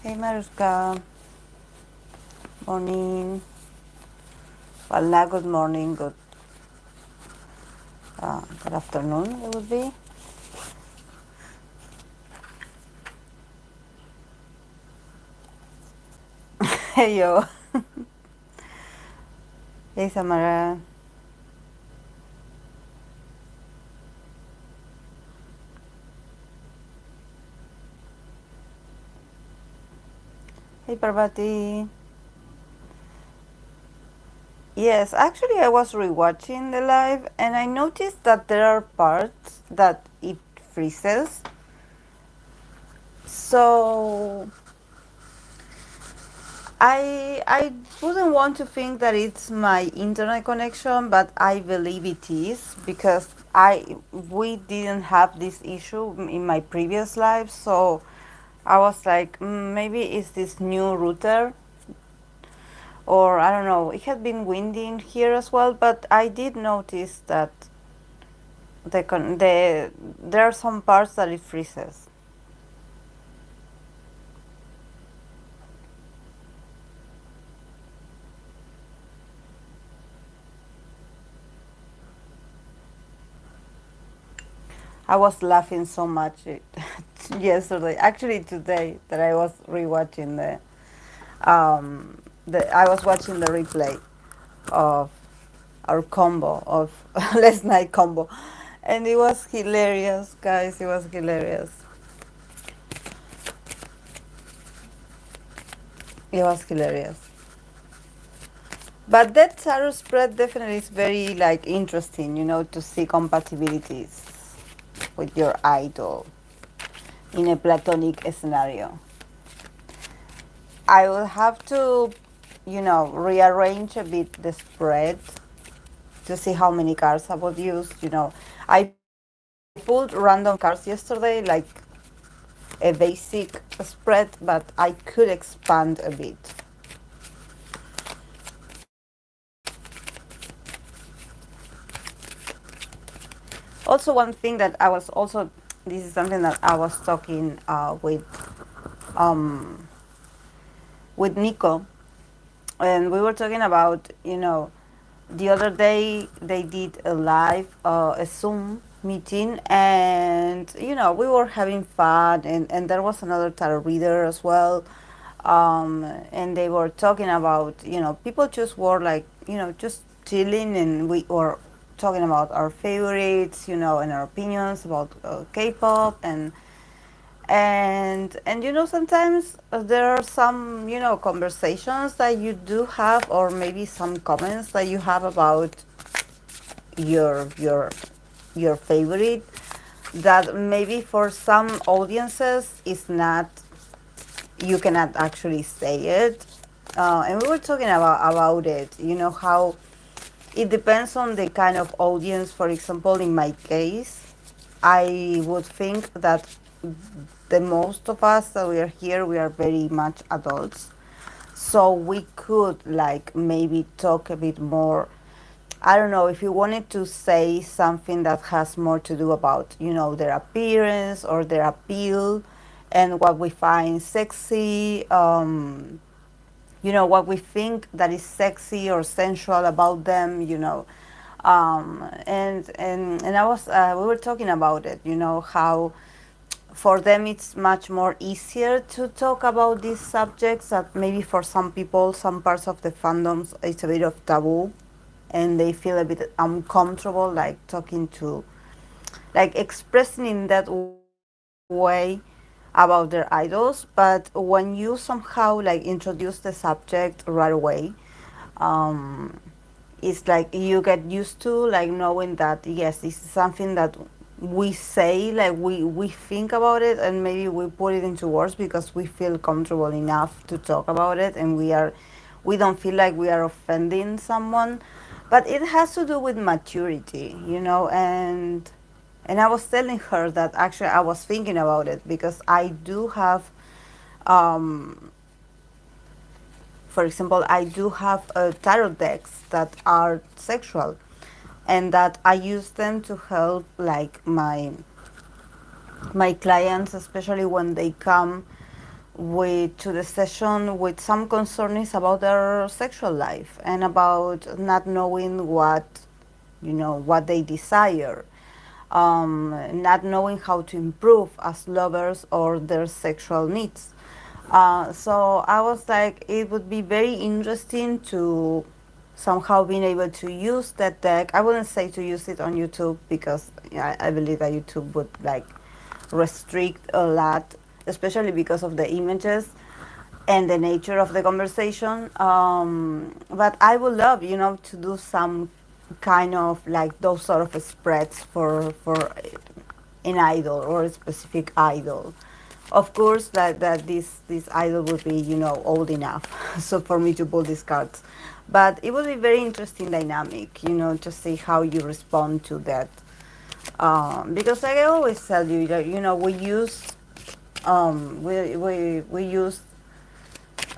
Hey Maruska, morning. Well, now good morning, good afternoon. It would be. Hey yo, hey Samara. Hey Parvati. Yes, actually, I was rewatching the live, and I noticed that there are parts that it freezes. So I wouldn't want to think that it's my internet connection, but I believe it is because I we didn't have this issue in my previous live, so I was like, maybe it's this new router, or I don't know. It had been windy in here as well, but I did notice that there are some parts that it freezes. I was laughing so much yesterday, actually today, that I was rewatching I was watching the replay of our combo of last night combo, and it was hilarious, guys. It was hilarious. It was hilarious. But that tarot spread definitely is very like interesting, to see compatibilities with your idol in a platonic scenario. I will have to, rearrange a bit the spread to see how many cards I would use. I pulled random cards yesterday, like a basic spread, but I could expand a bit. Also, one thing that I was also, this is something that I was talking um, with Nico, and we were talking about, the other day they did a live, a Zoom meeting, and we were having fun, and there was another tarot reader as well, and they were talking about, people just were like, just chilling, and we were talking about our favorites, and our opinions about K-pop, and sometimes there are some conversations that you do have, or maybe some comments that you have about your your your favorite, that maybe for some audiences is not, you cannot actually say it, and we were talking about it, how it depends on the kind of audience. For example, in my case, I would think that the most of us that we are here, we are very much adults. So we could like maybe talk a bit more. I don't know if you wanted to say something that has more to do about, their appearance or their appeal and what we find sexy, what we think that is sexy or sensual about them, and I was we were talking about it, how for them it's much more easier to talk about these subjects, that maybe for some people, some parts of the fandoms, it's a bit of taboo, and they feel a bit uncomfortable like talking to, like expressing in that way about their idols. But when you somehow like introduce the subject right away, um, it's like you get used to like knowing that yes, this is something that we say, like we think about it, and maybe we put it into words because we feel comfortable enough to talk about it, and we don't feel like we are offending someone. But it has to do with maturity, and I was telling her that actually I was thinking about it because I do have, um, for example, I do have tarot decks that are sexual, and that I use them to help like my clients, especially when they come to the session with some concerns about their sexual life and about not knowing what they desire, not knowing how to improve as lovers or their sexual needs. So I was like, it would be very interesting to somehow being able to use that deck. I wouldn't say to use it on YouTube because I believe that YouTube would like restrict a lot, especially because of the images and the nature of the conversation. But I would love, to do some kind of like those sort of spreads for an idol or a specific idol. Of course, that this idol would be old enough, so for me to pull these cards. But it would be very interesting dynamic, to see how you respond to that. Because like I always tell you that we use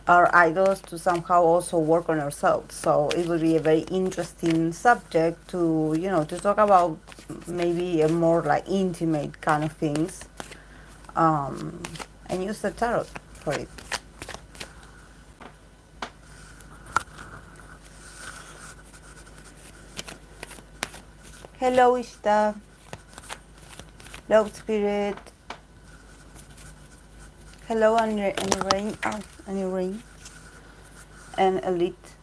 our idols to somehow also work on ourselves. So it would be a very interesting subject to talk about, maybe a more like intimate kind of things, um, and use the tarot for it. Hello, Ishta. Hello, Spirit. Hello, and Rain. Oh, and Rain. And Elite.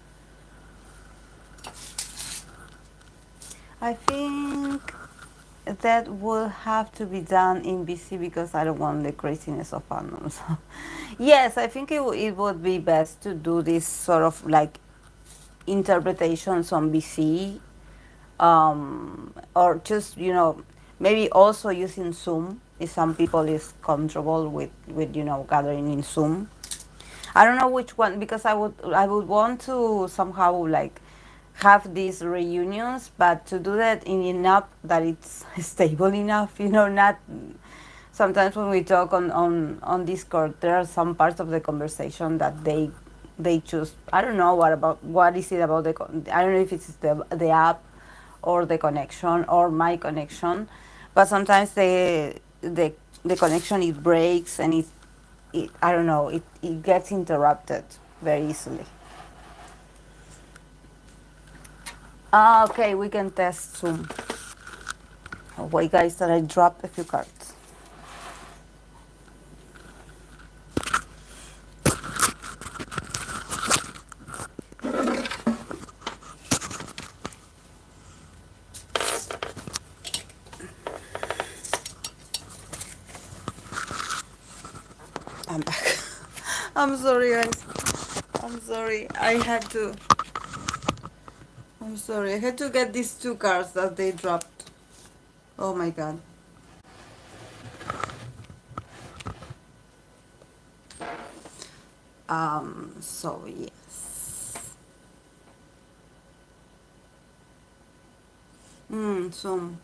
I think that will have to be done in BC because I don't want the craziness of fandoms. Yes, I think it would be best to do this sort of like interpretations on BC, or just maybe also using Zoom if some people is comfortable with gathering in Zoom. I don't know which one because I would want to somehow like have these reunions, but to do that in enough that it's stable enough. Not sometimes when we talk on Discord, there are some parts of the conversation that they choose. I don't know what is it about I don't know if it's the app or the connection or my connection, but sometimes the connection it breaks and it I don't know, it gets interrupted very easily. Okay, we can test Zoom. Oh, wait, guys, that I dropped a few cards. I'm back. I'm sorry, guys. I'm sorry. I'm sorry. I had to get these two cards that they dropped. Oh my god. So yes. Zoom.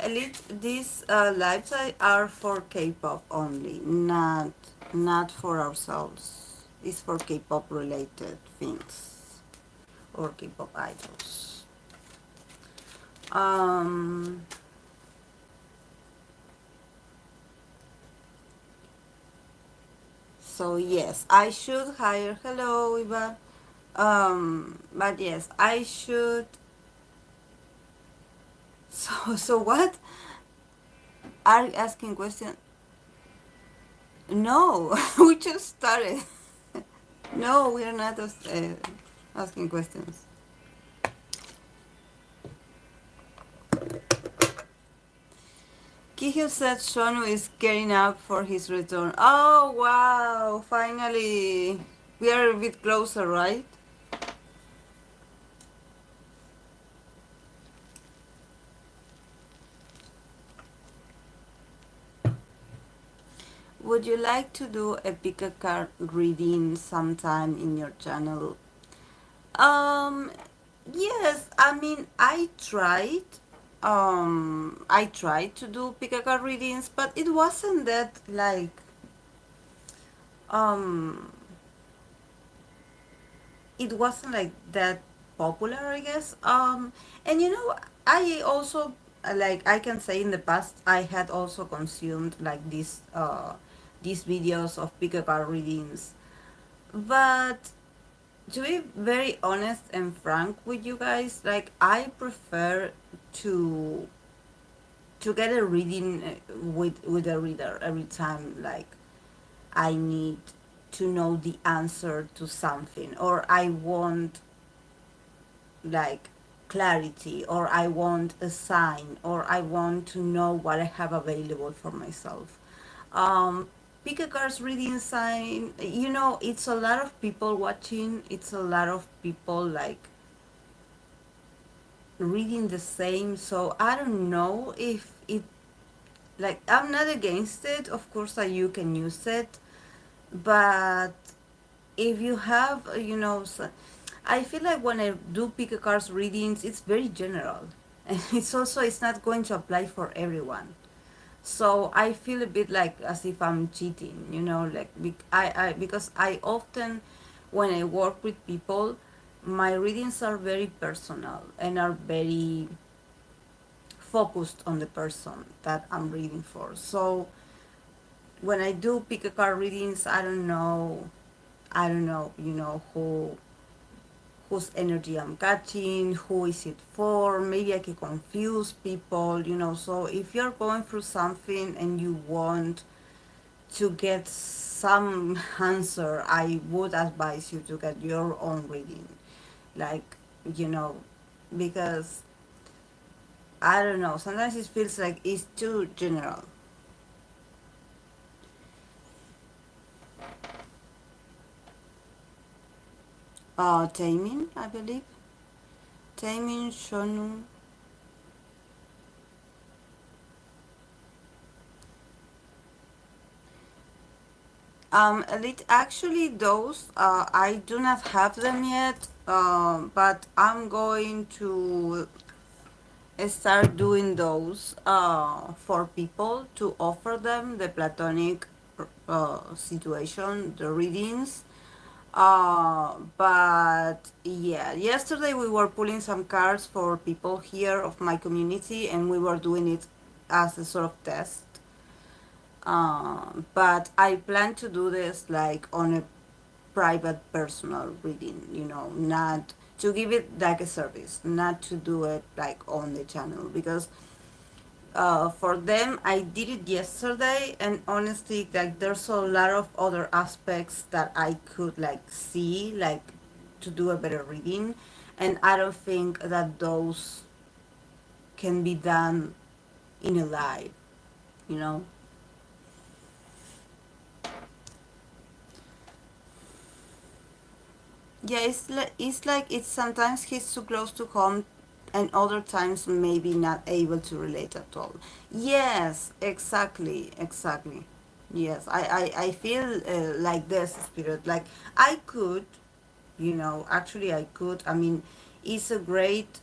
Elite, these lives are for K-pop only, not for ourselves. It's for K-pop related things or K-pop idols. Um, so yes, I should hire. Hello, Iva. But yes, I should. So what? Are asking question? No, we just started. No, we are not asking questions. Kihyo said Shownu is getting up for his return. Oh wow! Finally, we are a bit closer, right? Would you like to do a pick a card reading sometime in your channel? Um, yes, I mean, I tried to do pick a card readings, but it wasn't that like, um, it wasn't like that popular, I guess. And I also like I can say in the past I had also consumed like these videos of pick a card readings, but to be very honest and frank with you guys, like I prefer to get a reading with a reader every time, like I need to know the answer to something, or I want like clarity, or I want a sign, or I want to know what I have available for myself. Pick a card's reading sign, it's a lot of people watching, it's a lot of people like reading the same, so I don't know if it, like, I'm not against it, of course, that you can use it, but if you have, I feel like when I do pick a card's readings, it's very general, and it's not going to apply for everyone. So I feel a bit like as if I'm cheating, like because I often, when I work with people, my readings are very personal and are very focused on the person that I'm reading for. So when I do pick a card readings, I don't know, whose energy I'm catching, who is it for, maybe I can confuse people. So if you're going through something and you want to get some answer, I would advise you to get your own reading. Like, you know, because I don't know, sometimes it feels like it's too general. Taemin, I believe. Taemin, Shownu. Elite, actually, those, I do not have them yet, but I'm going to start doing those for people to offer them the platonic situation, the readings. But yeah, yesterday we were pulling some cards for people here of my community, and we were doing it as a sort of test. But I plan to do this like on a private personal reading, not to give it like a service, not to do it like on the channel, because for them I did it yesterday, and honestly, like there's a lot of other aspects that I could like see, like to do a better reading, and I don't think that those can be done in a live, you know. Yeah, it's like it's sometimes he's too close to home, and other times maybe not able to relate at all. Yes, exactly, exactly. Yes, I feel like this spirit. Like I could, actually I could. I mean, it's a great,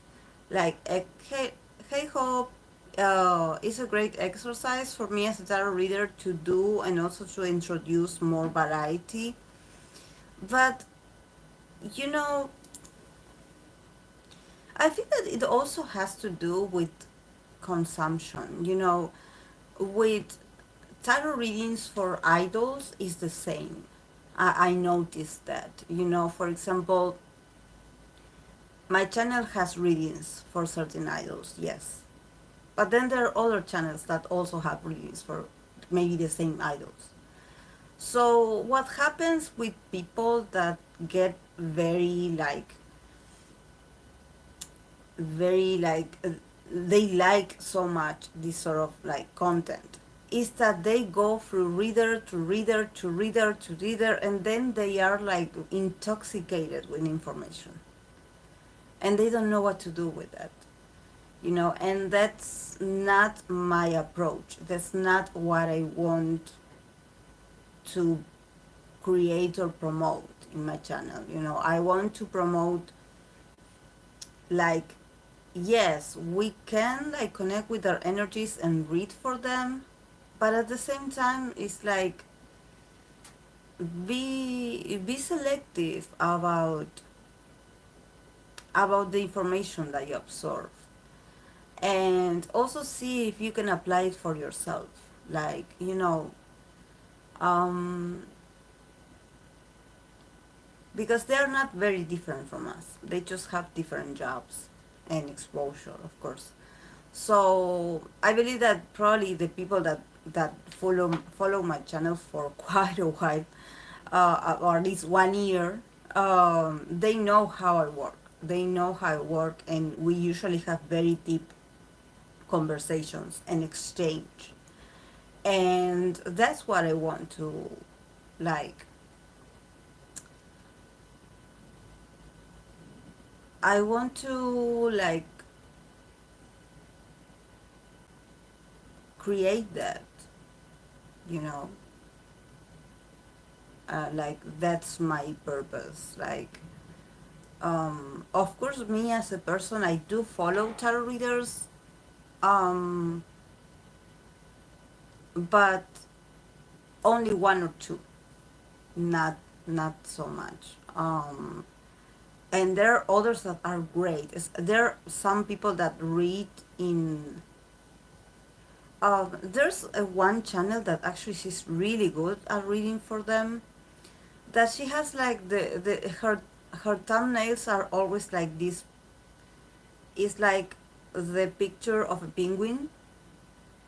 like, hey hope. It's a great exercise for me as a tarot reader to do, and also to introduce more variety. But you know, I think that it also has to do with consumption. With tarot readings for idols is the same. I noticed that. For example, my channel has readings for certain idols, yes. But then there are other channels that also have readings for maybe the same idols. So what happens with people that get very they like so much this sort of like content, is that they go through reader to reader to reader to reader, and then they are like intoxicated with information, and they don't know what to do with that. And that's not my approach. That's not what I want to create or promote in my channel. I want to promote, like, yes, we can like connect with our energies and read for them, but at the same time, it's like be selective about the information that you absorb, and also see if you can apply it for yourself. Like, um, because they're not very different from us. They just have different jobs and exposure, of course. So I believe that probably the people that follow my channel for quite a while, or at least 1 year, they know how I work. They know how I work, and we usually have very deep conversations and exchange. And that's what I want to, like, I want to, like, create that, you know, like, that's my purpose. Like, of course, me as a person, I do follow tarot readers, um, but only one or two, not so much. And there are others that are great. There are some people that read in. There's one channel that actually she's really good at reading for them. That she has like her thumbnails are always like this. It's like the picture of a penguin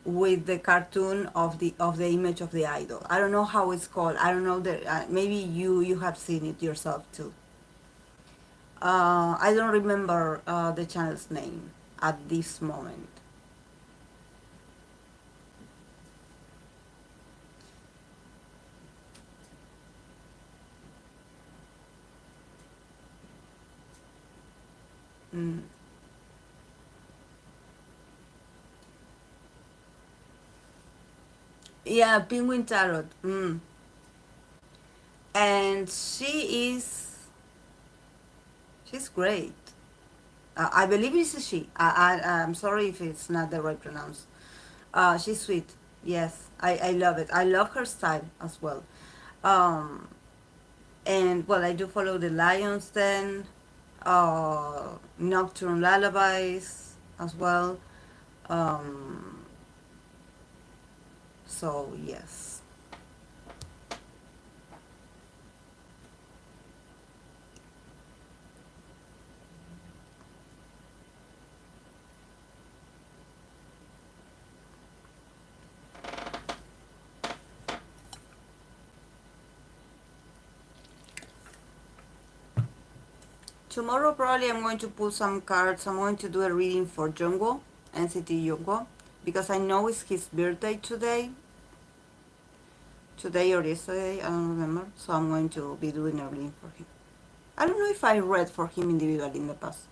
with the cartoon of the image of the idol. I don't know how it's called. I don't know that. Maybe you have seen it yourself too. I don't remember the channel's name at this moment. Mm. Yeah, Penguin Tarot. And she's great. I believe it's a she. I'm sorry if it's not the right pronounce. She's sweet. Yes, I love it. I love her style as well. Um, and well, I do follow the Lions then, Nocturne Lullabies as well. Um, so yes. Tomorrow probably I'm going to pull some cards. I'm going to do a reading for Jungwoo, NCT Jungwoo, because I know it's his birthday today or yesterday, I don't remember. So I'm going to be doing a reading for him. I don't know if I read for him individually in the past.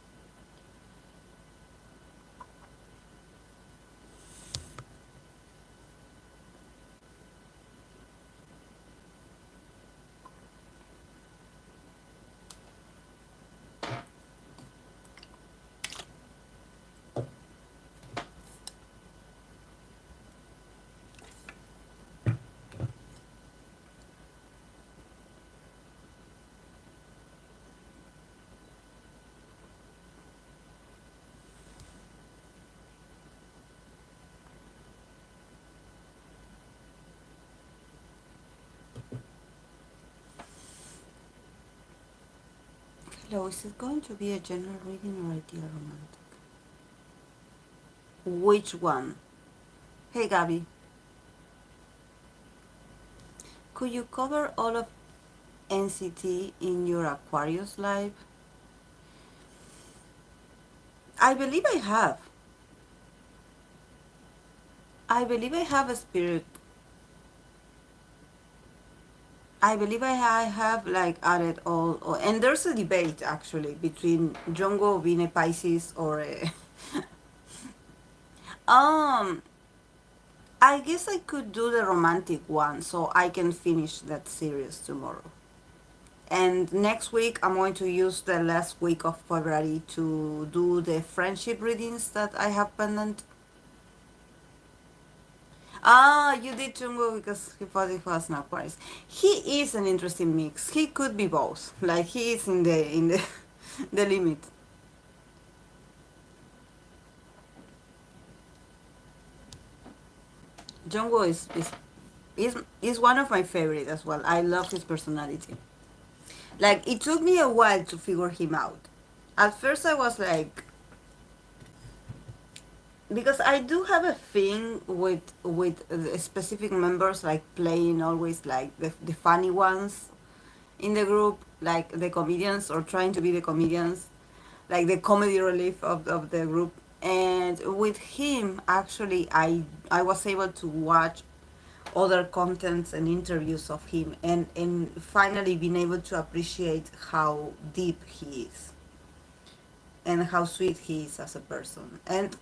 Hello, is it going to be a general reading or ideal romantic? Which one? Hey Gabby, could you cover all of NCT in your Aquarius live? I believe I have. I believe I have a spirit. I believe I have like added all, and there's a debate actually between Jungkook being a Pisces or a. um, I guess I could do the romantic one so I can finish that series tomorrow. And next week, I'm going to use the last week of February to do the friendship readings that I have pendant. Ah, you did Jungkook because he thought it was not Aquarius. He is an interesting mix. He could be both. Like he is in the the limit. Jungkook is one of my favorite as well. I love his personality. Like it took me a while to figure him out. At first, I was like, because I do have a thing with the specific members, like playing always like the funny ones in the group, like the comedians or trying to be the comedians, like the comedy relief of the group. And with him, actually, I was able to watch other contents and interviews of him, and finally being able to appreciate how deep he is and how sweet he is as a person, and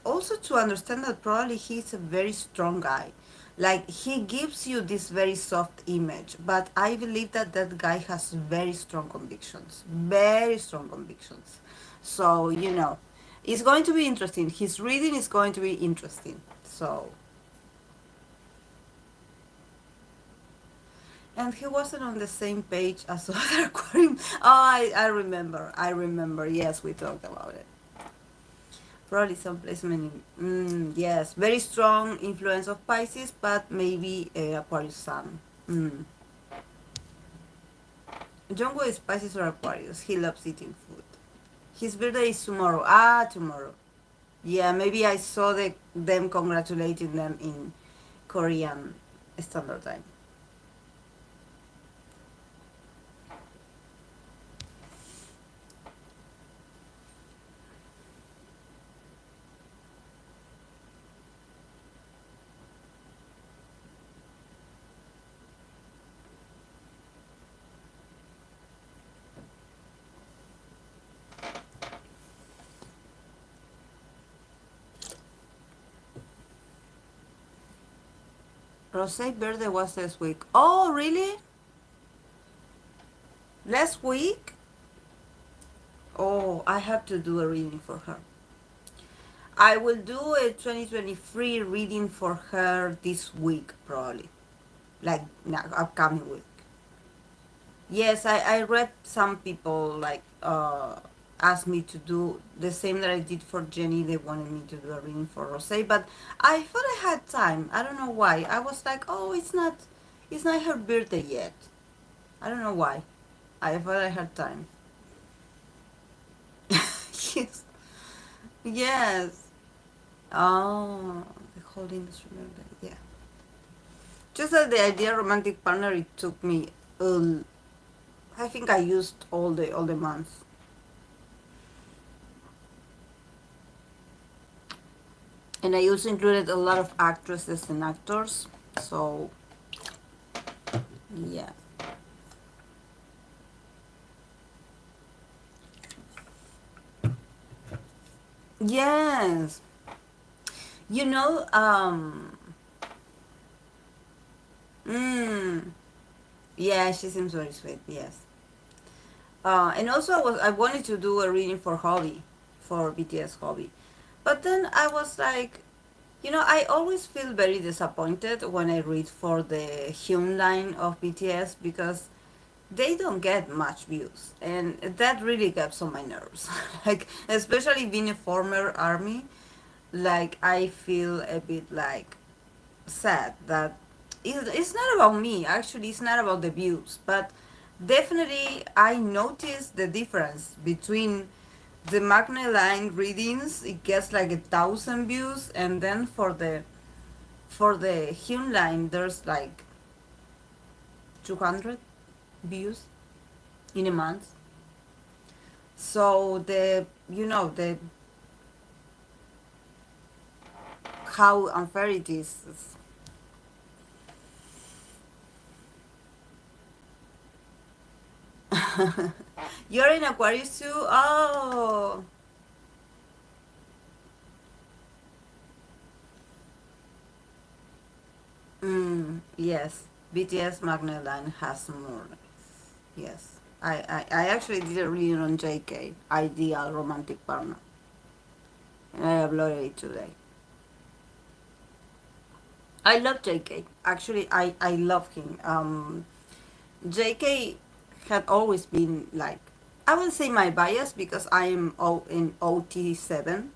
also to understand that probably he's a very strong guy. Like he gives you this very soft image, but I believe that that guy has very strong convictions. So it's going to be interesting. His reading is going to be interesting. So, and he wasn't on the same page as the other aquarium. Oh, I remember. I remember. Yes, we talked about it. Probably some placement yes, very strong influence of Pisces, but maybe Aquarius Sun. Jungkook is Pisces or Aquarius. He loves eating food. His birthday is tomorrow. Ah, tomorrow. Yeah, maybe I saw them congratulating them in Korean Standard Time. Rose's birthday was last week. Oh, really? Last week? Oh, I have to do a reading for her. I will do a 2023 reading for her this week, probably. Like, upcoming week. Yes, I read some people, like, asked me to do the same that I did for Jenny. They wanted me to do a reading for Rose, but I thought I had time. I don't know why. I was like, oh, it's not her birthday yet. I don't know why. I thought I had time. Yes. Yes. Oh, the whole industry. Yeah. Just that the idea romantic partner, it took me. I think I used all the months, and I also included a lot of actresses and actors. So yeah. Yes. You know. Mm, yeah, she seems very sweet. Yes. And also I wanted to do a reading for Hobby, for BTS Hobby, but then I was like, I always feel very disappointed when I read for the Hyun line of BTS because they don't get much views, and that really gets on my nerves. Like especially being a former army, like I feel a bit like sad that it's not about me. Actually, it's not about the views, but definitely I noticed the difference between the Magna line readings. It gets like 1,000 views, and then for the Hyun line, there's like 200 views in a month. So the how unfair it is. You're in Aquarius too? Oh. Yes, BTS Magnet Line has more. Yes. I actually did a reading on JK, Ideal Romantic Partner. And I uploaded it today. I love JK. Actually, I love him. JK had always been like, I would say my bias because I am in OT7.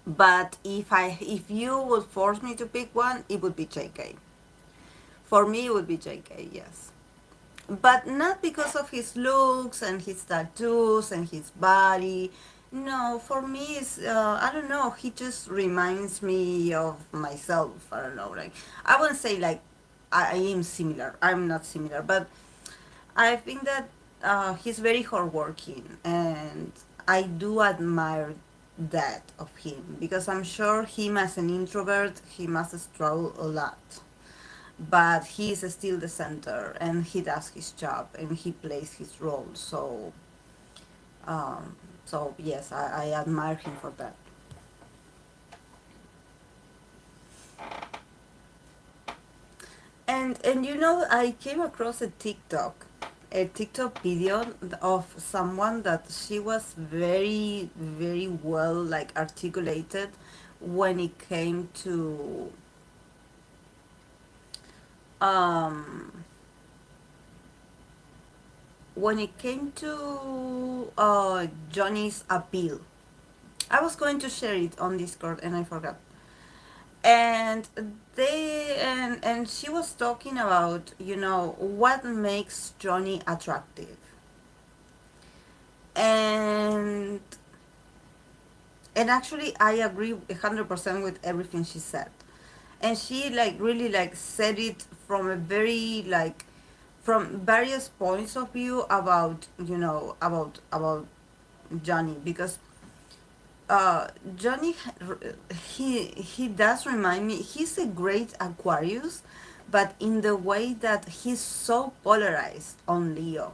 But if you would force me to pick one, it would be JK. For me, it would be JK. Yes. But not because of his looks and his tattoos and his body. No, for me, it's I don't know. He just reminds me of myself. I don't know. Like I wouldn't say like I am similar. I'm not similar, but I think that he's very hardworking, and I do admire that of him because I'm sure him as an introvert, he must struggle a lot, but he is still the center and he does his job and he plays his role. Um, so yes, I admire him for that. And you know, I came across a TikTok video of someone that she was very very well like articulated when it came to um Johnny's appeal. I was going to share it on Discord and I forgot. And and she was talking about, what makes Johnny attractive. And actually I agree 100% with everything she said. And she like really like said it from a very like from various points of view about, Johnny, because uh, Johnny, he does remind me. He's a great Aquarius, but in the way that he's so polarized on Leo.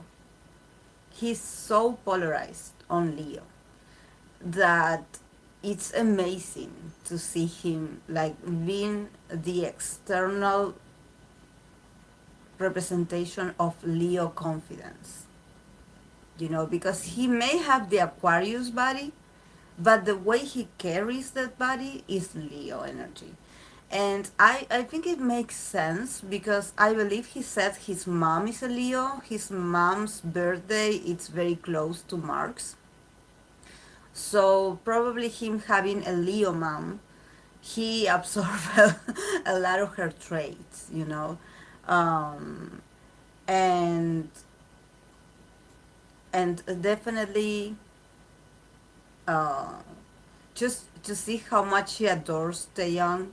He's so polarized on Leo that it's amazing to see him like being the external representation of Leo confidence. Because he may have the Aquarius body, but the way he carries that body is Leo energy. And I think it makes sense because I believe he said his mom is a Leo. His mom's birthday it's very close to Mark's. So probably him having a Leo mom, he absorbed a lot of her traits. Um, and definitely uh, just to see how much he adores Taeyong,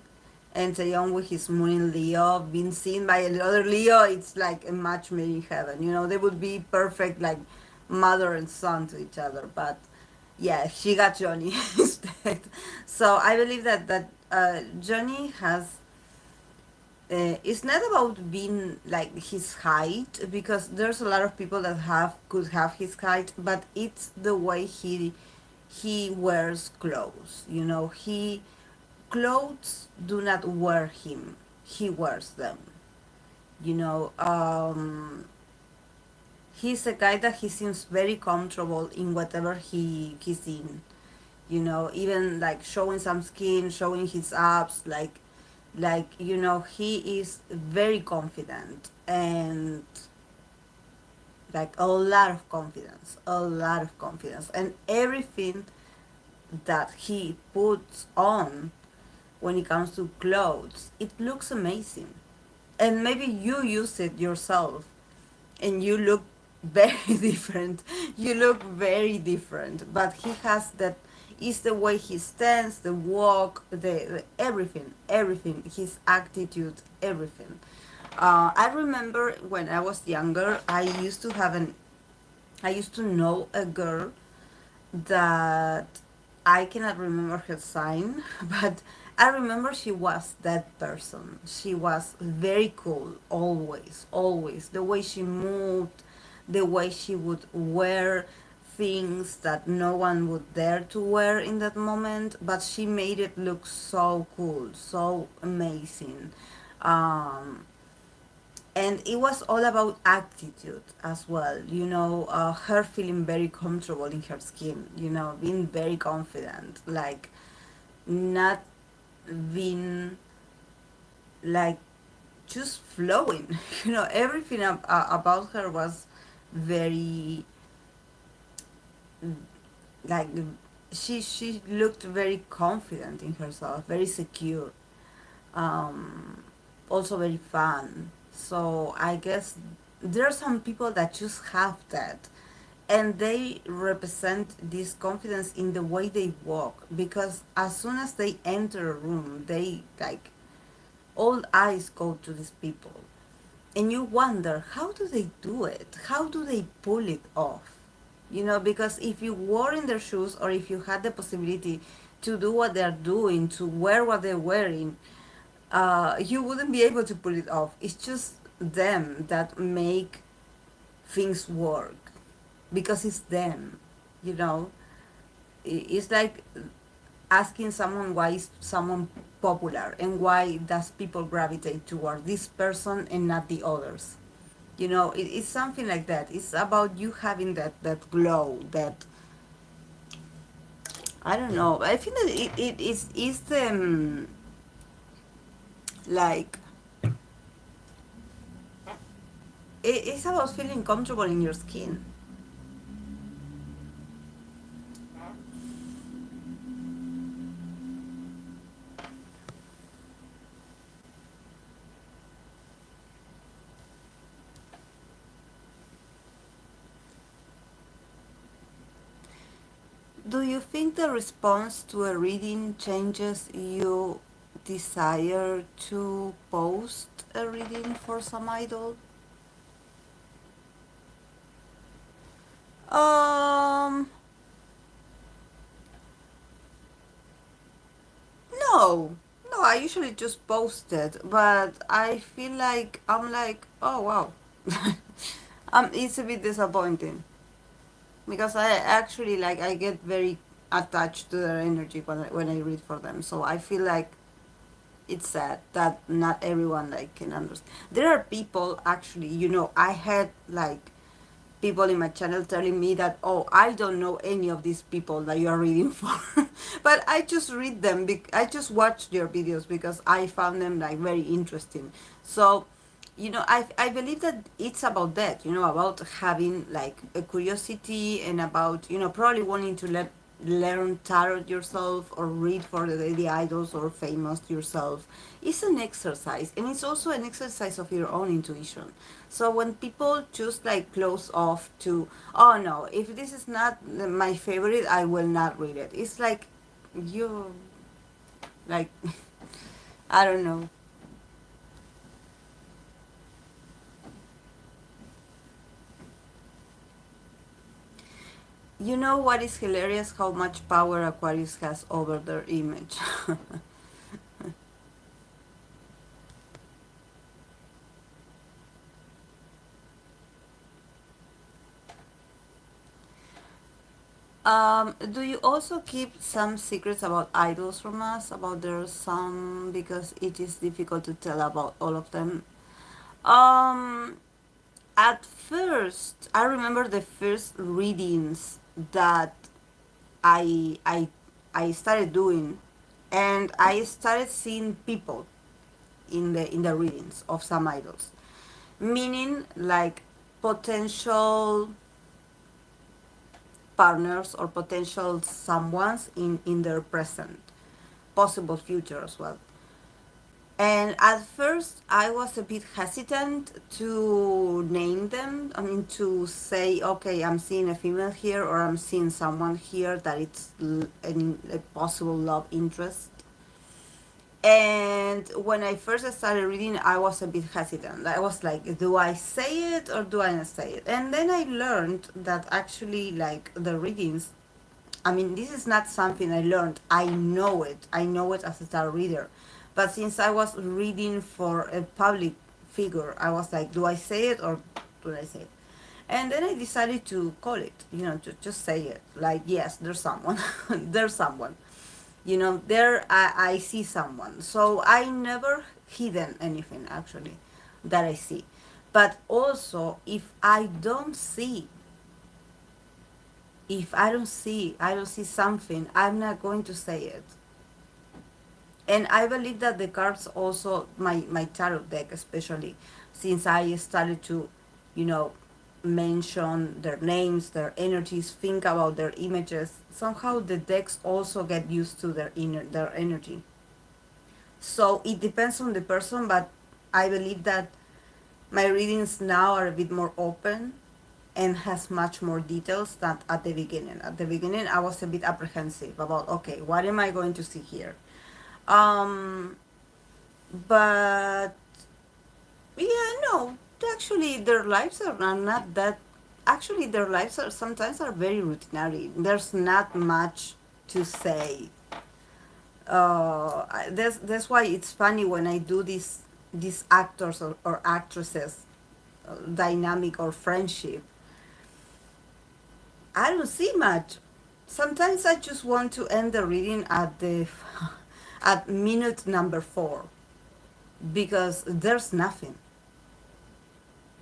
and Taeyong with his moon in Leo being seen by another Leo, it's like a match made in heaven. They would be perfect, like mother and son to each other. But yeah, she got Johnny instead. So I believe that Johnny has. It's not about being like his height because there's a lot of people that have could have his height, but it's the way he wears clothes. He clothes do not wear him. He wears them. You know, he's a guy that he seems very comfortable in whatever he's in. Even like showing some skin, showing his abs, he is very confident and like a lot of confidence, and everything that he puts on when it comes to clothes, it looks amazing. And maybe you use it yourself and you look very different. You look very different. But he has that is the way he stands, the walk, the everything, everything, his attitude, everything. I remember when I was younger, I used to know a girl that I cannot remember her sign, but I remember she was that person. She was very cool, always, always. The way she moved, the way she would wear things that no one would dare to wear in that moment, but she made it look so cool, so amazing. Um, And it was all about attitude as well, her feeling very comfortable in her skin, being very confident, like not being like just flowing. Everything about her was very like she looked very confident in herself, very secure, um, also very fun. So I guess there are some people that just have that, and they represent this confidence in the way they walk, because as soon as they enter a room, they like all eyes go to these people, and you wonder how do they do it, how do they pull it off, because if you were in their shoes, or if you had the possibility to do what they're doing, to wear what they're wearing, you wouldn't be able to pull it off. It's just them that make things work, because it's them, you know. It's like asking someone why is someone popular, and why does people gravitate toward this person and not the others. It's something like that. It's about you having that glow, that I don't know. I think that it is the like it's about feeling comfortable in your skin. Do you think the response to a reading changes you desire to post a reading for some idol? Um, no. No, I usually just post it, but I feel like I'm like, oh wow. It's a bit disappointing, because I actually like I get very attached to their energy when I read for them. So I feel like it's sad that not everyone like can understand. There are people actually, I had like people in my channel telling me that, oh, I don't know any of these people that you are reading for. But I just read them, I just watched your videos because I found them like very interesting. So I believe that it's about that, about having like a curiosity, and about probably wanting to learn tarot yourself, or read for the idols or famous yourself. It's an exercise, and it's also an exercise of your own intuition. So when people just like close off to, oh no, if this is not my favorite, I will not read it, it's like you like I don't know. You know what is hilarious? How much power Aquarius has over their image. Do you also keep some secrets about idols from us? About their some, because it is difficult to tell about all of them. Um, at first, I remember the first readings that I I I started doing, and I started seeing people in the readings of some idols, meaning like potential partners or potential someones in their present, possible future as well. And at first, I was a bit hesitant to name them. I mean, to say, okay, I'm seeing a female here, or I'm seeing someone here that it's a possible love interest. And when I first started reading, I was a bit hesitant. I was like, do I say it or do I not say it? And then I learned that actually, like, the readings, I mean, this is not something I learned. I know it. I know it as a star reader. But since I was reading for a public figure, I was like, do I say it or do I say it? And then I decided to call it, to just say it. Like, yes, there's someone. There's someone. There I see someone. So I never hidden anything, actually, that I see. But also, if I don't see something, I'm not going to say it. And I believe that the cards also, my tarot deck especially, since I started to, you know, mention their names, their energies, think about their images, somehow the decks also get used to their energy. So it depends on the person, but I believe that my readings now are a bit more open and has much more details than at the beginning. At the beginning, I was a bit apprehensive about, okay, what am I going to see here? Um, but yeah, no, actually, their lives are not that. Actually, their lives are sometimes are very routinary. There's not much to say. That's why it's funny when I do these actors or actresses dynamic or friendship. I don't see much. Sometimes I just want to end the reading at the at minute number 4 because there's nothing.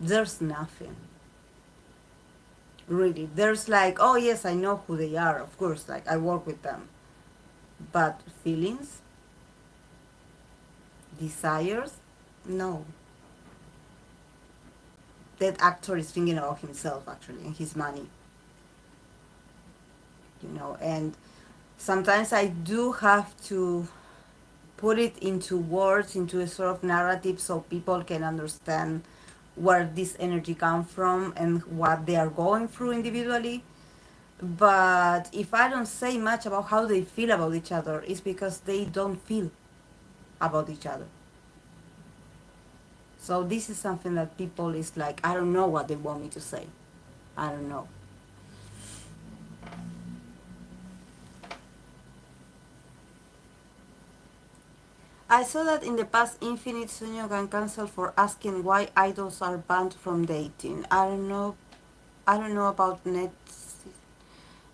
There's nothing. Really. There's like, oh yes, I know who they are, of course, like I work with them. But feelings, desires, no. That actor is thinking about himself actually and his money, and sometimes I do have to put it into words, into a sort of narrative so people can understand where this energy comes from and what they are going through individually. But if I don't say much about how they feel about each other, it's because they don't feel about each other. So this is something that people is like, I don't know what they want me to say. I don't know. I saw that in the past Infinite SuJu can cancel for asking why idols are banned from dating. I don't know. I don't know about net,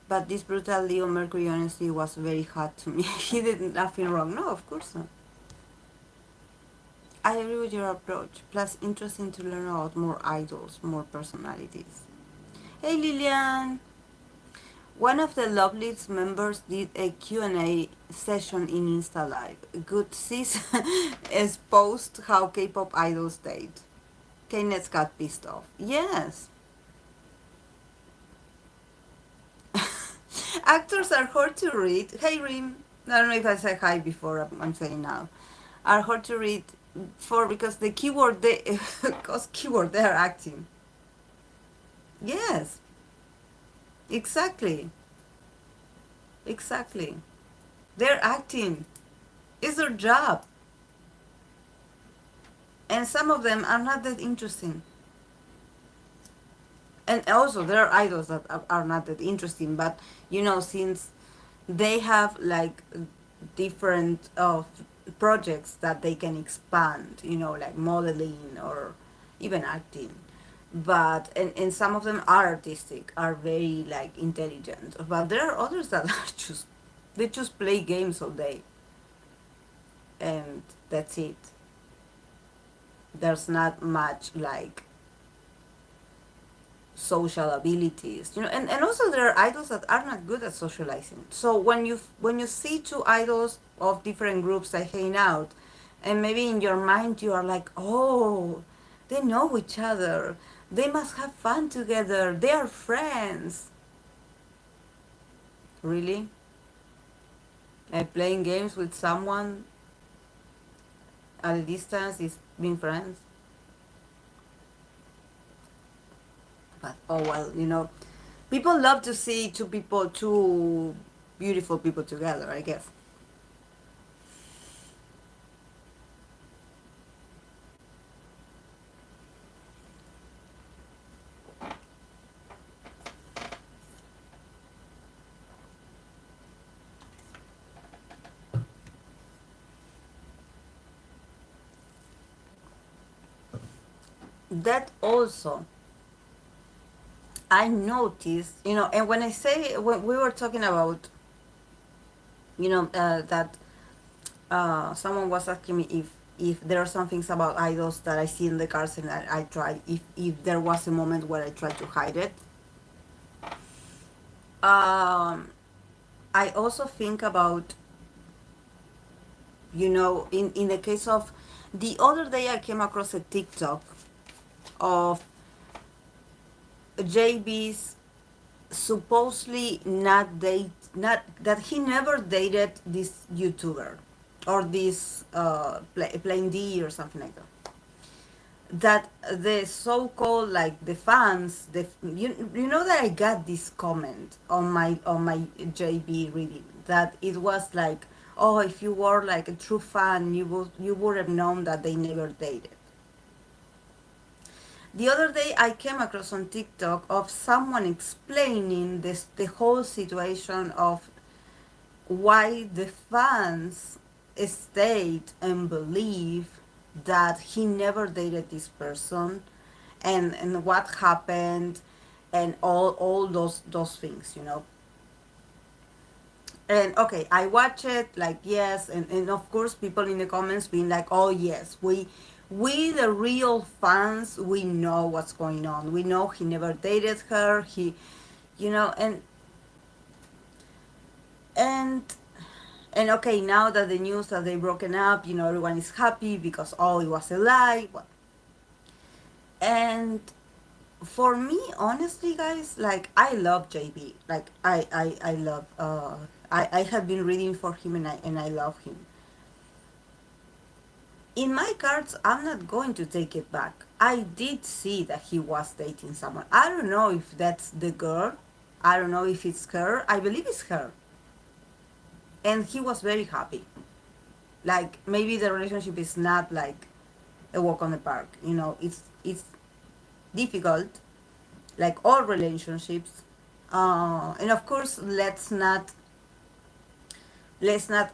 but this brutal Leo Mercury honestly was very hard to me. He did nothing wrong. No, of course not. I agree with your approach. Plus, interesting to learn about more idols, more personalities. Hey Lilian! One of the Lovely's members did a Q&A session in Insta Live. Good sis exposed how K-pop idols date. Kenneth got pissed off. Yes. Actors are hard to read. Hey Rim. I don't know if I said hi before, I'm saying now. Are hard to read for because the keyword they cause keyword they are acting. Yes, exactly. Exactly. They're acting. It's their job. And some of them are not that interesting. And also there are idols that are not that interesting, but since they have like different projects that they can expand, like modeling or even acting. But and some of them are artistic, are very like intelligent, but there are others that are just they just play games all day and that's it. There's not much like social abilities, and also there are idols that are not good at socializing. So when you see two idols of different groups that hang out, and maybe in your mind you are like, oh, they know each other, they must have fun together, they are friends. Really? Like playing games with someone at a distance is being friends? But oh well, people love to see two beautiful people together, I guess. That also, I noticed, and when I say, when we were talking about, that someone was asking me if If there are some things about idols that I see in the cards and I try, if there was a moment where I tried to hide it. Um, I also think about, in the case of, the other day I came across a TikTok of JB's supposedly not that he never dated this YouTuber or this Plain D or something like that. That the so-called, like, the fans, you know that I got this comment on my JB reading, that it was like, oh, if you were like a true fan, you would have known that they never dated. The other day I came across on TikTok of someone explaining this, the whole situation of why the fans stayed and believe that he never dated this person, and what happened, and all those things, and okay, I watch it, like, yes, and of course people in the comments being like, oh yes, we the real fans, we know what's going on, we know he never dated her, he, and and and okay, now that the news that they broken up, everyone is happy because, oh, it was a lie. And for me, honestly, guys, like, I love JB, like, I love, I have been reading for him, and I love him. In my cards, I'm not going to take it back. I did see that he was dating someone. I don't know if that's the girl. I don't know if it's her. I believe it's her. And he was very happy. Like, maybe the relationship is not like a walk on the park. It's difficult, like all relationships. And of course, let's not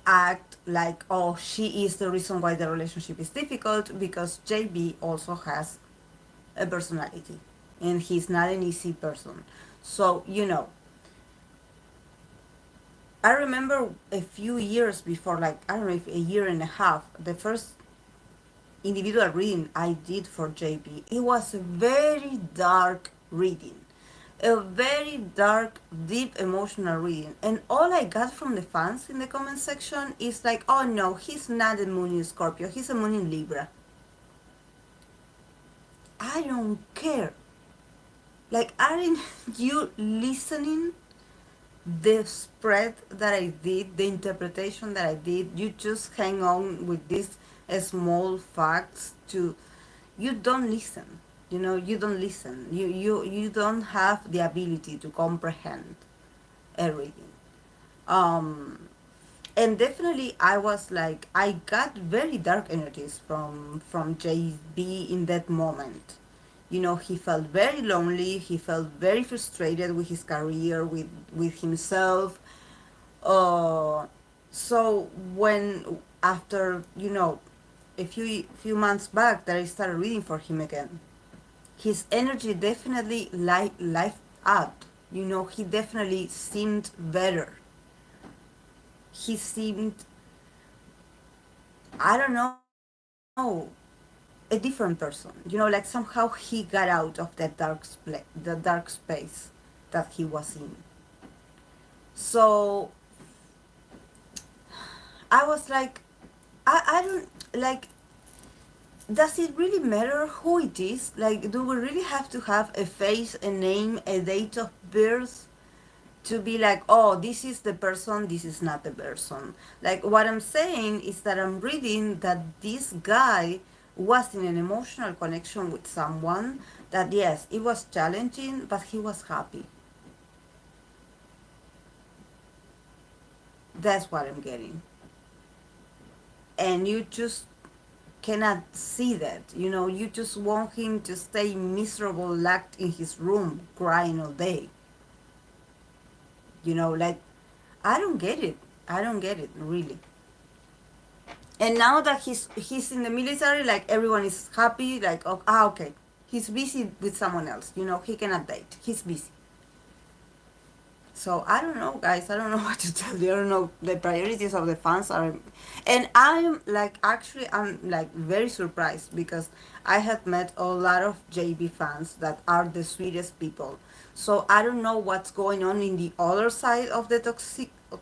act like, oh, she is the reason why the relationship is difficult, because JB also has a personality, and he's not an easy person. So, I remember a few years before, like, I don't know, if a year and a half, the first individual reading I did for JB, it was a very dark reading. A very dark, deep, emotional reading. And all I got from the fans in the comment section is like, oh no, he's not a moon in Scorpio, he's a moon in Libra. I don't care. Like, aren't you listening? The spread that I did, the interpretation that I did, you just hang on with these small facts to, you don't listen. You don't listen. You don't have the ability to comprehend everything. Um, and definitely I was like, I got very dark energies from JB in that moment. He felt very lonely, he felt very frustrated with his career, with himself. Uh, so when, after, a few months back, that I started reading for him again, his energy definitely life up. He definitely seemed better. He seemed, I don't know, a different person. Like, somehow he got out of that the dark space that he was in. So I was like, I don't, like, does it really matter who it is? Like, do we really have to have a face, a name, a date of birth to be like, oh, this is the person, this is not the person? Like, what I'm saying is that I'm reading that this guy was in an emotional connection with someone, that yes, it was challenging, but he was happy. That's what I'm getting. And you just cannot see that. You just want him to stay miserable, locked in his room, crying all day. Like, I don't get it. I don't get it, really. And now that he's in the military, like, everyone is happy, like, oh, okay, he's busy with someone else. He cannot date. He's busy. So I don't know, guys. I don't know what to tell you. I don't know. The priorities of the fans are, and I'm like actually I'm like very surprised because I have met a lot of JB fans that are the sweetest people. So I don't know what's going on in the other side of the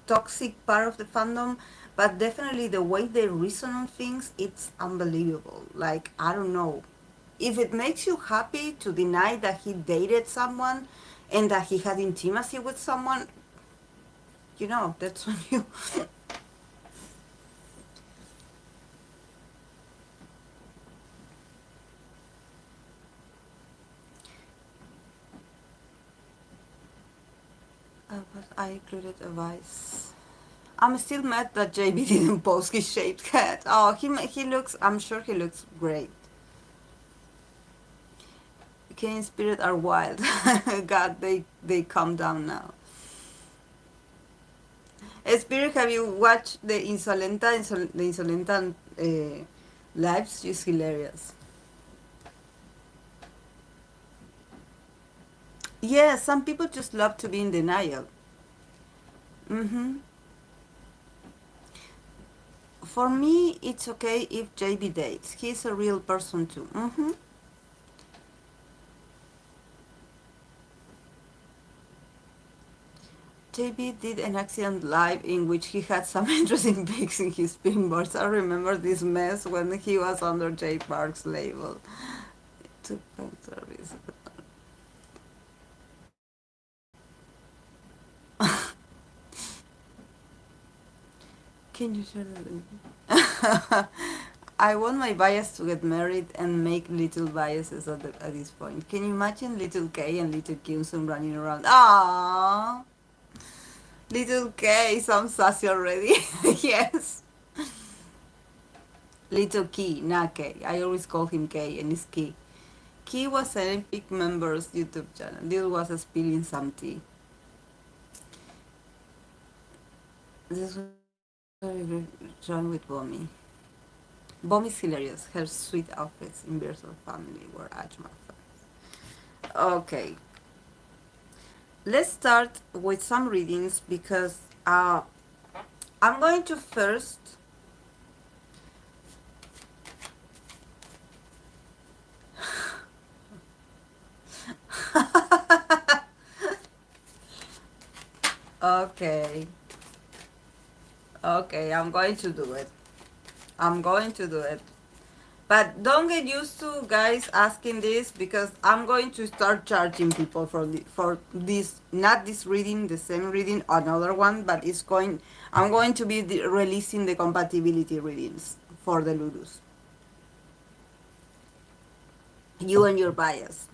toxic part of the fandom, but definitely the way they reason on things, it's unbelievable. Like I don't know. If it makes you happy to deny that he dated someone and that he had intimacy with someone, that's on you. But I included a vice. I'm still mad that JB didn't post his shaved head. Oh, he looks, I'm sure he looks great. K Spirit are wild. God, they calm down now. Spirit, have you watched the Insolenta lives? She's hilarious. Yeah, some people just love to be in denial. Mm-hmm. For me, it's okay if JB dates. He's a real person too. Mm-hmm. JB did an accident live in which he had some interesting pics in his pinboards. I remember this mess when he was under J Park's label. To fan service. Can you share that? I want my bias to get married and make little biases at this point. Can you imagine little K and little Kim running around? Ah, little K sounds sassy already. Yes. Little Key, not K. I always call him K and it's Key. Key was an Epic Members YouTube channel. Lil was spilling some tea. This was very good join with Bommy. Bommy's hilarious. Her sweet outfits in Beers of Family were Ajma fans. Okay, let's start with some readings because I'm going to first. Okay, okay, I'm going to do it. I'm going to do it. But don't get used to guys asking this because I'm going to start charging people for this, not this reading, the same reading, another one, but I'm going to be releasing the compatibility readings for the Ludus. You and your bias.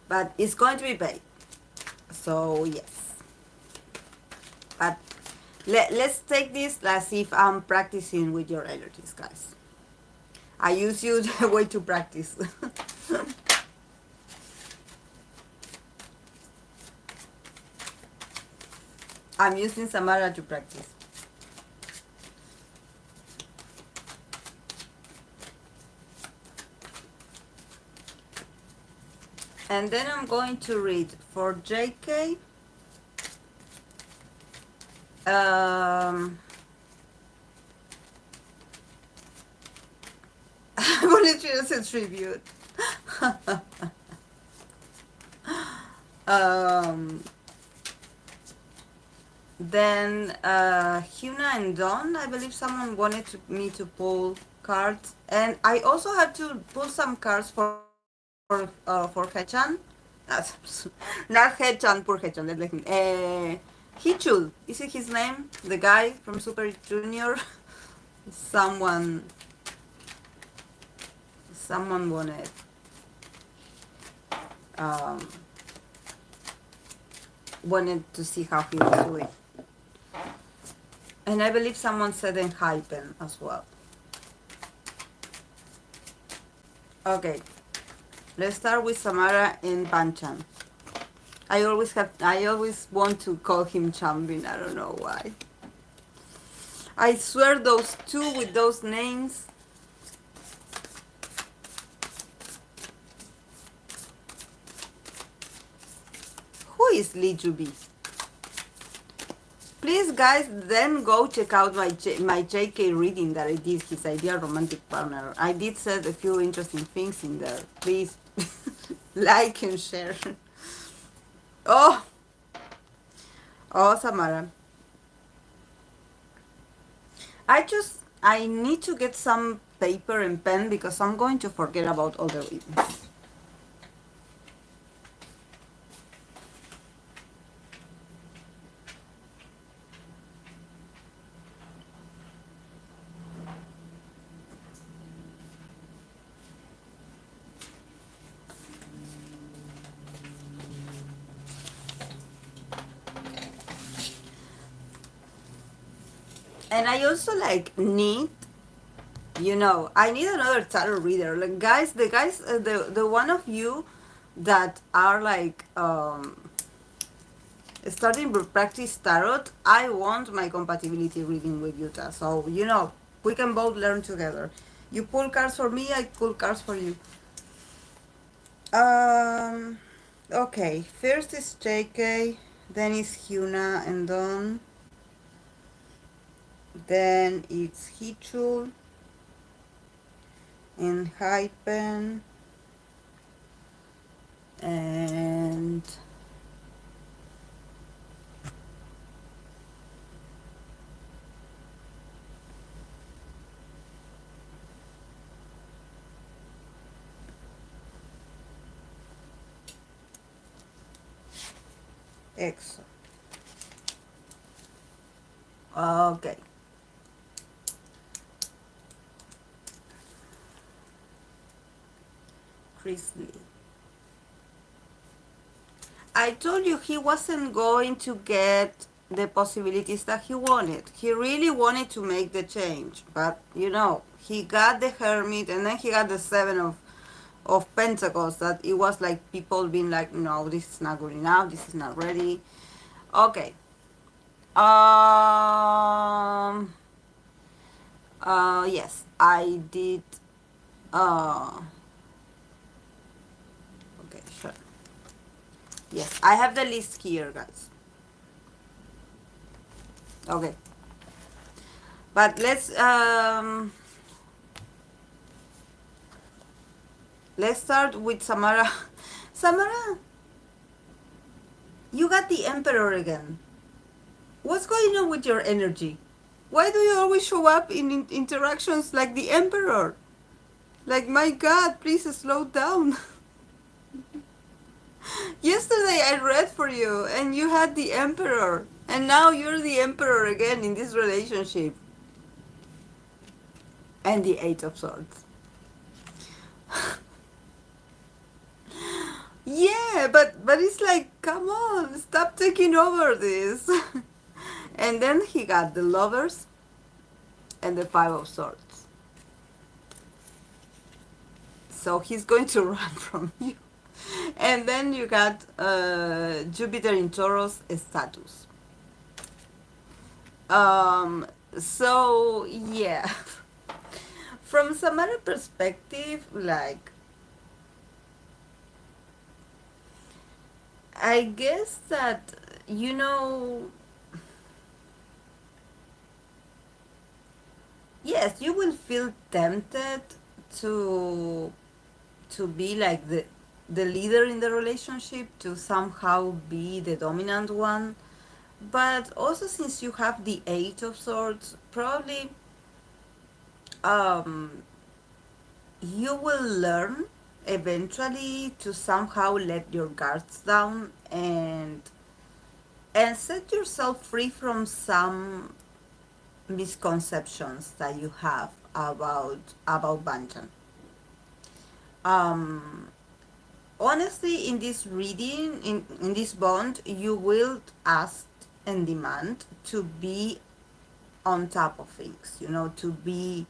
But it's going to be paid. So yes. But let's take this as if I'm practicing with your allergies, guys. I use you the way to practice. I'm using Samara to practice. And then I'm going to read for JK. Volunteer as a tribute. um, then Hyuna&EDawn, I believe someone wanted me to pull cards, and I also had to pull some cards for Hechan. Not Hechan, poor Hechan. Let him. Heechul, is it his name? The guy from Super Junior. someone, someone wanted. Um, wanted to see how he was doing. And I believe someone said Enhypen as well. Okay, let's start with Samara and Banchan. I always want to call him Chambin. I don't know why. I swear those two with those names. Who is Lee Jubi? please, guys, then go check out my JK reading that I did, his ideal romantic partner. I did said a few interesting things in there. Please like and share. Oh, oh, Samara. I need to get some paper and pen because I'm going to forget about all the readings. And I also like need, I need another tarot reader. Like guys, the one of you that are like starting to practice tarot, I want my compatibility reading with Utah. So we can both learn together. You pull cards for me, I pull cards for you. Um, okay. First is JK, then is Hyuna&EDawn, then it's Heechul, Enhypen, and EXO. Okay. Chris Lee. I told you he wasn't going to get the possibilities that he wanted. He really wanted to make the change, but he got the Hermit and then he got the Seven of Pentacles. That it was like people being like, no, this is not good enough. This is not ready. Okay. Um. Yes, I did. Uh. Okay, sure. Yes, I have the list here, guys. Okay. But let's start with Samara. Samara, you got the Emperor again. What's going on with your energy? Why do you always show up in interactions like the Emperor? Like, my God, please slow down. Yesterday I read for you and you had the Emperor. And now you're the Emperor again in this relationship. And the Eight of Swords. Yeah, but it's like, come on, stop taking over this. And then he got the Lovers and the Five of Swords. So he's going to run from you. And then you got Jupiter in Taurus status. So yeah, from some other perspective, like, I guess that yes, you will feel tempted to be like the leader in the relationship, to somehow be the dominant one. But also, since you have the Eight of Swords, probably um, you will learn eventually to somehow let your guards down and set yourself free from some misconceptions that you have about Banjan. Um, Honestly, in this reading, in this bond, you will ask and demand to be on top of things, to be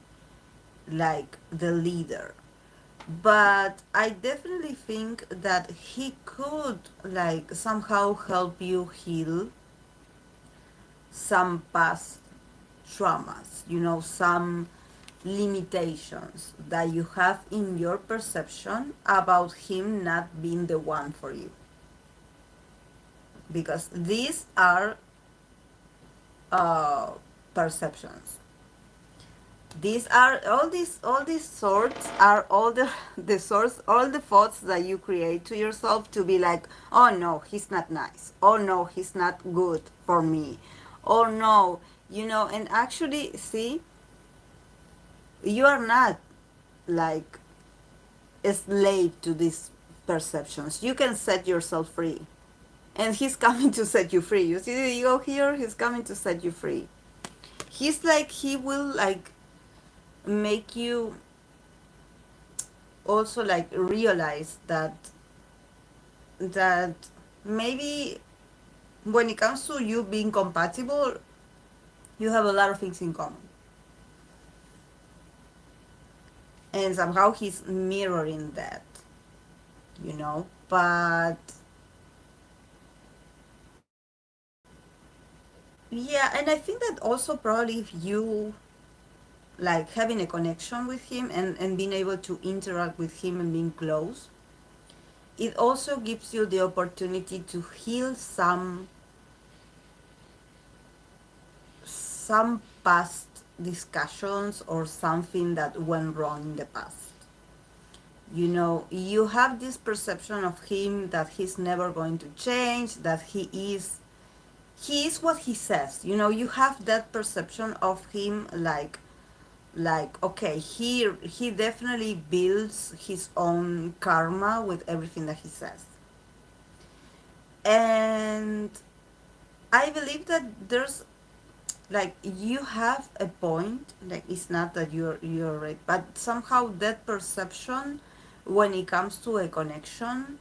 like the leader. But I definitely think that he could like somehow help you heal some past traumas, some limitations that you have in your perception about him not being the one for you. Because these are uh, perceptions. These are all these sorts are all the the sorts, all the thoughts that you create to yourself to be like, oh no, he's not nice, oh no, he's not good for me, oh no, and actually, see, you are not like a slave to these perceptions. You can set yourself free, and he's coming to set you free. You see the ego here, he's coming to set you free. He's like, he will like make you also like realize that maybe when it comes to you being compatible, you have a lot of things in common, and somehow he's mirroring that, but yeah. And I think that also probably if you like having a connection with him, and being able to interact with him and being close, it also gives you the opportunity to heal some past discussions or something that went wrong in the past. You have this perception of him that he's never going to change, that he is what he says. You have that perception of him, like okay, he definitely builds his own karma with everything that he says. And I believe that there's like, you have a point, like it's not that you're right, but somehow that perception when it comes to a connection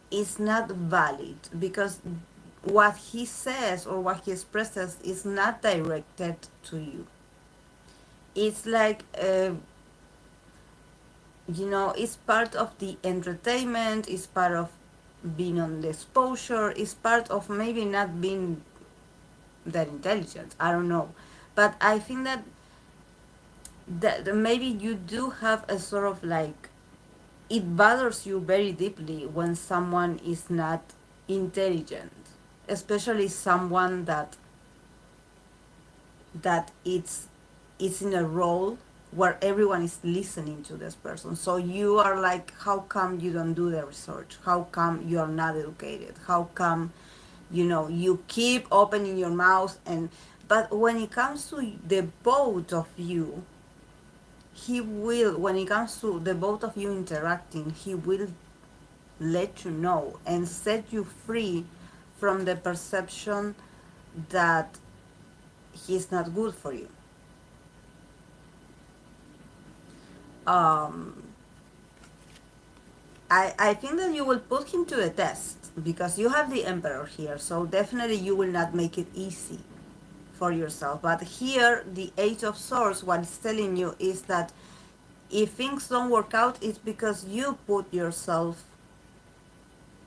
is not valid, because what he says or what he expresses is not directed to you. It's like, it's part of the entertainment, it's part of being on the exposure, it's part of maybe not being that intelligent, I don't know. But I think that maybe you do have a sort of like, it bothers you very deeply when someone is not intelligent, especially someone that it's in a role where everyone is listening to this person. So you are like, how come you don't do the research? How come you are not educated? How come, you keep opening your mouth? And but when it comes to the both of you, he will, when it comes to the both of you interacting, he will let you know and set you free from the perception that he's not good for you. um, I think that you will put him to the test because you have the emperor here, so definitely you will not make it easy for yourself. But here, the Eight of Swords, what it's telling you is that if things don't work out, it's because you put yourself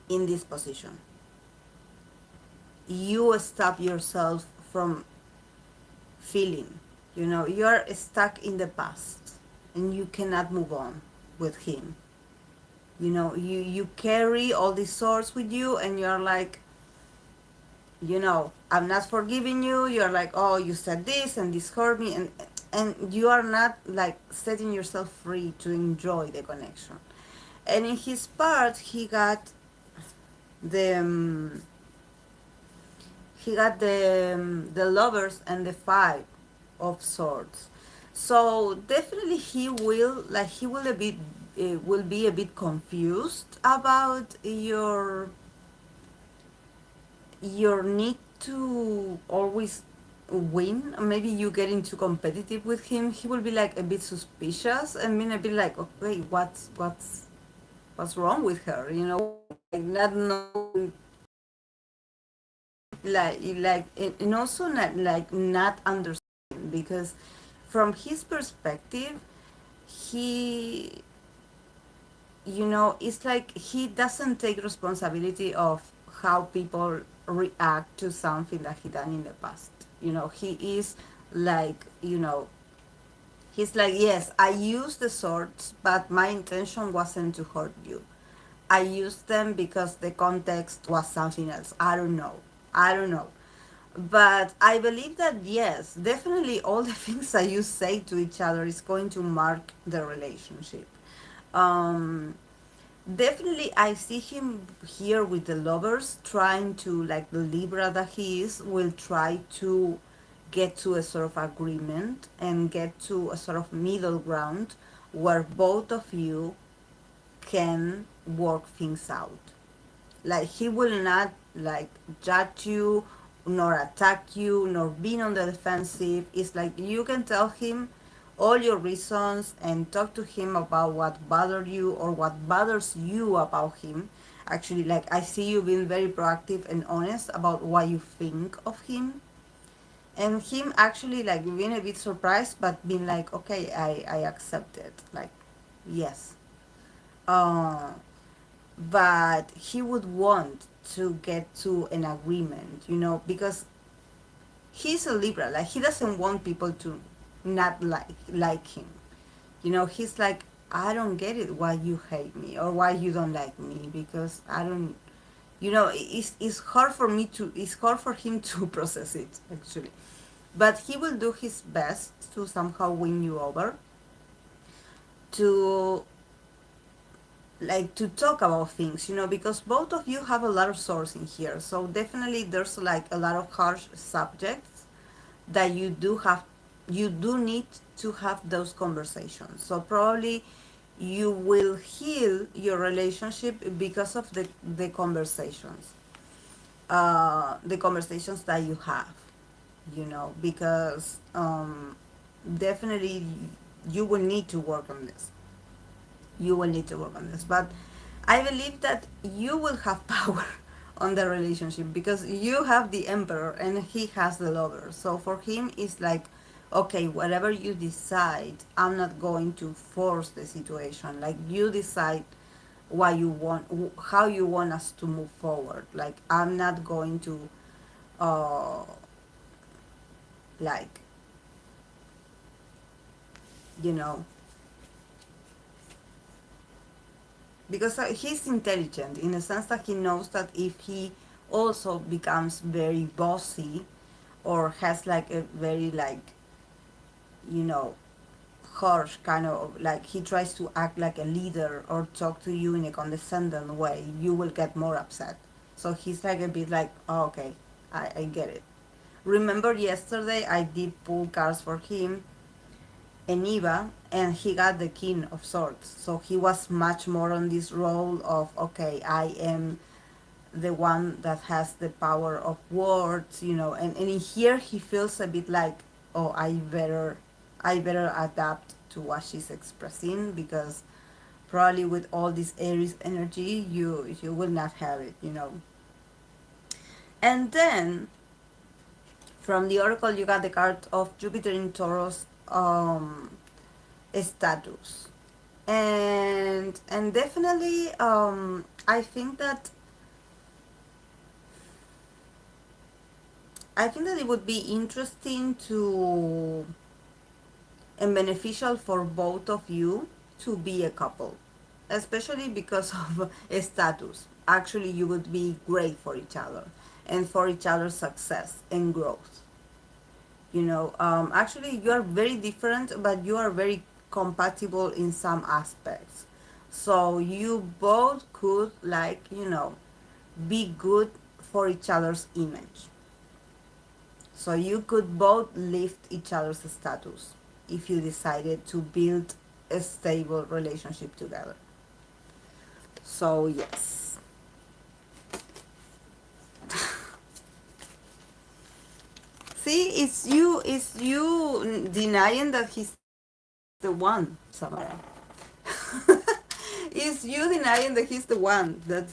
in this position. You stop yourself from feeling. You're stuck in the past and you cannot move on with him. You carry all these swords with you, and you're like, I'm not forgiving you. You're like, oh, you said this and this hurt me, and you are not like setting yourself free to enjoy the connection. And in his part, the um, the lovers and the Five of Swords. So definitely he will will be a bit confused about your need to always win. Maybe you get into competitive with him. He will be like a bit suspicious and being a bit like, okay, what's wrong with her? Like not knowing, and also not like not understanding, because from his perspective, he it's like he doesn't take responsibility of how people react to something that he done in the past. He is like, he's like, yes, I used the swords, but my intention wasn't to hurt you. I used them because the context was something else. I don't know. But I believe that yes, definitely all the things that you say to each other is going to mark the relationship. Um, Definitely, I see him here with the lovers trying to, like the Libra that he is, will try to get to a sort of agreement and get to a sort of middle ground where both of you can work things out. Like he will not like judge you nor attack you nor being on the defensive. It's like you can tell him all your reasons and talk to him about what bothered you or what bothers you about him. Actually, like I see you being very proactive and honest about what you think of him, and him actually like being a bit surprised but being like, okay, I accept it, like yes. uh but he would want to get to an agreement, because he's a Libra. Like he doesn't want people to not like him. He's like, I don't get it why you hate me or why you don't like me, because I don't. It's hard for me to. It's hard for him to process it actually. But he will do his best to somehow win you over, to to talk about things, because both of you have a lot of source in here. So definitely there's like a lot of harsh subjects that you do need to have those conversations. So probably you will heal your relationship because of the conversations that you have, because definitely you will need to work on this. You will need to work on this, but I believe that you will have power on the relationship because you have the emperor and he has the lover. So for him it's like, okay, whatever you decide, I'm not going to force the situation. Like you decide what you want, how you want us to move forward. Like I'm not going to uh like you know because he's intelligent in the sense that he knows that if he also becomes very bossy or has like a very you know harsh kind of, like he tries to act like a leader or talk to you in a condescending way, you will get more upset. So he's like a bit like, oh, okay, I get it. Remember yesterday I did pull cards for him and Eva, and he got the King of Swords. So he was much more on this role of, okay, I am the one that has the power of words, and in here he feels a bit like, oh, I better adapt to what she's expressing because probably with all this Aries energy, you will not have it. And then from the oracle, you got the card of Jupiter in Taurus, status. And definitely, I think that it would be interesting to and beneficial for both of you to be a couple, especially because of a status. Actually, you would be great for each other and for each other's success and growth. Actually, you are very different, but you are very compatible in some aspects. So you both could, be good for each other's image. So you could both lift each other's status if you decided to build a stable relationship together. So yes. See, it's you denying that he's the one, Samara. It's you denying that he's the one that.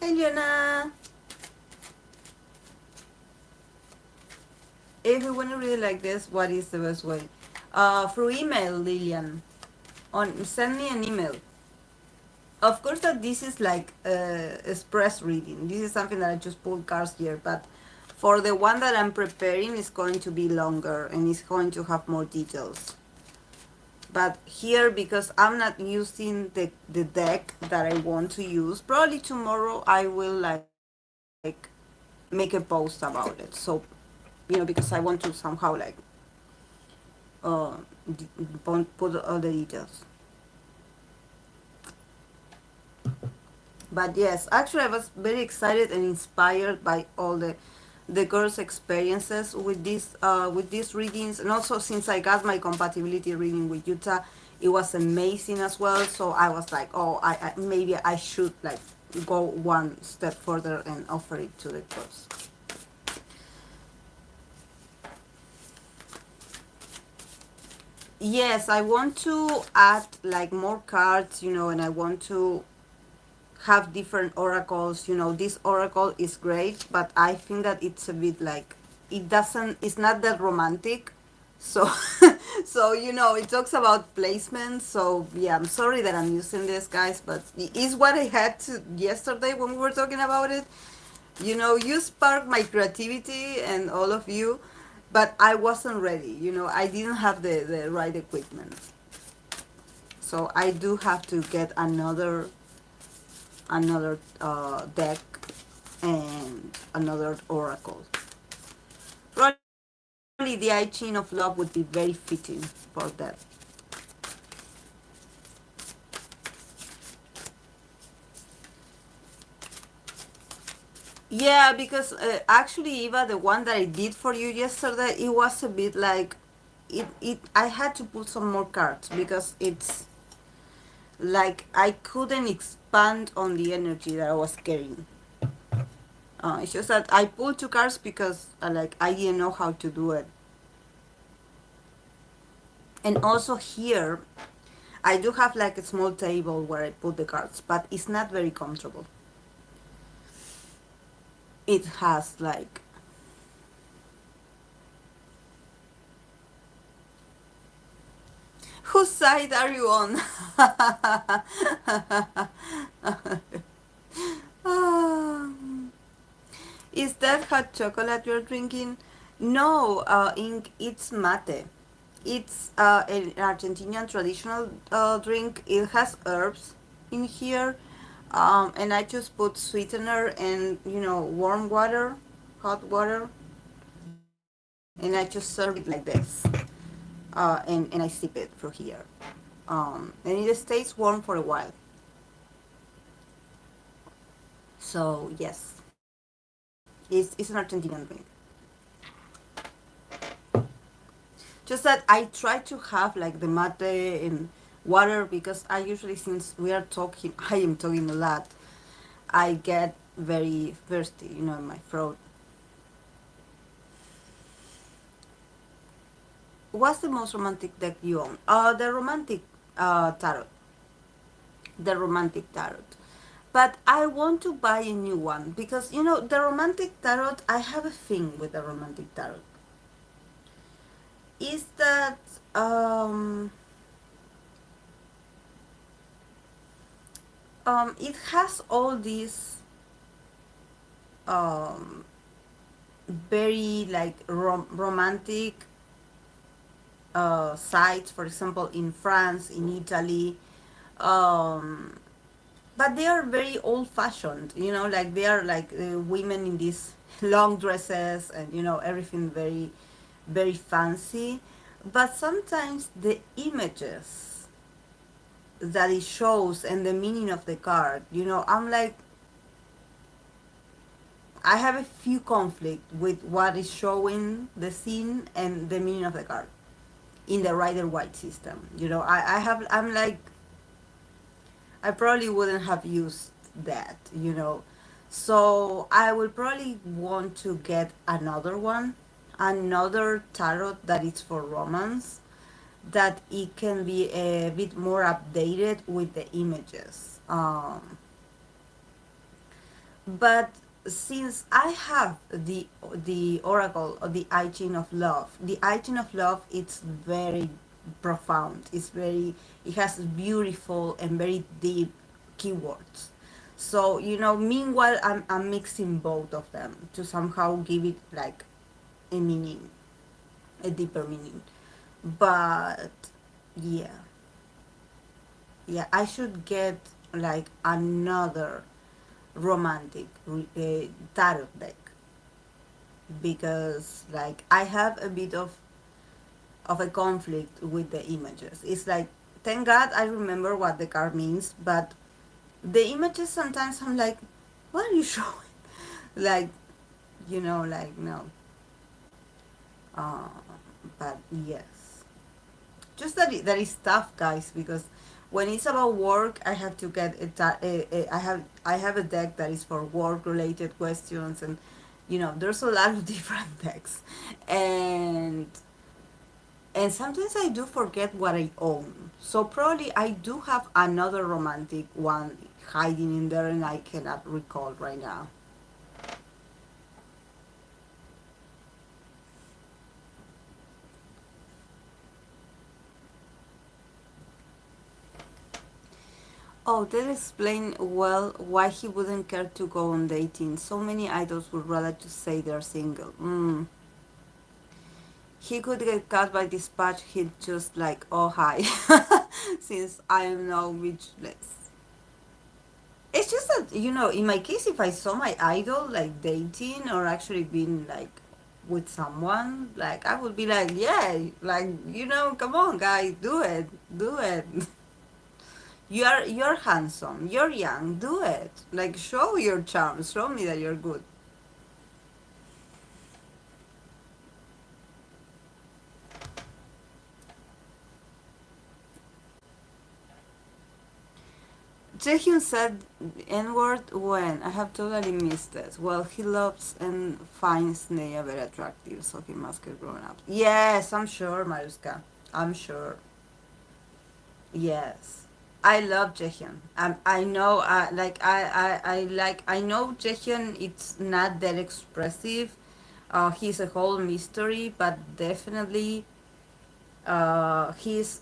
Hey, Jonah. If you want to read it like this, what is the best way? Through email, Lillian. Send me an email. Of course, that this is like express reading. This is something that I just pulled cards here, but for the one that I'm preparing, it's going to be longer and it's going to have more details. But here, because I'm not using the deck that I want to use, probably tomorrow I will like make a post about it. So, because I want to somehow like uh, put all the details. But yes, actually, I was very excited and inspired by all the girls' experiences with these readings, and also since I got my compatibility reading with Utah, it was amazing as well. So I was like, oh, I maybe I should like go one step further and offer it to the girls. Yes, I want to add like more cards, and I want to have different oracles. This oracle is great, but I think that it's a bit like it's not that romantic. So, it talks about placement. So yeah, I'm sorry that I'm using this, guys, but it's what I had to yesterday when we were talking about it. You sparked my creativity and all of you, but I wasn't ready. I didn't have the right equipment. So I do have to get another deck and another oracle. Probably the I Ching of Love would be very fitting for that. Yeah, because actually, Eva, the one that I did for you yesterday, it was a bit like it. I had to put some more cards because it's like I couldn't expand on the energy that I was carrying. It's just that I pulled two cards because like I didn't know how to do it. And also here, I do have like a small table where I put the cards, but it's not very comfortable. It has like, whose side are you on? Ah, is that hot chocolate you're drinking? No, it's mate. It's an Argentinian traditional drink. It has herbs in here, and I just put sweetener and warm water, hot water, and I just serve it like this, and I sip it through here, and it stays warm for a while. So yes, it's an Argentinian drink. Just that I try to have like the mate and water because I usually, since we are talking, I am talking a lot, I get very thirsty, in my throat. What's the most romantic deck you own? The romantic tarot. The romantic tarot. But I want to buy a new one because the romantic tarot. I have a thing with the romantic tarot. Is that it has all these um, very like romantic sites, for example, in France, in Italy, um, but they are very old-fashioned. Like they are like women in these long dresses and everything very, very fancy. But sometimes the images that it shows and the meaning of the card, I'm like, I have a few conflict with what is showing the scene and the meaning of the card in the Rider White system. I'm like, I probably wouldn't have used that. So I will probably want to get another one, another tarot that is for romance, that it can be a bit more updated with the images. But since I have the oracle or the I Ching of Love, the I Ching of Love, it's very profound. It has beautiful and very deep keywords. So, meanwhile, I'm mixing both of them to somehow give it like a meaning, a deeper meaning. But yeah, yeah, I should get like another romantic tarot deck, because like I have a bit of a conflict with the images. It's like, thank God I remember what the card means, but the images sometimes I'm like, what are you showing? Like, like no. Uh, but yes, just that is tough, guys, because when it's about work, I have to get I have a deck that is for work related questions, and there's a lot of different decks, and sometimes I do forget what I own. So probably I do have another romantic one hiding in there, and I cannot recall right now. Oh, that explain well why he wouldn't care to go on dating. So many idols would rather just say they're single. He could get caught by dispatch. He'd just like, oh hi, since I am now reachless. It's just that, in my case, if I saw my idol like dating or actually being like with someone, like I would be like, yeah, like, come on, guys, do it, do it. You're handsome, you're young, do it. Like, show your charm, show me that you're good. Jaehyun said N-word when? I have totally missed it. Well, he loves and finds Naya very attractive, so he must get grown up. Yes, I'm sure, Mariska. I'm sure. Yes. I love Jaehyun. I know, I know Jaehyun, it's not that expressive. He's a whole mystery, but definitely, he's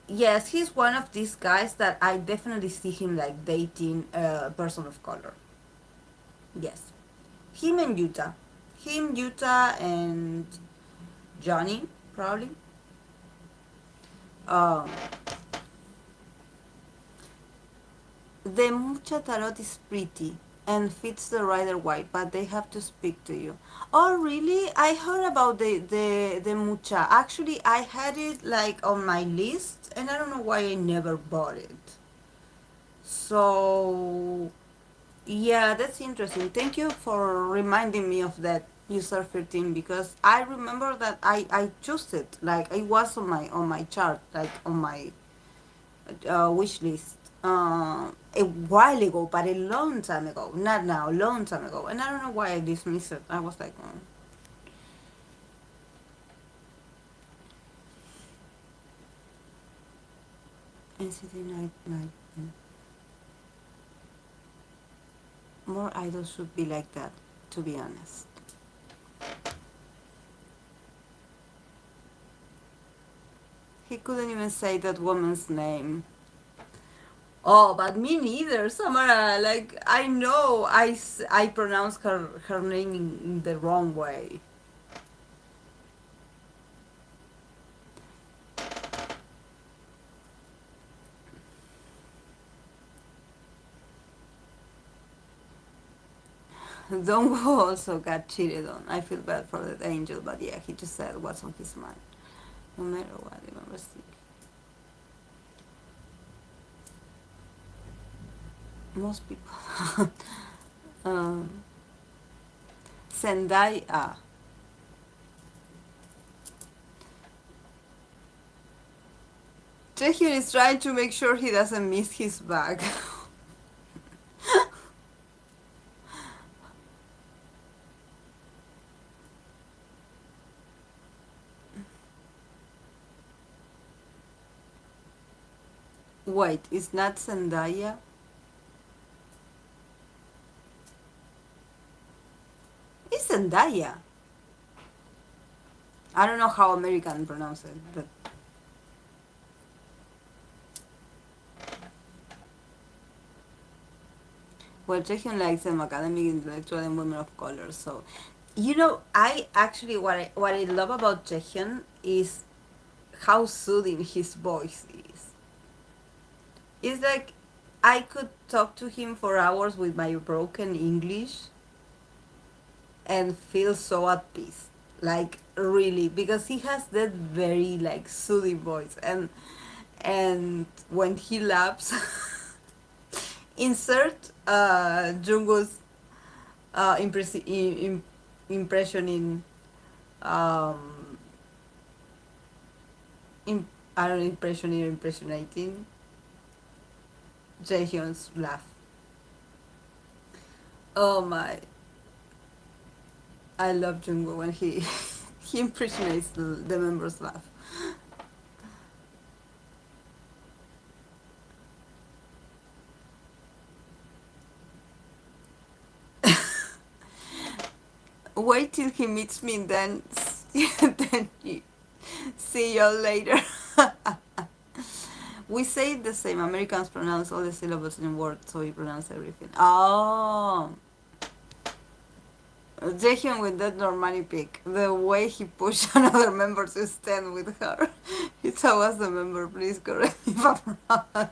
yes, he's one of these guys that I definitely see him like dating a person of color. Yes, him and Utah, him, Utah, and Johnny probably. Um, the Mucha Tarot is pretty and fits the rider white, but they have to speak to you. Oh, really? I heard about the Mucha. Actually, I had it like on my list, and I don't know why I never bought it. So yeah, that's interesting. Thank you for reminding me of that user 13, because I remember that I chose it. Like it was on my chart, like on my wish list a while ago, but a long time ago. Not now, a long time ago. And I don't know why I dismissed it. I was like, oh. NCT night night. More idols should be like that, to be honest. He couldn't even say that woman's name. Oh, but me neither, Samara. Like, I know I pronounce her name in the wrong way. Dongwo also got cheated on. I feel bad for that angel, but yeah, he just said what's on his mind. No matter what, remember Steve. Most people. um, Sendai, Jaehyun is trying to make sure he doesn't miss his bag. Wait, it's not Zendaya? It's Zendaya. I don't know how American pronounce it, but Well, Jaehyun likes them academic, intellectual, and women of color. So, you know, I actually what I love about Jaehyun is how soothing his voice is. It's like I could talk to him for hours with my broken English and feel so at peace. Like really, because he has that very like soothing voice, and when he laughs, insert Jungkook's impression um in I don't know, impression or impressionating Jaehyun's laugh. Oh my, I love Jungkook when he he impersonates the members laugh. Wait till he meets me, then then you, see you later. We say the same. Americans pronounce all the syllables in words, so we pronounce everything. Oh, Jaehyun with that Normani pick. The way he pushed another member to stand with her. It's a was the member, please correct me if I'm wrong.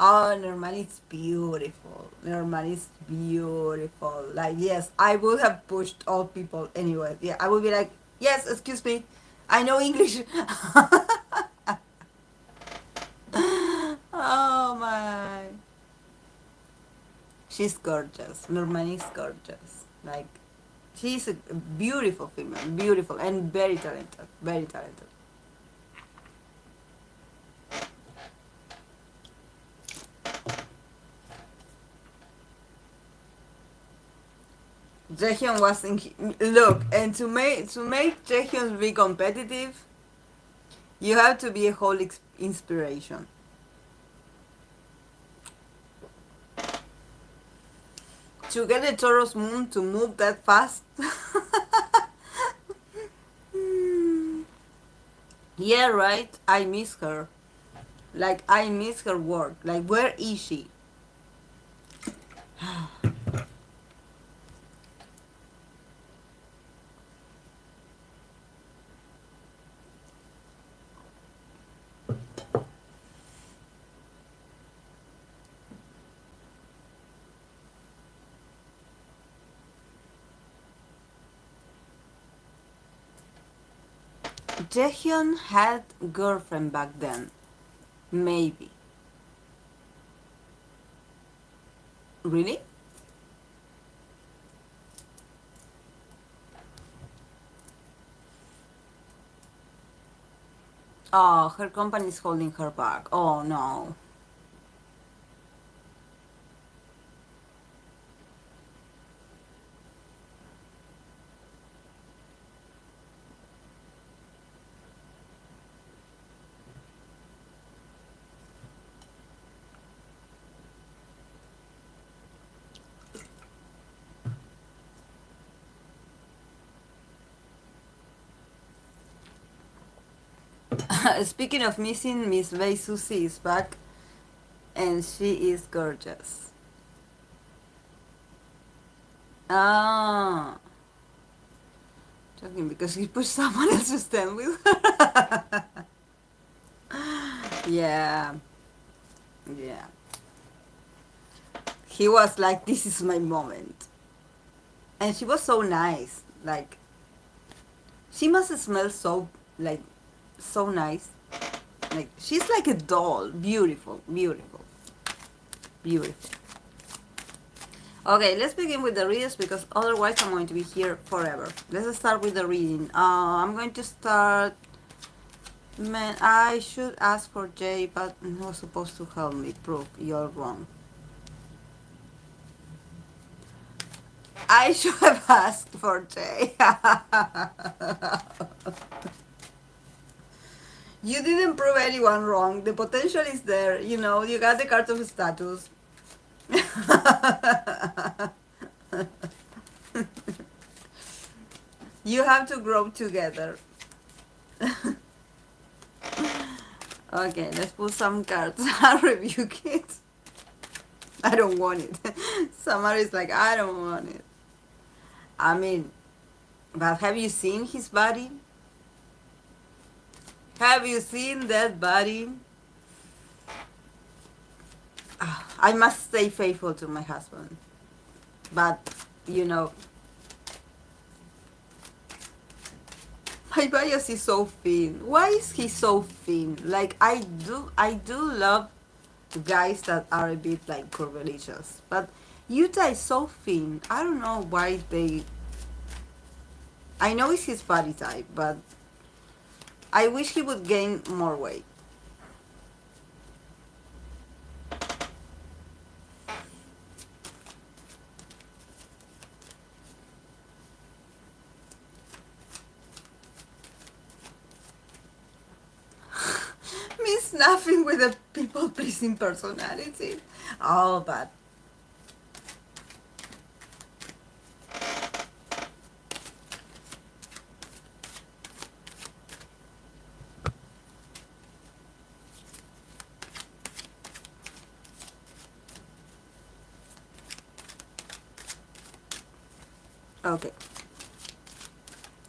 Oh, Normani is beautiful. Normani is beautiful. Like, yes, I would have pushed all people anyway. Yeah, I would be like, yes, excuse me. I know English. Oh my. She's gorgeous. Normani is gorgeous. Like, she's a beautiful female, beautiful and very talented, very talented. Jaehyun was in, look, and to make Jaehyun be competitive, you have to be a whole inspiration. To get a Taurus moon to move that fast, yeah, right. I miss her. Like I miss her work. Like where is she? Jaehyun had girlfriend back then. Maybe. Really? Oh, her company is holding her back. Oh no. Speaking of missing, Miss Wei Susie is back and she is gorgeous. Ah, joking because he pushed someone else to stand with her. Yeah, yeah. He was like, "This is my moment," and she was so nice. Like she must smell so like so nice. Like she's like a doll, beautiful, beautiful, beautiful. Okay, let's begin with the readers because otherwise I'm going to be here forever. Let's start with the reading. I'm going to start. Man, I should ask for Jay, but he was supposed to help me prove you're wrong. I should have asked for Jay. You didn't prove anyone wrong. The potential is there. You know, you got the card of status. You have to grow together. Okay, let's put some cards. I'll review it. I don't want it. Samara is like, I don't want it. I mean, but have you seen his body? Have you seen that body? I must stay faithful to my husband. But, you know, my bias is so thin. Why is he so thin? Like, I do love guys that are a bit like curvaceous. But Utah is so thin. I don't know why they. I know it's his body type, but I wish he would gain more weight. Miss nothing with a people pleasing personality. Oh, but okay.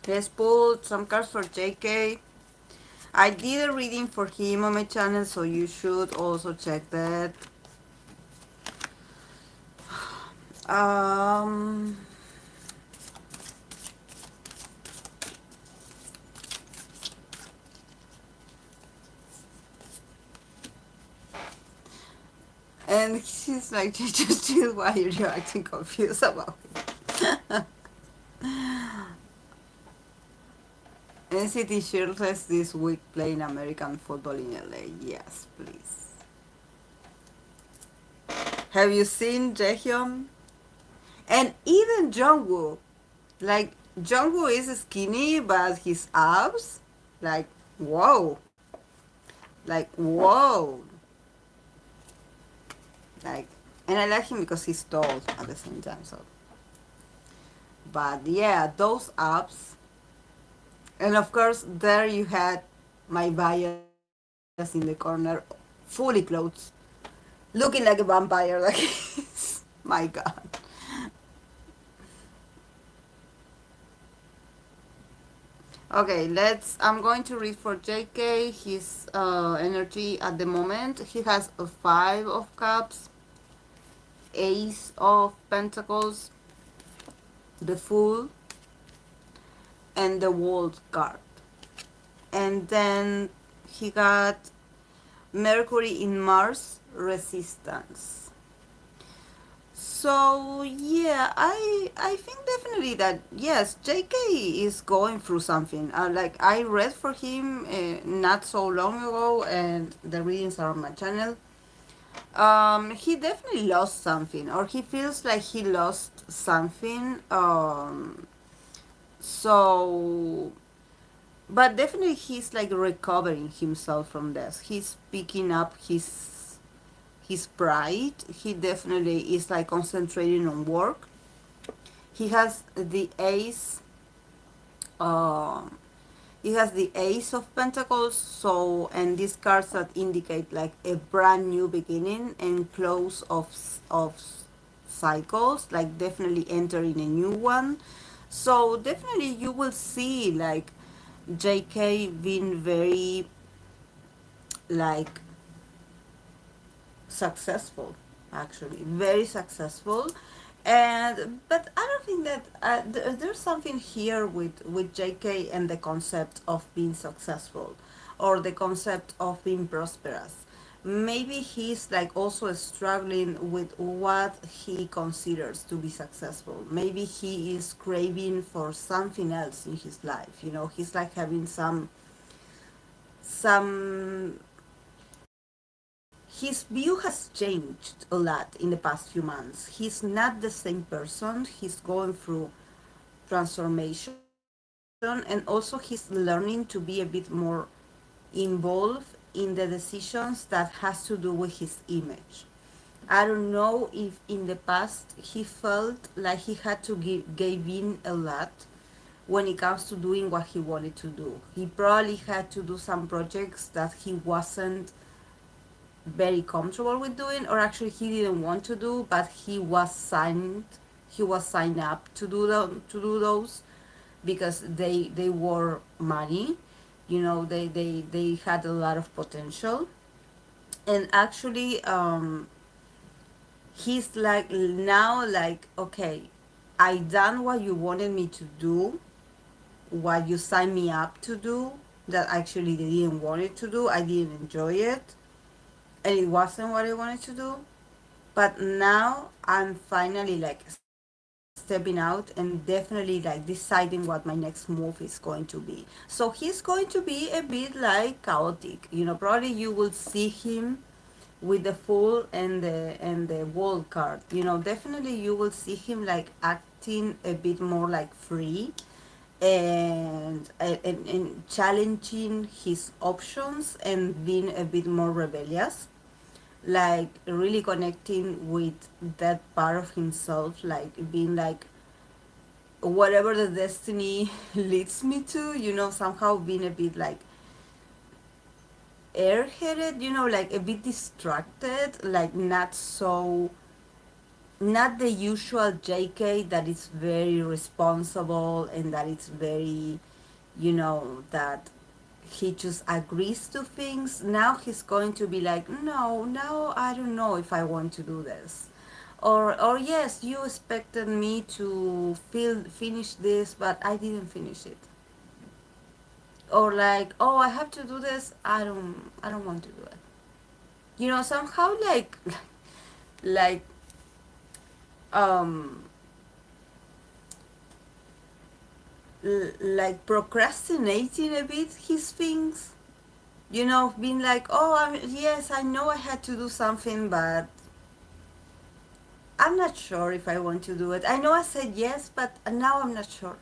Let's pull some cards for JK. I did a reading for him on my channel, so you should also check that. Um, and she's like, just why are you acting confused about it? NCT shirtless this week playing American football in LA. Yes, please. Have you seen Jaehyun? And even Jungwoo. Like, Jungwoo is skinny, but his abs, like, whoa. Like, whoa. Like, and I like him because he's tall at the same time, so. But yeah, those abs. And of course, there you had my bias in the corner, fully clothed, looking like a vampire, like my god. Okay, I'm going to read for JK his energy at the moment. He has a Five of Cups, Ace of Pentacles, the Fool, and the World card. And then he got Mercury in Mars resistance. So yeah, I think definitely that yes, JK is going through something. Like I read for him not so long ago, and the readings are on my channel. He definitely lost something, or he feels like he lost something. So but definitely he's like recovering himself from this. He's picking up his pride. He definitely is like concentrating on work. He has the ace. Um, he has the ace of pentacles. So and these cards that indicate like a brand new beginning and close of cycles. Like definitely entering a new one. So definitely you will see like JK being very like successful, actually very successful. And but I don't think that there's something here with JK and the concept of being successful or the concept of being prosperous. Maybe he's like also struggling with what he considers to be successful. Maybe he is craving for something else in his life, you know. He's like having some his view has changed a lot in the past few months. He's not the same person. He's going through transformation, and also he's learning to be a bit more involved in the decisions that has to do with his image. I don't know if in the past he felt like he had to give in a lot when it comes to doing what he wanted to do. He probably had to do some projects that he wasn't very comfortable with doing, or actually he didn't want to do, but he was signed up to do to do those because they were money, they had a lot of potential. And actually, he's like now, like, okay, I done what you wanted me to do, what you signed me up to do, that actually they didn't want it to do, I didn't enjoy it, and it wasn't what I wanted to do. But now I'm finally like stepping out and definitely like deciding what my next move is going to be. So he's going to be a bit like chaotic. Probably you will see him with the full and the wall card. Definitely you will see him like acting a bit more like free, and challenging his options and being a bit more rebellious, like really connecting with that part of himself, like being like whatever the destiny leads me to, somehow being a bit like airheaded, like a bit distracted, like not the usual JK that is very responsible and that it's very, that he just agrees to things. Now he's going to be like, no, now I don't know if I want to do this. Or yes, you expected me to finish this, but I didn't finish it. Or like, oh, I have to do this. I don't want to do it. Somehow like um like procrastinating a bit his things, being like, oh, yes, I know I had to do something, but I'm not sure if I want to do it. I know I said yes, but now I'm not sure.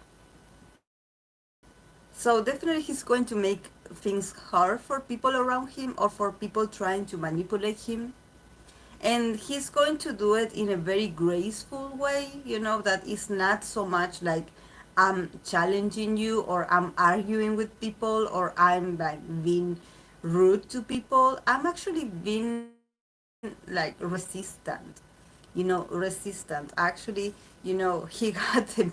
So definitely he's going to make things hard for people around him, or for people trying to manipulate him. And he's going to do it in a very graceful way, that is not so much like I'm challenging you, or I'm arguing with people, or I'm like being rude to people. I'm actually being like resistant, resistant. Actually, he got the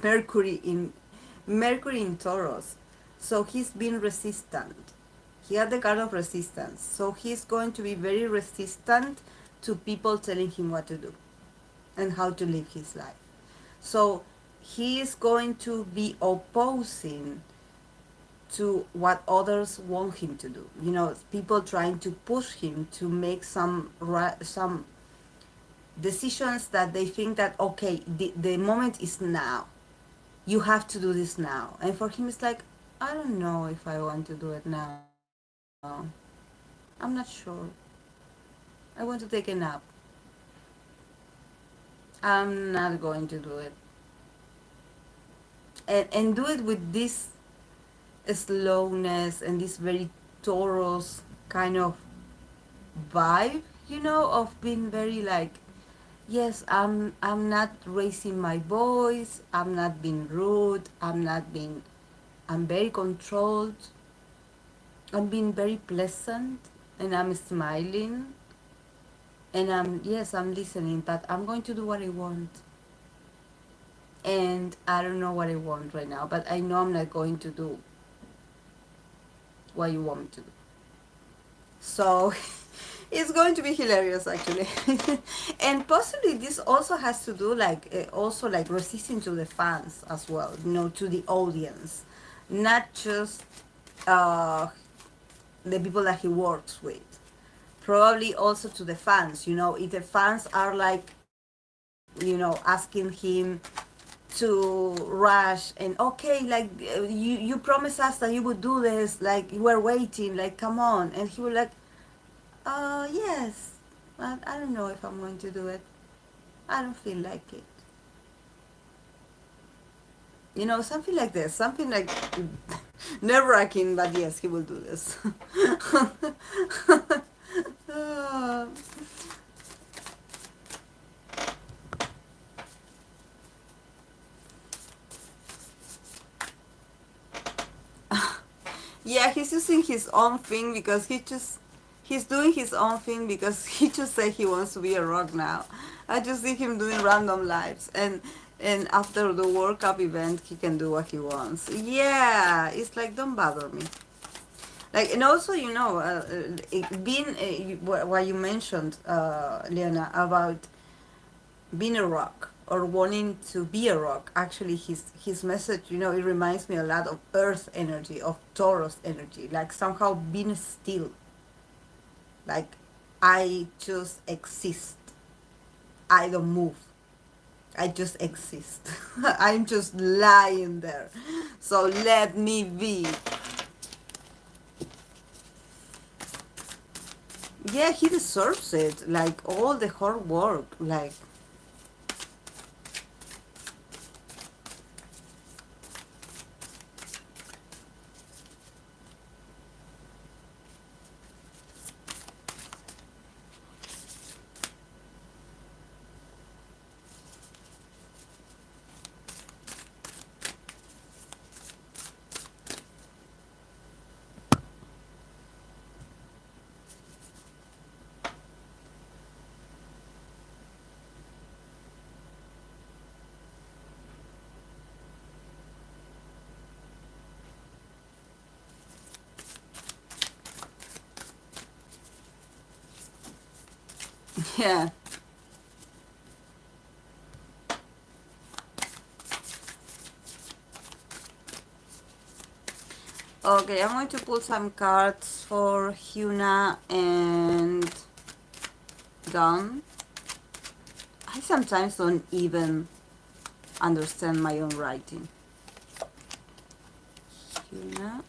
Mercury in Taurus, so he's been resistant. He had the card of resistance, so he's going to be very resistant to people telling him what to do and how to live his life. So he is going to be opposing to what others want him to do. People trying to push him to make some decisions that they think that, okay, the moment is now. You have to do this now. And for him, it's like, I don't know if I want to do it now. I'm not sure. I want to take a nap. I'm not going to do it. And do it with this slowness and this very Taurus kind of vibe, of being very like, yes, I'm not raising my voice, I'm not being rude, I'm very controlled, I'm being very pleasant, and I'm smiling, and I'm listening, but I'm going to do what I want. And I don't know what I want right now, but I know I'm not going to do what you want me to do. So it's going to be hilarious actually. And possibly this also has to do like also like resisting to the fans as well, to the audience, not just uh, the people that he works with. Probably also to the fans, if the fans are like, asking him to rush and, okay, like, you promised us that you would do this, like, we're waiting, like, come on. And he would like, yes, but I don't know if I'm going to do it. I don't feel like it. Something like this, something like nerve-wracking, but yes, he will do this. Uh, yeah, he's using his own thing because he he's doing his own thing because he just said he wants to be a rock now. I just see him doing random lives, and after the World Cup event, he can do what he wants. Yeah, it's like don't bother me. Like, and also, being what you mentioned, Leona, about being a rock or wanting to be a rock. Actually, his message, it reminds me a lot of Earth energy, of Taurus energy, like somehow being still. Like, I just exist. I don't move. I just exist. I'm just lying there. So let me be. Yeah, he deserves it. Like all the hard work. Like, yeah. Okay, I'm going to pull some cards for Hyuna and Dawn. I sometimes don't even understand my own writing. Hyuna.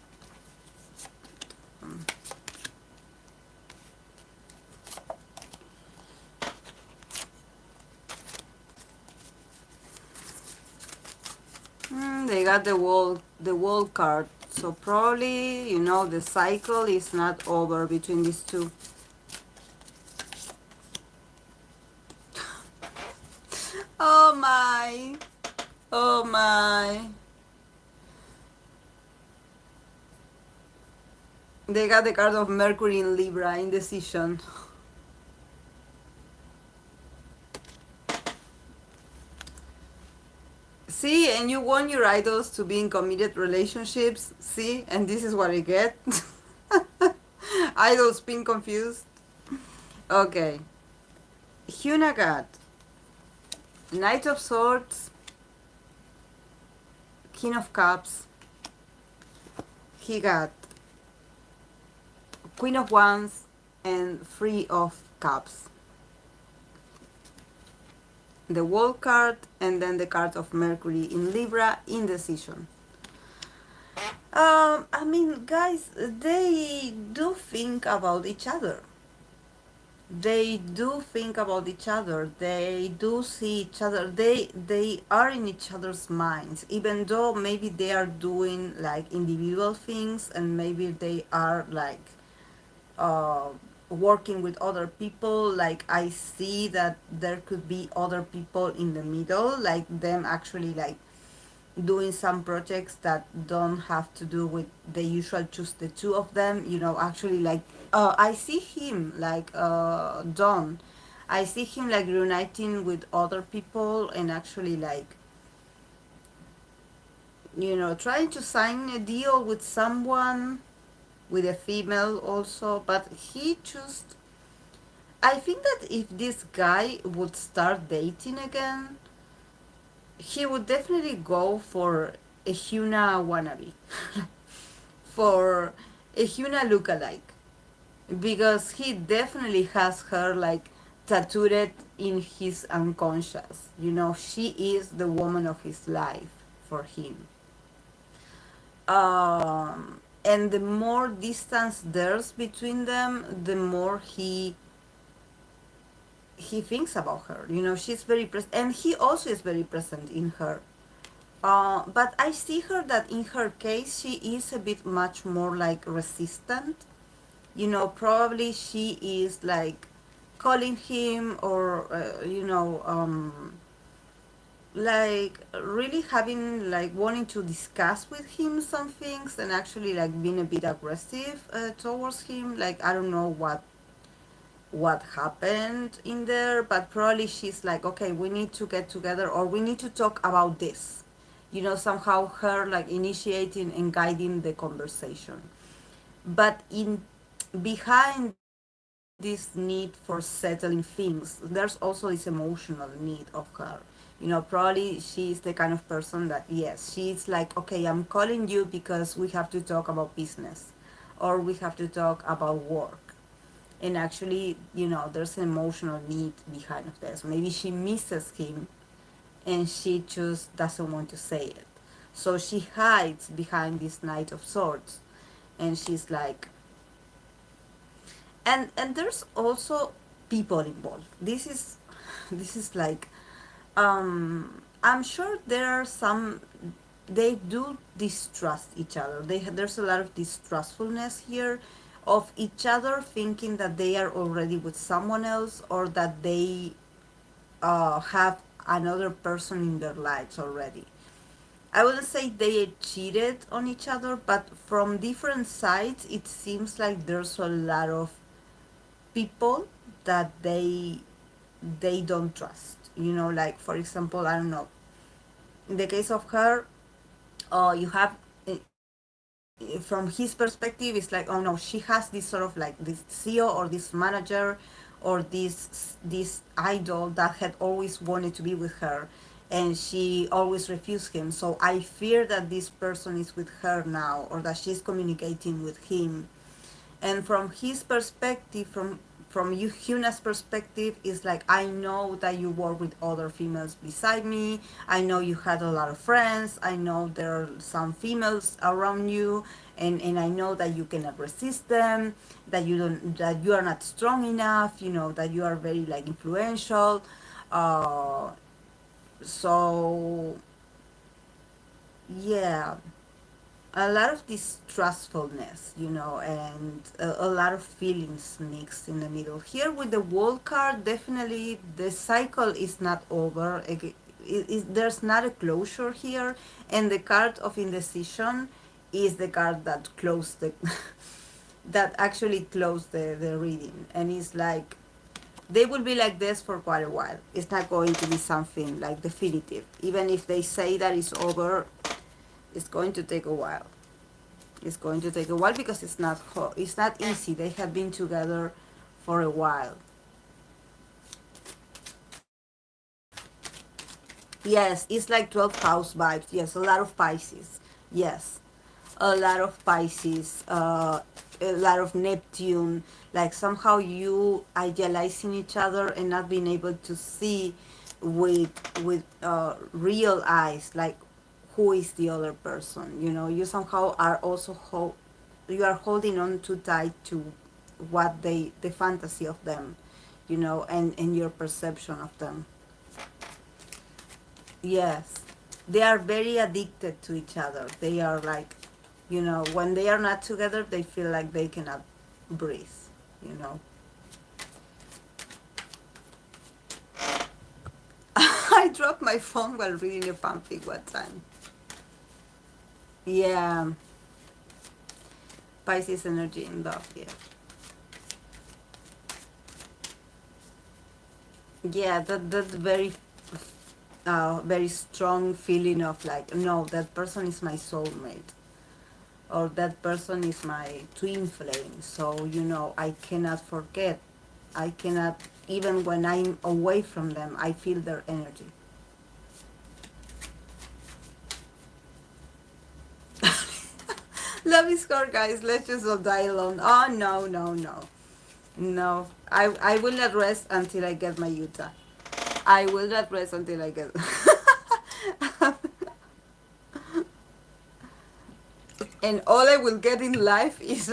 They got the wall card. So probably, the cycle is not over between these two. Oh my. Oh my. They got the card of Mercury in Libra, indecision. See, and you want your idols to be in committed relationships. See, and this is what I get. Idols being confused. Okay. Hyuna got Knight of Swords, King of Cups. He got Queen of Wands and Three of Cups. The Wall card and then the card of Mercury in Libra, indecision. I mean, guys, they do think about each other. They do think about each other. They do see each other. They are in each other's minds, even though maybe they are doing like individual things, and maybe they are like uh, working with other people. Like, I see that there could be other people in the middle, like them actually like doing some projects that don't have to do with the usual just the two of them, actually like I see him like Don. I see him like reuniting with other people and actually like trying to sign a deal with someone, with a female also. But he just, I think that if this guy would start dating again, he would definitely go for a Hyuna wannabe, for a Hyuna lookalike, because he definitely has her like tattooed in his unconscious. She is the woman of his life for him. And the more distance there's between them, the more he thinks about her. She's very present, and he also is very present in her. But I see her that in her case, she is a bit much more like resistant. Probably she is like calling him, or like really having like wanting to discuss with him some things, and actually like being a bit aggressive towards him. Like, I don't know what what happened in there, but probably she's like, okay, we need to get together or we need to talk about this. Somehow her like initiating and guiding the conversation. But in behind this need for settling things, there's also this emotional need of her. Probably she's the kind of person that, yes, she's like, okay, I'm calling you because we have to talk about business or we have to talk about work. And actually, there's an emotional need behind of this. Maybe she misses him and she just doesn't want to say it. So she hides behind this Knight of Swords, and she's like, and there's also people involved. This is like, I'm sure there are some, they do distrust each other. There's a lot of distrustfulness here of each other, thinking that they are already with someone else or that they have another person in their lives already. I wouldn't say they cheated on each other, but from different sides, it seems like there's a lot of people that they don't trust. Like for example, I don't know. In the case of her, you have from his perspective, it's like, oh no, she has this sort of like this CEO or this manager or this idol that had always wanted to be with her, and she always refused him. So I fear that this person is with her now, or that she's communicating with him. And from his perspective, from you, Hyuna's perspective, is like, I know that you work with other females beside me. I know you had a lot of friends. I know there are some females around you, and I know that you cannot resist them. That you are not strong enough. That you are very like influential. Uh, so yeah, a lot of distrustfulness, and a lot of feelings mixed in the middle. Here with the World card, definitely the cycle is not over. There's not a closure here, and the card of indecision is the card that closed the that actually closed the reading, and it's like they will be like this for quite a while. It's not going to be something like definitive. Even if they say that it's over, it's going to take a while. It's going to take a while because it's not easy. They have been together for a while. Yes, it's like 12th house vibes. Yes, a lot of Pisces. Yes, a lot of Pisces. A lot of Neptune. Like somehow you idealizing each other and not being able to see with real eyes, like who is the other person. You somehow are also you are holding on too tight to what the fantasy of them, and your perception of them. Yes, they are very addicted to each other. They are like, when they are not together, they feel like they cannot breathe. you know I dropped my phone while reading a fanfic one time. Yeah, Pisces energy in love. Yeah, that's very strong feeling of like, no, that person is my soulmate, or that person is my twin flame. So I cannot forget. I cannot, even when I'm away from them, I feel their energy. Love is hard, guys. Let's just all die alone. Oh no, no, no, no. I will not rest until I get my Utah. I will not rest until I get. And all I will get in life is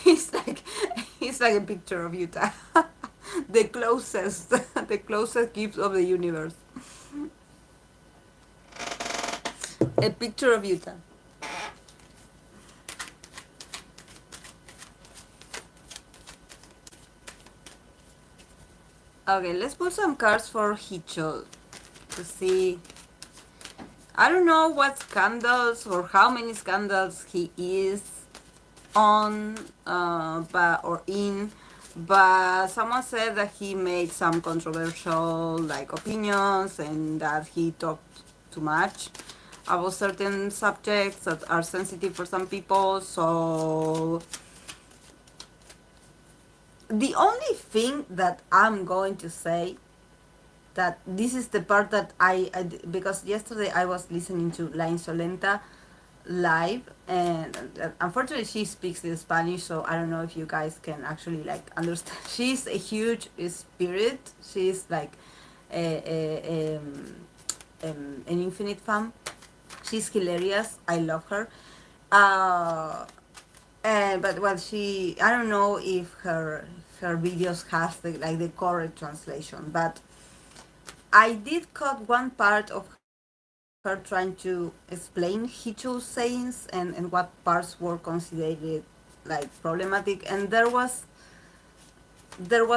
is like is like a picture of Utah. The closest the closest gift of the universe. A picture of Utah. Okay, let's put some cards for Heechul to see. I don't know what scandals or how many scandals he is on, but or in, But someone said that he made some controversial like opinions and that he talked too much about certain subjects that are sensitive for some people. So the only thing that I'm going to say, that this is the part that because yesterday I was listening to La Insolenta live, and unfortunately she speaks in Spanish, so I don't know if you guys can actually like understand. She's a huge spirit. She's like an infinite fan. She's hilarious. I love her. Uh, and but well, she, I don't know if her videos has the like the correct translation, but I did caught one part of her trying to explain Heechul's sayings and what parts were considered like problematic, and there was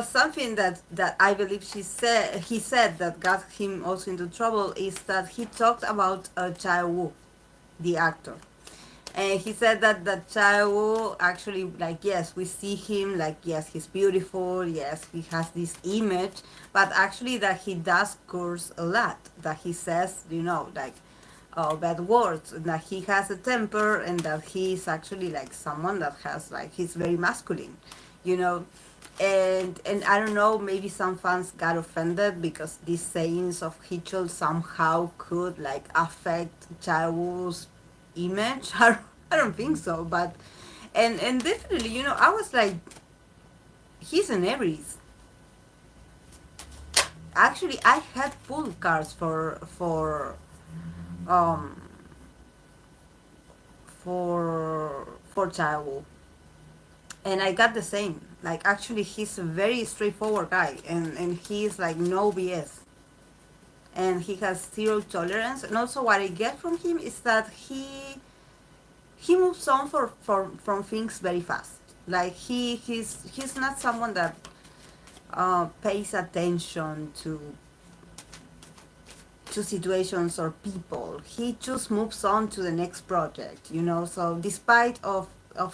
something that I believe he said that got him also into trouble, is that he talked about Chae-woo, the actor. And he said that Chae-woo actually, like, yes, we see him, like, yes, he's beautiful, yes, he has this image, but actually that he does curse a lot, that he says, like, bad words, that he has a temper, and that he's actually like someone that has like, he's very masculine, you know. And I don't know, maybe some fans got offended because these sayings of Heechul somehow could like affect Chaewoo's image. I don't think so, but and definitely, I was like, he's an Aries. Actually, I had pull cards um for Chaewoo, and I got the same. Like, actually, he's a very straightforward guy, and he's like no BS, and he has zero tolerance. And also, what I get from him is that he moves on from things very fast. Like, he's not someone that pays attention to situations or people. He just moves on to the next project. So despite of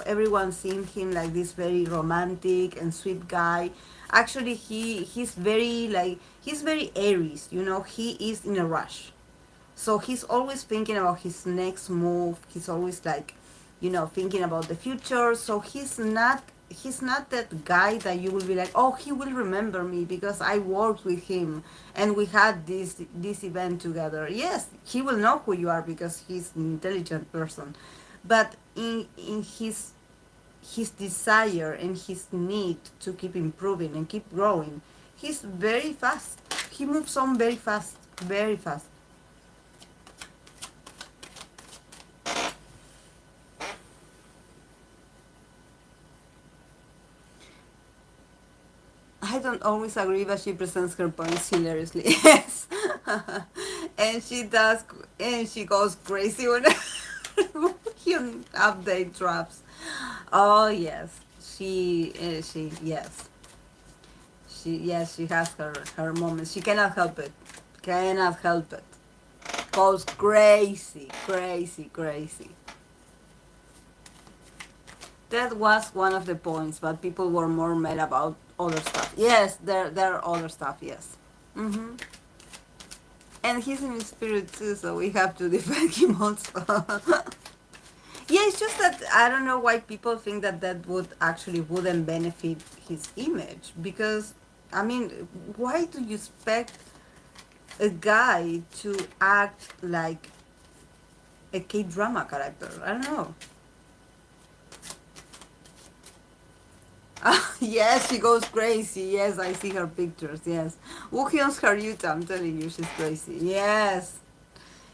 everyone seeing him like this very romantic and sweet guy, actually he's very Aries. He is in a rush. So he's always thinking about his next move. He's always like, thinking about the future. So he's not that guy that you will be like, oh, he will remember me because I worked with him and we had this event together. Yes, he will know who you are because he's an intelligent person. But in his desire and his need to keep improving and keep growing, he's very fast. He moves on very fast, very fast. I don't always agree, but she presents her points hilariously. Yes, and she does, and she goes crazy when you update drops. Oh yes, she has her moments. She cannot help it. Cannot help it. Goes crazy, crazy, crazy. That was one of the points, but people were more mad about other stuff. Yes, there are other stuff. Yes. Mm-hmm. And he's in spirit too, so we have to defend him also. Yeah, it's just that I don't know why people think that would actually wouldn't benefit his image, because I mean, why do you expect a guy to act like a K-drama character? I don't know. Yes, she goes crazy. Yes, I see her pictures. Yes. Woohyun's her Utah. I'm telling you, she's crazy. Yes.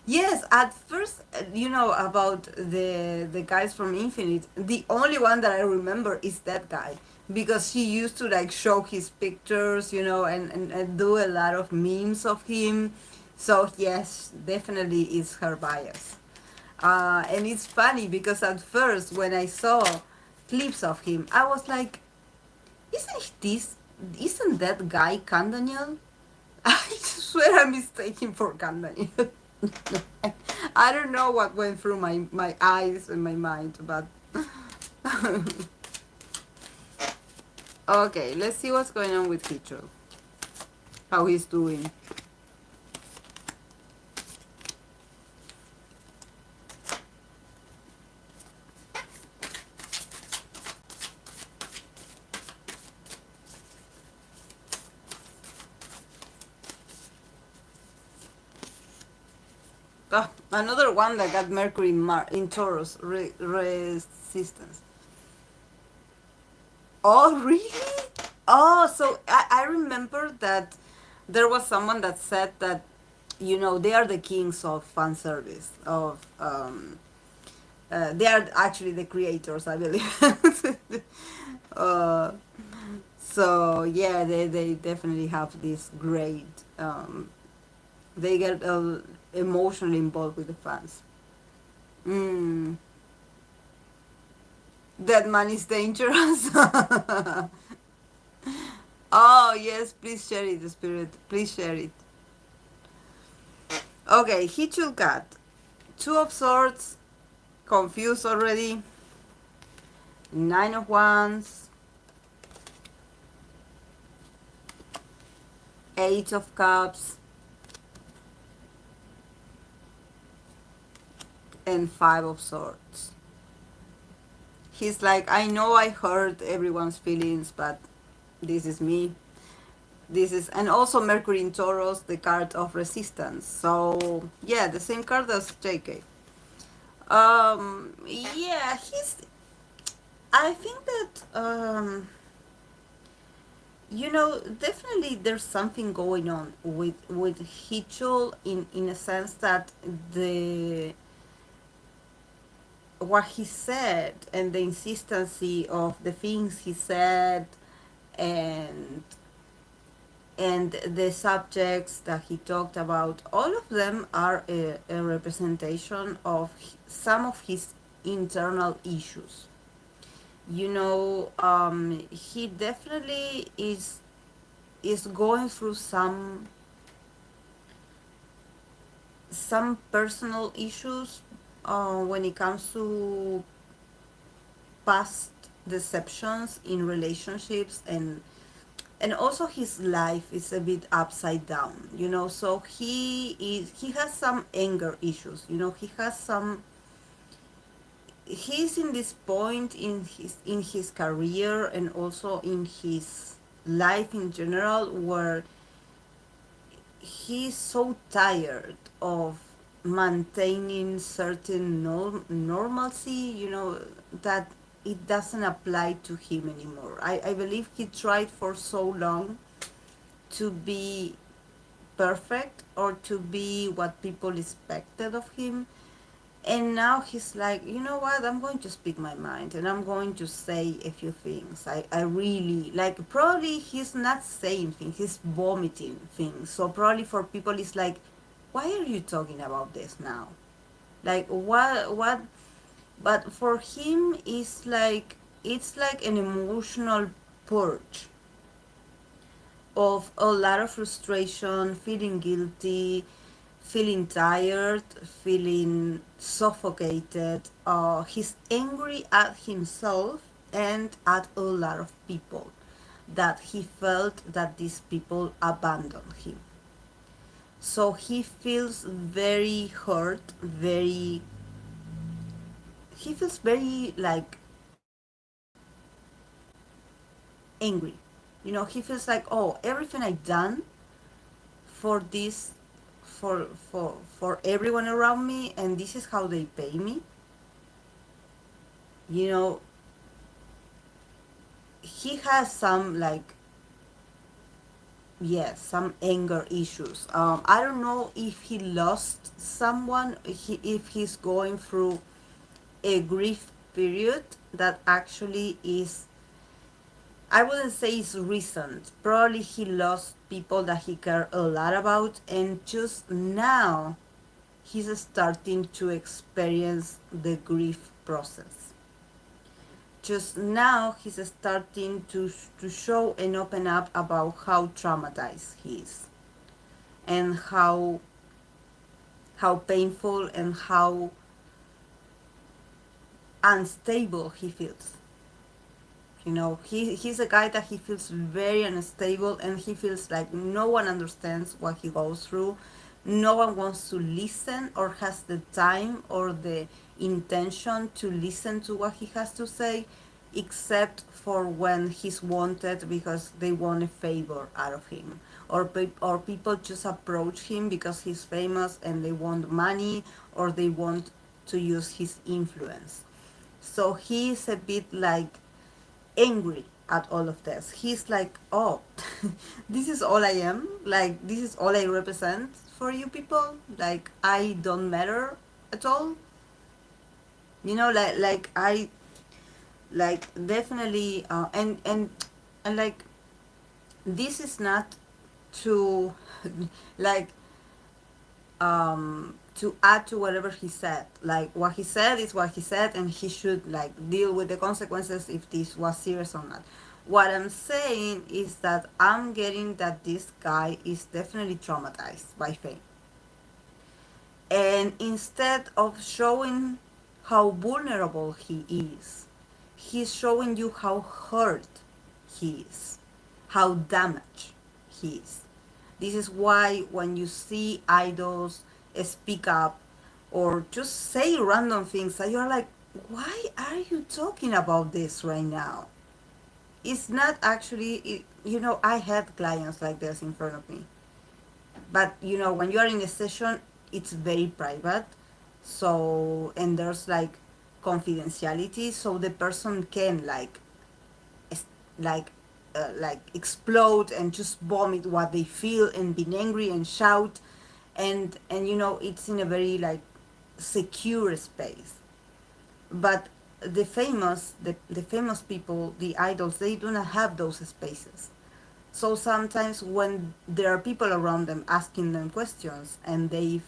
Yes, at first, about the guys from Infinite, the only one that I remember is that guy, because she used to like show his pictures, and do a lot of memes of him. So yes, definitely is her bias. And it's funny because at first when I saw clips of him, I was like, isn't that guy Can Daniel? I swear I'm mistaken for Can Daniel. I don't know what went through my eyes and my mind, but Okay, let's see what's going on with Heechul. How he's doing. Ah, another one that got Mercury in Taurus resistance. Oh, really? Oh, so I remember that there was someone that said that, they are the kings of fan service. They are actually the creators, I believe. uh, so yeah, they definitely have this great. They get emotionally involved with the fans. Mm, that man is dangerous. Oh yes, please share it, the spirit. Please share it. Okay, Hichul got two of swords, confused already. Nine of wands, eight of cups, and five of swords. He's like, I know I hurt everyone's feelings, but this is me. This is, and also Mercury in Taurus, the card of resistance. So yeah, the same card as JK. Yeah, he's. I think that definitely there's something going on with Hichul in a sense that the what he said and the insistency of the things he said and the subjects that he talked about, all of them are a representation of some of his internal issues. He definitely is going through some personal issues when it comes to past deceptions in relationships, and also his life is a bit upside down, so he has some anger issues, he's in this point in his career and also in his life in general where he's so tired of maintaining certain normalcy, that it doesn't apply to him anymore. I believe he tried for so long to be perfect or to be what people expected of him. And now he's like, you know what? I'm going to speak my mind and I'm going to say a few things. I really like, probably he's not saying things, he's vomiting things. So probably for people, it's like, why are you talking about this now? Like, what? But for him, it's like an emotional purge of a lot of frustration, feeling guilty, feeling tired, feeling suffocated. He's angry at himself and at a lot of people that he felt that these people abandoned him. So he feels very hurt, he feels very like angry. He feels like, oh, everything I've done for this, for everyone around me, and this is how they pay me. you know he has some, like, yes, some anger issues. I don't know if he lost someone, if he's going through a grief period that actually is, I wouldn't say it's recent. Probably he lost people that he cared a lot about, and just now he's starting to experience the grief process. Just now he's starting to show and open up about how traumatized he is, and how painful and how unstable he feels. He's a guy that he feels very unstable, and he feels like no one understands what he goes through. No one wants to listen or has the time or the intention to listen to what he has to say, except for when he's wanted because they want a favor out of him, or people just approach him because he's famous and they want money, or they want to use his influence. So he's a bit like angry at all of this. He's like, oh, this is all I am. Like, this is all I represent for you people. Like, I don't matter at all. Like definitely, and like, this is not to, like, to add to whatever he said. Like, what he said is what he said, and he should like deal with the consequences if this was serious or not. What I'm saying is that I'm getting that this guy is definitely traumatized by fame, and instead of showing how vulnerable he is, he's showing you how hurt he is, how damaged he is. This is why when you see idols speak up or just say random things that you're like, why are you talking about this right now? It's not actually, I had clients like this in front of me. But, when you are in a session, it's very private. So, and there's like confidentiality. So the person can es- like like explode and just vomit what they feel and be angry and shout, and it's in a very like secure space. But the famous people, the idols, they do not have those spaces. So sometimes when there are people around them asking them questions and they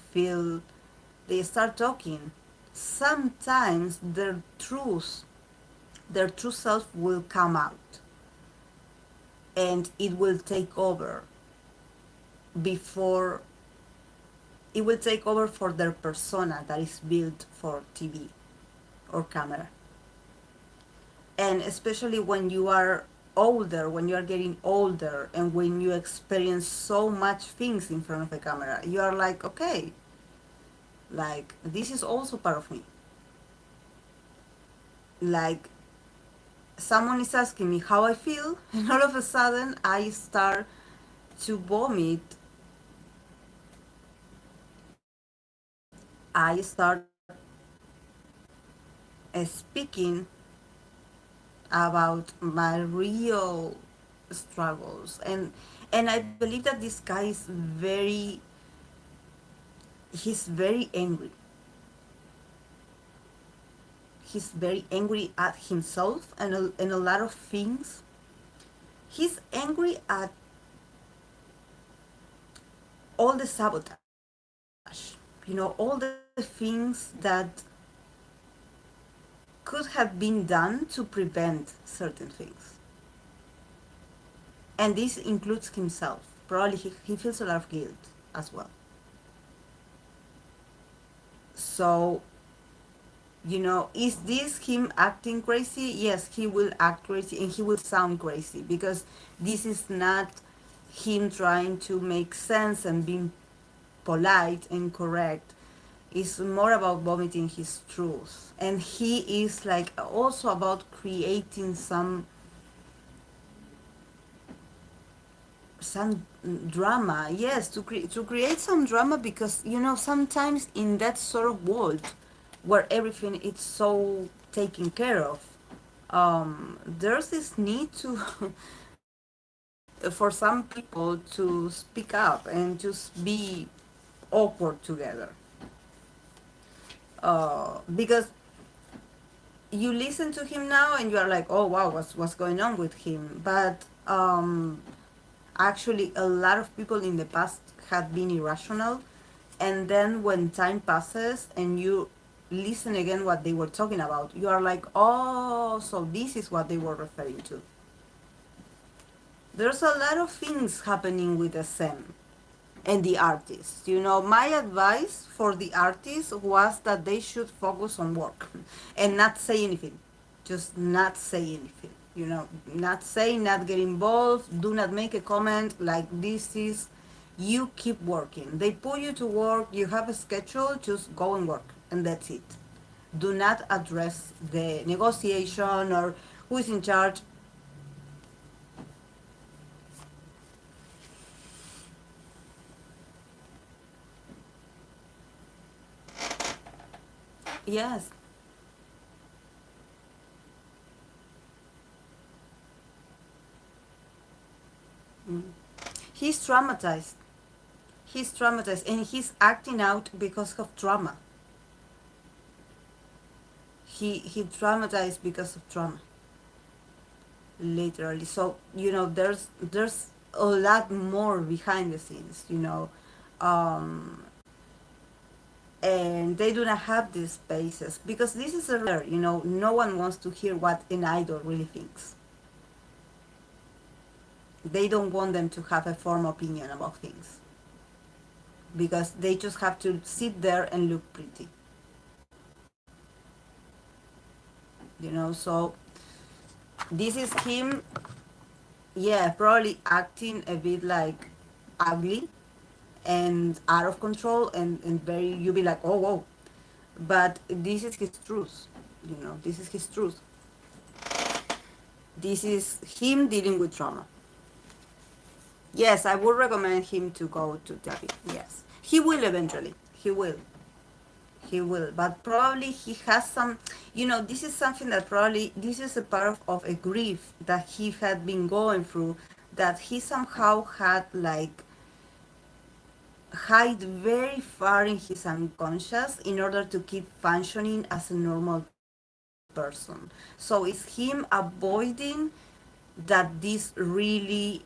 start talking, sometimes their true self will come out, and it will take over before it will take over for their persona that is built for TV or camera. And especially when you are older, when you are getting older, and when you experience so much things in front of a camera, you are like, okay, like this is also part of me. Like, someone is asking me how I feel, and all of a sudden I start to vomit. I start speaking about my real struggles, and I believe that this guy is he's very angry. He's very angry at himself and a lot of things. He's angry at all the sabotage, all the things that could have been done to prevent certain things. And this includes himself. Probably he feels a lot of guilt as well. So, is this him acting crazy? Yes, he will act crazy and he will sound crazy, because this is not him trying to make sense and being polite and correct. It's more about vomiting his truth. And he is like also about creating some drama. Yes, to create some drama, because sometimes in that sort of world where everything is so taken care of, there's this need to for some people to speak up and just be awkward together, because you listen to him now and you are like, oh wow, what's going on with him? But actually a lot of people in the past had been irrational, and then when time passes and you listen again what they were talking about, you are like, oh, so this is what they were referring to. There's a lot of things happening with SM and the artists. My advice for the artists was that they should focus on work and not say anything. Just not say anything. You know, not say, not get involved, do not make a comment. Like, this is, you keep working. They put you to work, you have a schedule, just go and work, and that's it. Do not address the negotiation or who is in charge. Yes. Mm. He's traumatized. He's traumatized and he's acting out because of trauma. He traumatized because of trauma, literally. So, you know, there's a lot more behind the scenes, you know. Um, and they do not have these spaces because this is a rare, you know, no one wants to hear what an idol really thinks. They don't want them to have a firm opinion about things because they just have to sit there and look pretty, you know. So this is him, yeah, probably acting a bit like ugly and out of control, and very, you be like, oh, whoa. But this is his truth, you know, this is his truth. This is him dealing with trauma. Yes, I would recommend him to go to therapy. Yes, he will eventually. He will. He will. But probably he has some, you know, this is something that probably, this is a part of a grief that he had been going through, that he somehow had like hide very far in his unconscious in order to keep functioning as a normal person. So it's him avoiding that this really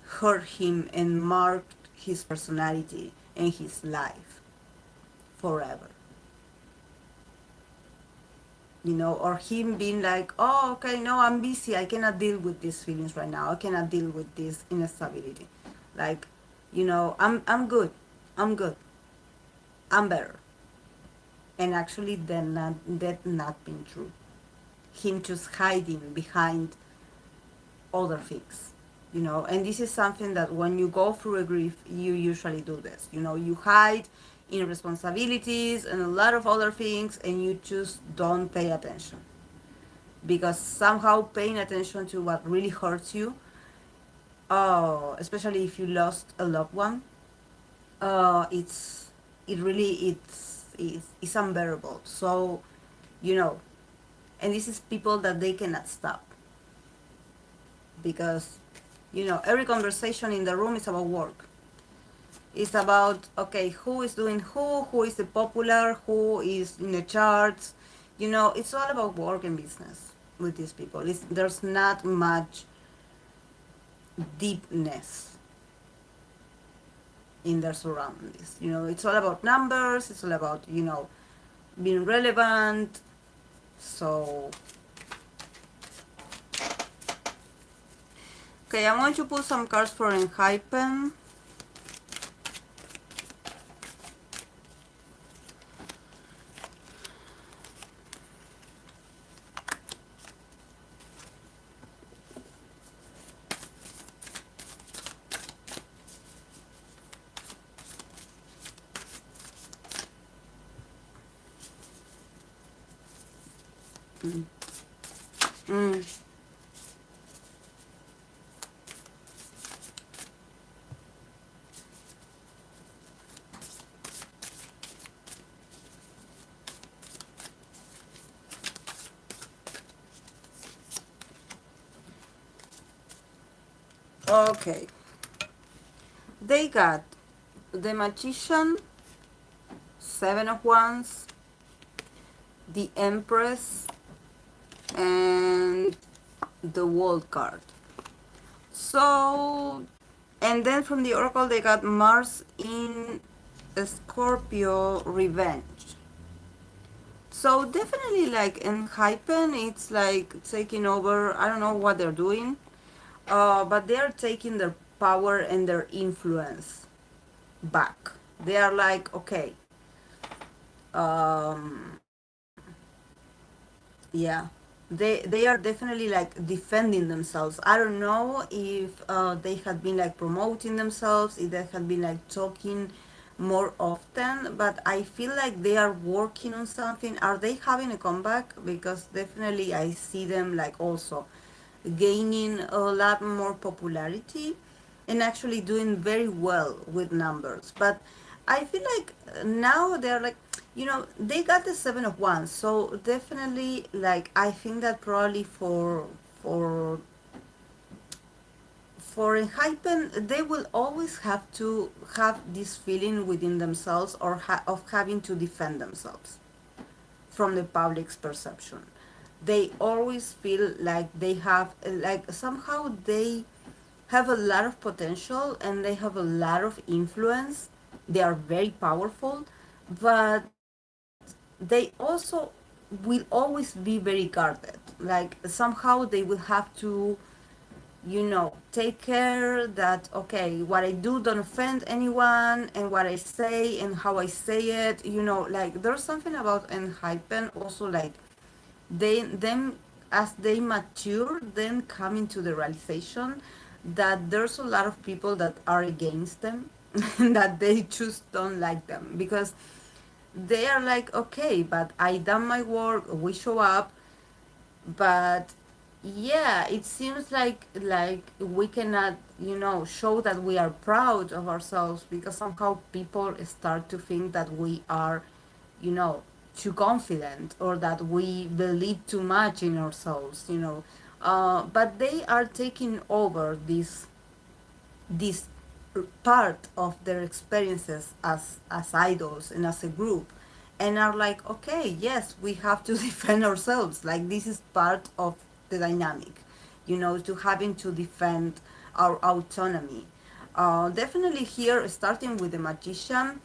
hurt him and marked his personality and his life forever. You know, or him being like, oh, okay, no, I'm busy, I cannot deal with these feelings right now, I cannot deal with this instability. Like, you know, I'm good, I'm good, I'm better. And actually then that not being true. Him just hiding behind other things, you know. And this is something that when you go through a grief, you usually do this, you know, you hide in responsibilities and a lot of other things, and you just don't pay attention, because somehow paying attention to what really hurts you, especially if you lost a loved one, it's, it really, it's unbearable. So, you know, and this is people that they cannot stop, because, you know, every conversation in the room is about work. It's about, okay, who is doing who is the popular, who is in the charts. You know, it's all about work and business with these people. There's not much deepness in their surroundings. You know, it's all about numbers, it's all about, you know, being relevant. So, okay, I'm going to put some cards for Enhypen. Mm. Mm. Okay, they got the Magician, Seven of Wands, the Empress, and the World card. So, and then from the Oracle they got Mars in Scorpio, Revenge. So definitely like in Hypen, it's like taking over. I don't know what they're doing, but they're taking their power and their influence back. They are like, okay, um, yeah. They are definitely like defending themselves. I don't know if they had been like promoting themselves, if they had been like talking more often, but I feel like they are working on something. Are they having a comeback? Because definitely I see them like also gaining a lot more popularity and actually doing very well with numbers. But I feel like now they're like, they got the 7 of Wands, so definitely like I think that probably for for Enhypen, they will always have to have this feeling within themselves or of having to defend themselves from the public's perception. They always feel like they have, like somehow they have a lot of potential and they have a lot of influence. They are very powerful, but they also will always be very guarded. Like somehow they will have to, take care that, okay, what I do don't offend anyone, and what I say and how I say it, like there's something about Enhypen also, like them as they mature, then coming to the realization that there's a lot of people that are against them and that they just don't like them because they are like, okay, but I done my work, we show up, but yeah, it seems like we cannot, show that we are proud of ourselves because somehow people start to think that we are, you know too confident, or that we believe too much in ourselves, but they are taking over this part of their experiences as idols and as a group, and are like, okay, yes, we have to defend ourselves, like this is part of the dynamic, to having to defend our autonomy. Definitely here, starting with the magician,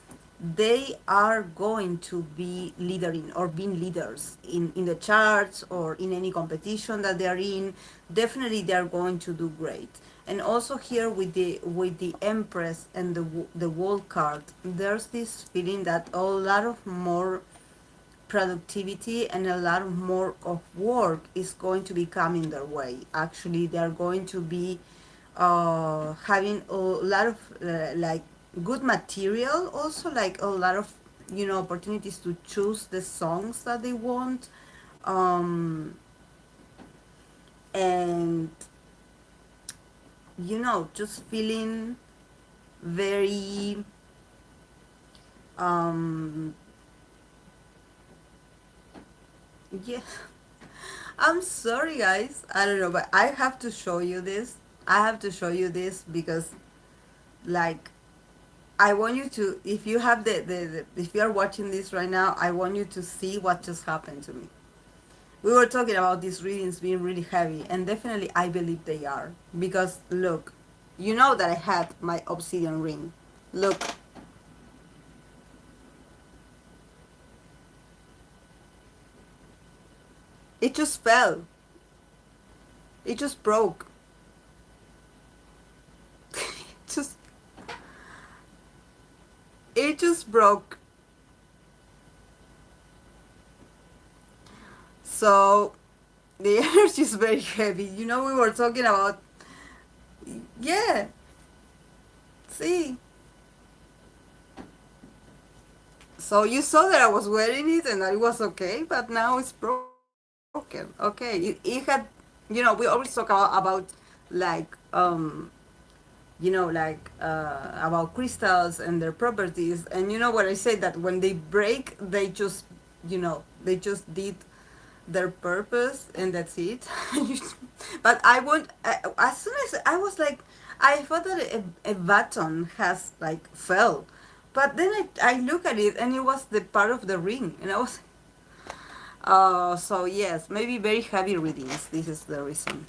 they are going to be leading or being leaders in the charts or in any competition that they are in. Definitely they are going to do great. And also here with the Empress and the World card, there's this feeling that a lot of more productivity and a lot more of work is going to be coming their way. Actually, they are going to be having a lot of like good material, also like a lot of opportunities to choose the songs that they want, um, and just feeling very um, yeah. I'm sorry, guys. I don't know, but I have to show you this. I have to show you this because, like, I want you to, if you have if you are watching this right now, I want you to see what just happened to me. We were talking about these readings being really heavy, and definitely I believe they are. Because, look, you know that I had my obsidian ring. Look, it just fell. It just broke. just it just broke. So the energy is very heavy. We were talking about, yeah, see. So you saw that I was wearing it and that it was okay, but now it's broken. Okay, it had, we always talk about like, about crystals and their properties, and what I say, that when they break, they just did their purpose and that's it. But I won't. As soon as I was like, I thought that a baton has like fell, but then I look at it and it was the part of the ring, and I was. So yes, maybe very heavy readings. This is the reason.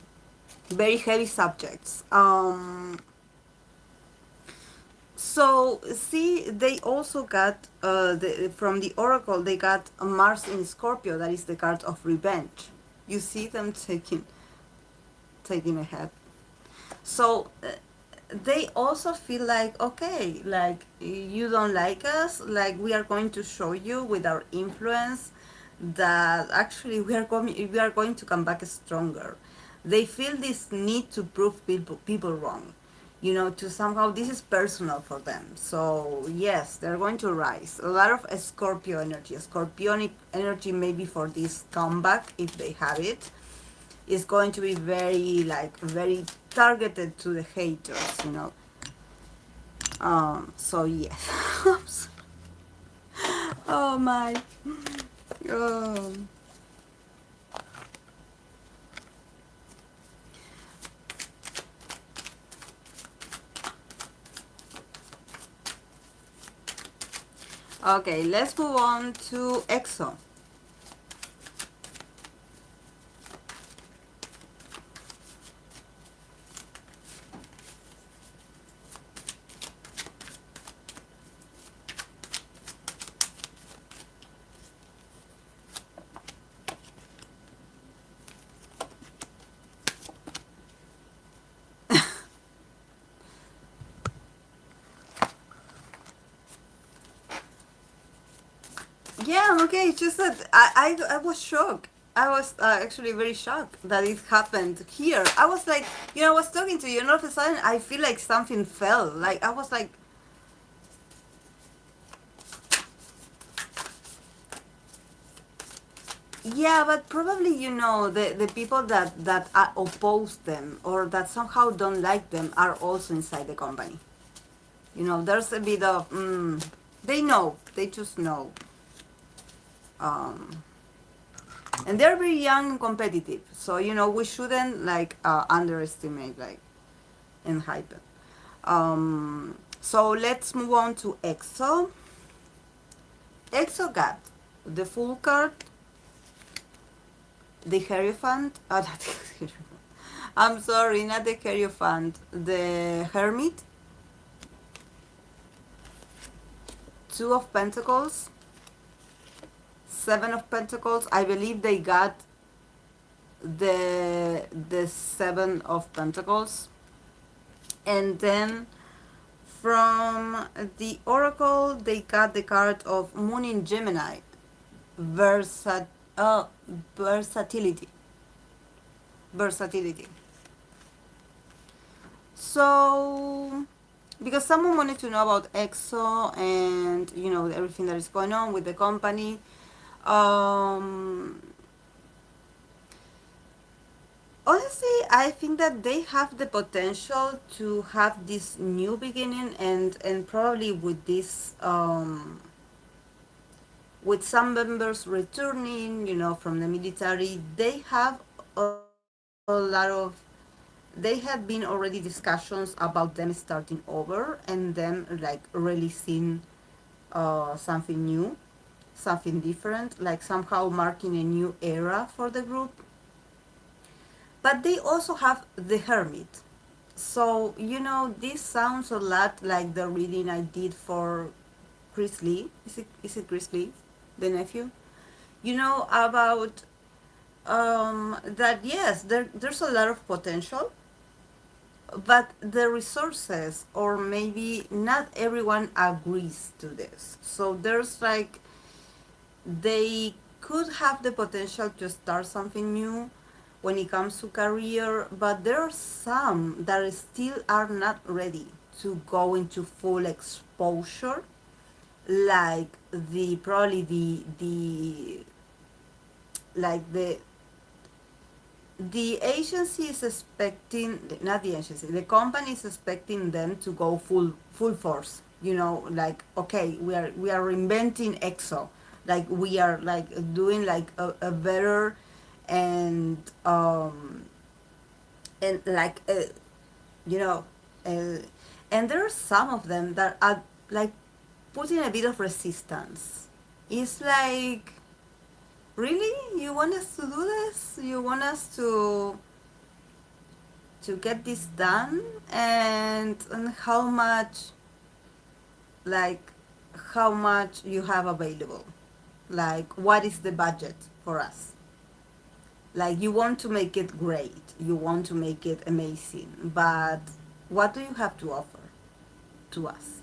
Very heavy subjects. So see, they also got from the oracle. They got a Mars in Scorpio. That is the card of revenge. You see them taking ahead. So they also feel like, okay, like you don't like us, like we are going to show you with our influence that actually we are going to come back stronger. They feel this need to prove people wrong, to somehow this is personal for them. So yes, they're going to rise. A lot of Scorpio energy, Scorpionic energy, maybe for this comeback if they have it, is going to be very like very targeted to the haters. So yes. Oh my. Um, okay, let's move on to EXO. Yeah, I'm okay. It's just that I was shocked. I was actually very shocked that it happened here. I was like, I was talking to you, and all of a sudden I feel like something fell. Like I was like, yeah, but probably the people that oppose them or that somehow don't like them are also inside the company. There's a bit of they know, they just know. Um, and they're very young and competitive, so we shouldn't like underestimate like Enhypen. So let's move on to EXO. EXO got the full card, the Hierophant. Not the Hierophant. I'm sorry, not the Hierophant, the Hermit, Two of Pentacles, Seven of Pentacles. I believe they got the Seven of Pentacles. And then from the Oracle, they got the card of Moon in Gemini, Versat versatility. Versatility. So, because someone wanted to know about EXO and everything that is going on with the company, um, honestly, I think that they have the potential to have this new beginning, and probably with this with some members returning, from the military, they have a lot of they have been already discussions about them starting over and them like releasing something new, something different, like somehow marking a new era for the group. But they also have the Hermit. So, this sounds a lot like the reading I did for Chris Lee. Is it Chris Lee, the nephew? About that, yes, there's a lot of potential, but the resources, or maybe not everyone agrees to this. So there's like, they could have the potential to start something new when it comes to career, but there are some that still are not ready to go into full exposure, like the probably the like the agency is expecting, not the agency, the company is expecting them to go full force, like, okay, we are reinventing EXO, like we are like doing like a better and like you know uh, and there are some of them that are like putting a bit of resistance. It's like, really, you want us to do this? You want us to get this done? And how much, like, how much you have available? Like, what is the budget for us? Like, you want to make it great, you want to make it amazing, but what do you have to offer to us?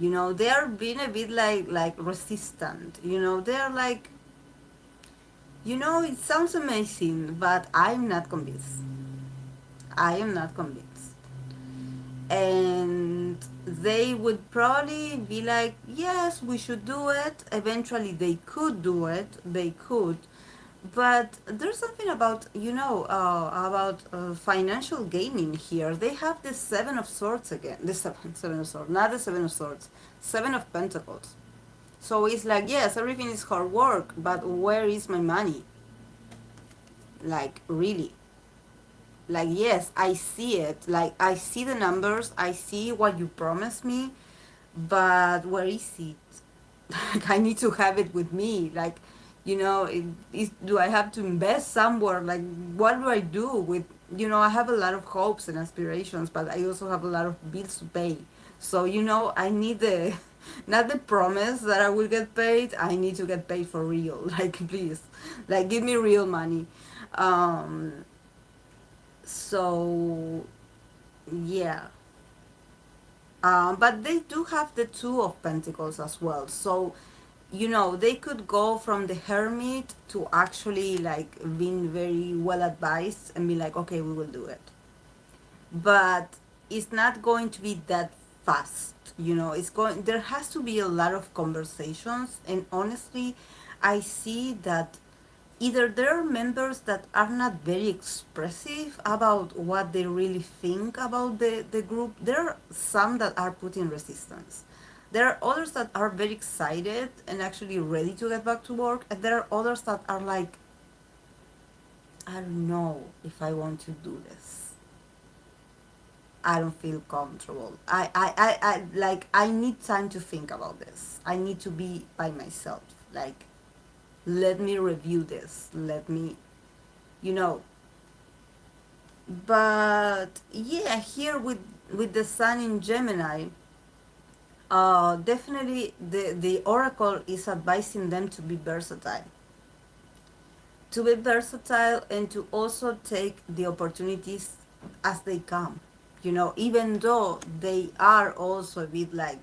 They are being a bit like resistant. They are like, it sounds amazing, but I'm not convinced. I am not convinced. And they would probably be like, yes, we should do it. Eventually they could do it. They could. But there's something about, financial gaining here. They have the Seven of Swords again. The seven of Swords, not the Seven of Swords. Seven of Pentacles. So it's like, yes, everything is hard work, but where is my money? Like, really? Like, yes, I see it. Like, I see the numbers, I see what you promised me, but where is it? Like, I need to have it with me. Like, do I have to invest somewhere? Like, what do I do with, I have a lot of hopes and aspirations, but I also have a lot of bills to pay. So, I need the, not the promise that I will get paid, I need to get paid for real. Like, please, like, give me real money. Um, so, yeah. But they do have the Two of Pentacles as well. So, they could go from the hermit to actually like being very well advised and be like, okay, we will do it. But it's not going to be that fast. There has to be a lot of conversations. And honestly, I see that either there are members that are not very expressive about what they really think about the group. There are some that are putting resistance. There are others that are very excited and actually ready to get back to work. And there are others that are like, I don't know if I want to do this. I don't feel comfortable. I need time to think about this. I need to be by myself. Like, let me review this. Let me, you know, but yeah, here with the sun in Gemini, definitely the oracle is advising them to be versatile and to also take the opportunities as they come, even though they are also a bit like,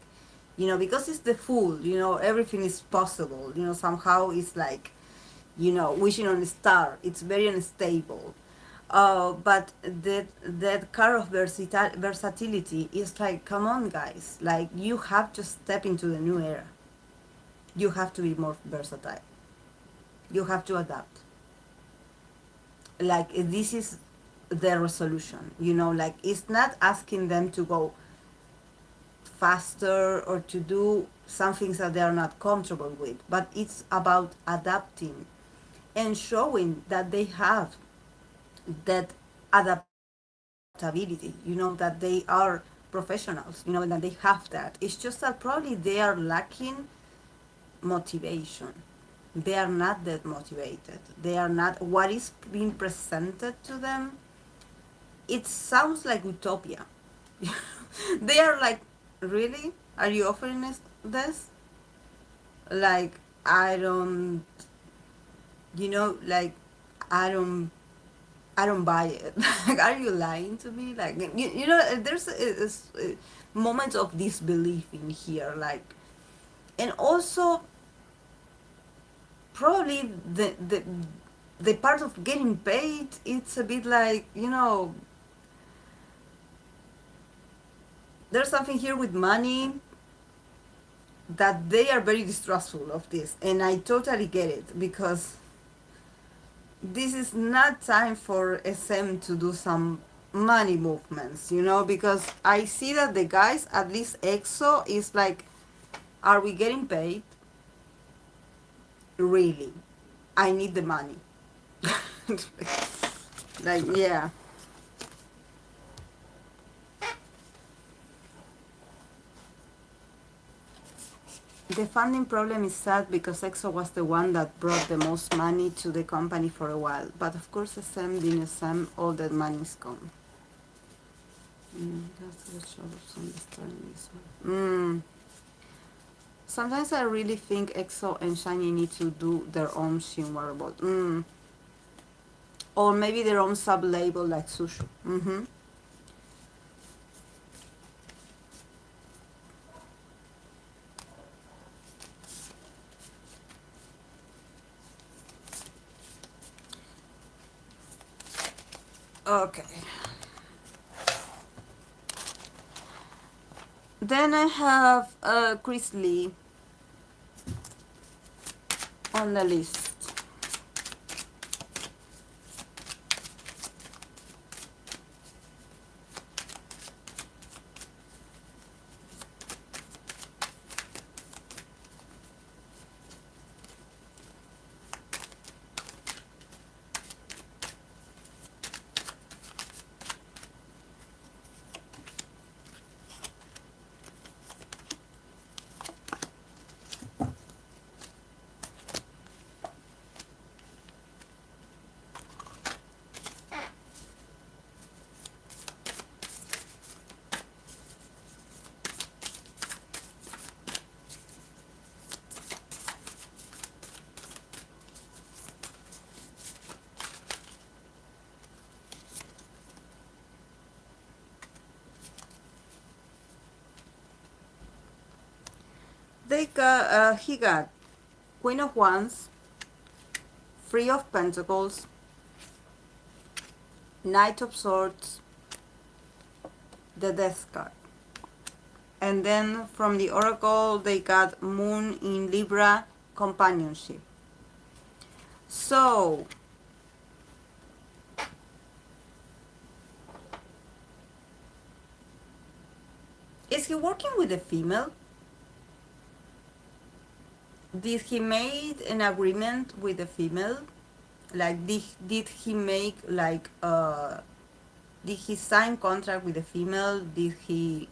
because it's the Fool, everything is possible, somehow it's like, wishing on a star. It's very unstable. But that kind of versatility is like, come on, guys. Like, you have to step into the new era. You have to be more versatile. You have to adapt. Like, this is the resolution. Like, it's not asking them to go faster or to do some things that they are not comfortable with, but it's about adapting and showing that they have that adaptability, that they are professionals, and that they have that. It's just that probably they are lacking motivation. They are not that motivated. They are not, what is being presented to them, it sounds like utopia. They are like, really? Are you offering us this? Like, I don't, like, I don't I don't buy it. Like, are you lying to me? Like, there's moments of disbelief in here. Like, and also probably the part of getting paid. It's a bit like, there's something here with money that they are very distrustful of this, and I totally get it because this is not time for SM to do some money movements, because I see that the guys, at least EXO, is like, are we getting paid? Really? I need the money. Like, yeah. The funding problem is sad because EXO was the one that brought the most money to the company for a while. But of course, SM being SM, all that money is gone. That's the shows on the story. Sometimes I really think EXO and Shiny need to do their own Shin wearable. Or maybe their own sub-label like SuJu. Okay. Then I have Chris Lee on the list. He got Queen of Wands, Three of Pentacles, Knight of Swords, the Death card. And then from the Oracle, they got Moon in Libra, Companionship. So, is he working with a female? Did he made an agreement with a female? Like, did he make like did he sign contract with a female? Did he?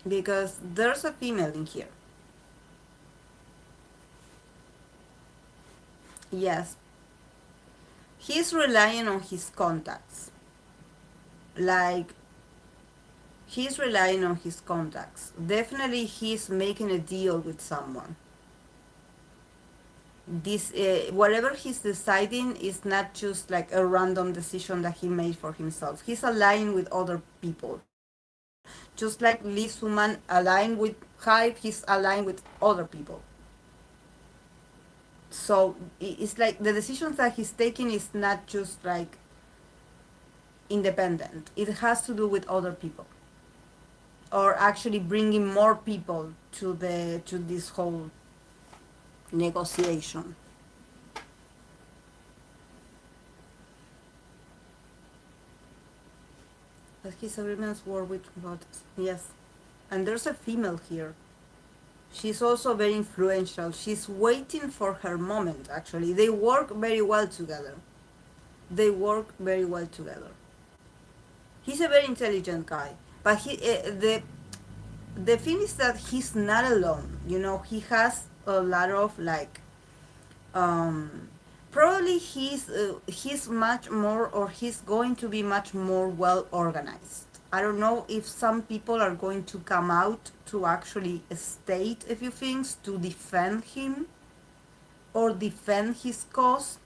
Because there's a female in here. Yes, he's relying on his contacts. Like, he's relying on his contacts. Definitely, he's making a deal with someone. This whatever he's deciding is not just like a random decision that he made for himself. He's aligned with other people, just like Lee Suman aligned with Hype. He's aligned with other people. So it's like the decisions that he's taking is not just like independent. It has to do with other people, or actually bringing more people to this whole negotiation. But his agreements were with robots. Yes. And there's a female here. She's also very influential. She's waiting for her moment, actually. They work very well together. They work very well together. He's a very intelligent guy. But the thing is that he's not alone. You know, he has a lot of like um, probably he's much more, or he's going to be much more well organized. I don't know if some people are going to come out to actually state a few things to defend him or defend his cause,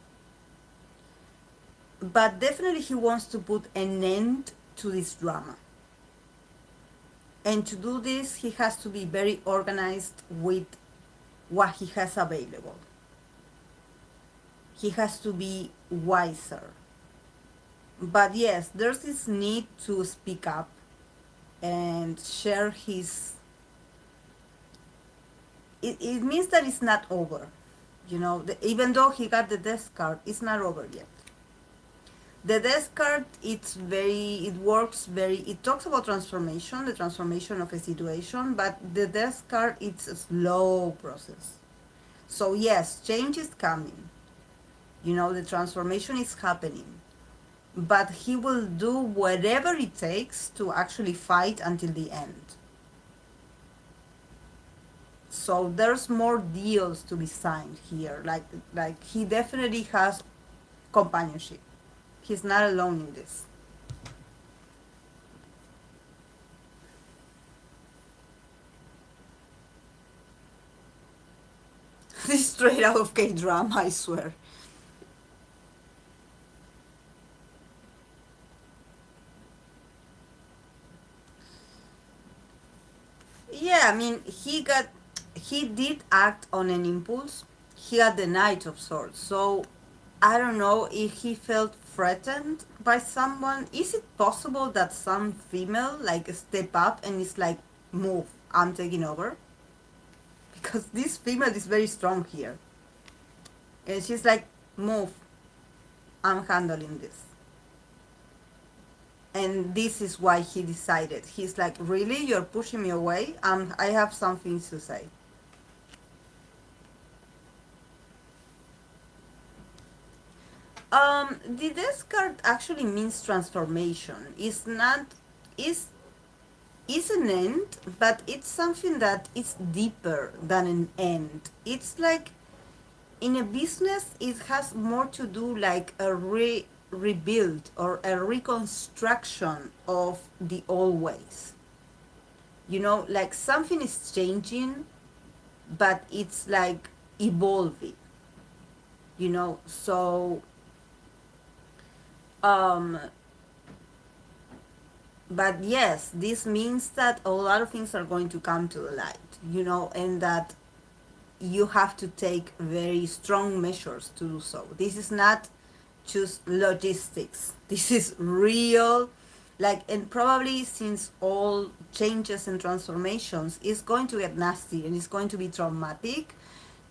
but definitely he wants to put an end to this drama. And to do this, he has to be very organized with what he has available. He has to be wiser. But yes, there's this need to speak up and share his. It means that it's not over. You know, even though he got the death card, it's not over yet. The death card, it works very, it talks about transformation, the transformation of a situation, but the death card, it's a slow process. So yes, change is coming. You know, the transformation is happening. But he will do whatever it takes to actually fight until the end. So there's more deals to be signed here. Like he definitely has companionship. He's not alone in this. This is straight out of K-drama, I swear. Yeah, I mean, he did act on an impulse. He had the Knight of Swords, so I don't know if he felt threatened by someone. Is it possible that some female like step up and is like, move, I'm taking over? Because this female is very strong here, and she's like, move, I'm handling this. And this is why he decided. He's like, really, you're pushing me away? I have something to say. The death card actually means transformation. It's not, is is an end, but it's something that is deeper than an end. It's like in a business, it has more to do like a rebuild or a reconstruction of the old ways. You know, like something is changing, but it's like evolving. You know, so um, but yes, this means that a lot of things are going to come to the light. You know, and that you have to take very strong measures to do so. This is not just logistics. This is real, like, and probably since all changes and transformations is going to get nasty and it's going to be traumatic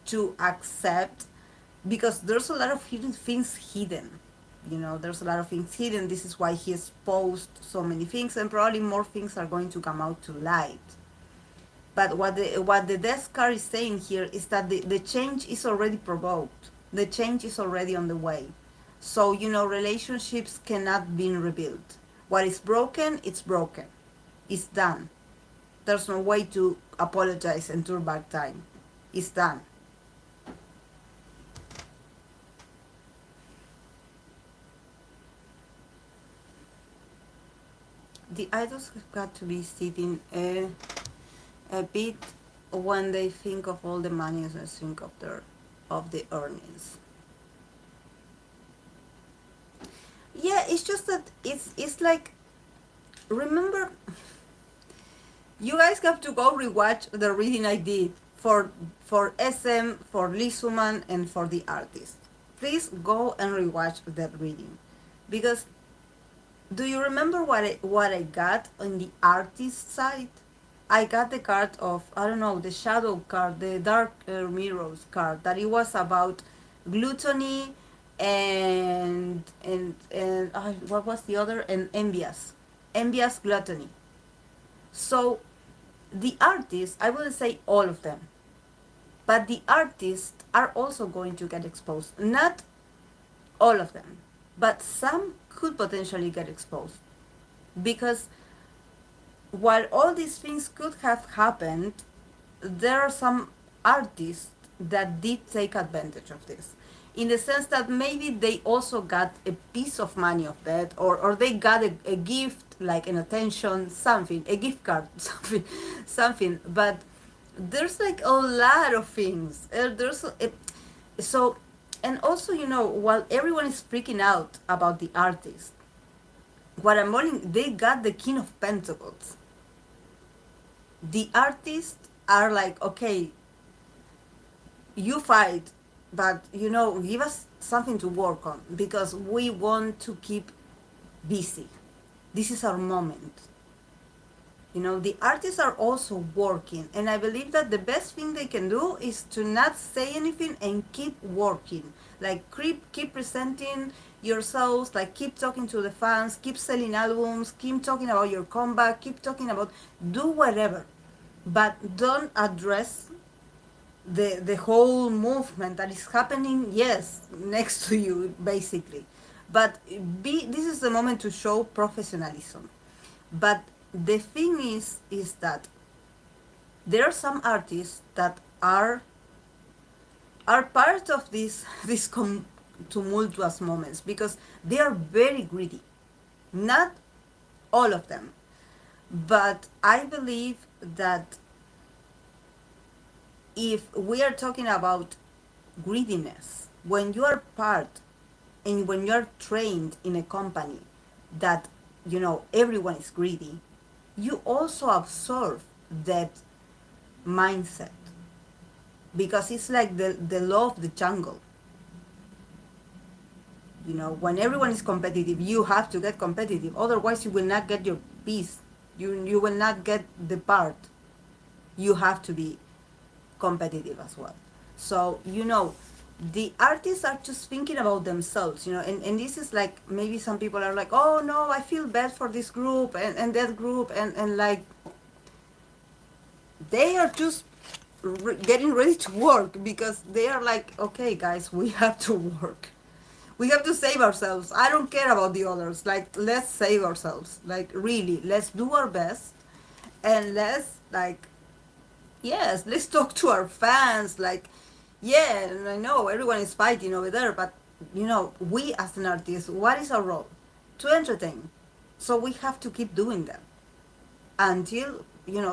to accept, because there's a lot of hidden things hidden. You know, there's a lot of things hidden. This is why he exposed so many things, and probably more things are going to come out to light. But what the death card is saying here is that the change is already provoked. The change is already on the way. So, you know, relationships cannot be rebuilt. What is broken, it's broken. It's done. There's no way to apologize and turn back time. It's done. The idols have got to be sitting a bit when they think of all the money and think of the earnings. Yeah, it's just that it's like, remember, you guys have to go rewatch the reading I did for SM, for Lisuman, and for the artist. Please go and rewatch that reading, because do you remember what I got on the artist side? I got the card of, I don't know, the shadow card, the dark mirrors card, that it was about gluttony and what was the other, and envious gluttony. So the artists, I wouldn't say all of them, but the artists are also going to get exposed. Not all of them, but some could potentially get exposed, because while all these things could have happened, there are some artists that did take advantage of this, in the sense that maybe they also got a piece of money of that, or they got a gift, like an attention, something, a gift card, something. But there's like a lot of things. So, and also, you know, while everyone is freaking out about the artist, what I'm wondering, they got the King of Pentacles. The artists are like, okay, you fight, but you know, give us something to work on, because we want to keep busy. This is our moment. You know, the artists are also working, and I believe that the best thing they can do is to not say anything and keep working. Like, keep presenting yourselves, like keep talking to the fans, keep selling albums, keep talking about your comeback, keep talking about, do whatever, but don't address the whole movement that is happening, yes, next to you, basically. But this is the moment to show professionalism. But the thing is that there are some artists that are part of this tumultuous moments, because they are very greedy. Not all of them, but I believe that if we are talking about greediness, when you are part and when you're trained in a company that, you know, everyone is greedy, you also absorb that mindset, because it's like the law of the jungle. When everyone is competitive, you have to get competitive. Otherwise, you will not get your piece. You will not get the part. You have to be competitive as well. So, the artists are just thinking about themselves, and this is like, maybe some people are like, oh no, I feel bad for this group and that group, and like, they are just getting ready to work, because they are like, okay, guys, we have to work. We have to save ourselves. I don't care about the others. Like, let's save ourselves. Like, really, let's do our best, and let's, like, yes, let's talk to our fans. Like, yeah, and I know everyone is fighting over there, but we as an artist, what is our role? To entertain. So we have to keep doing that until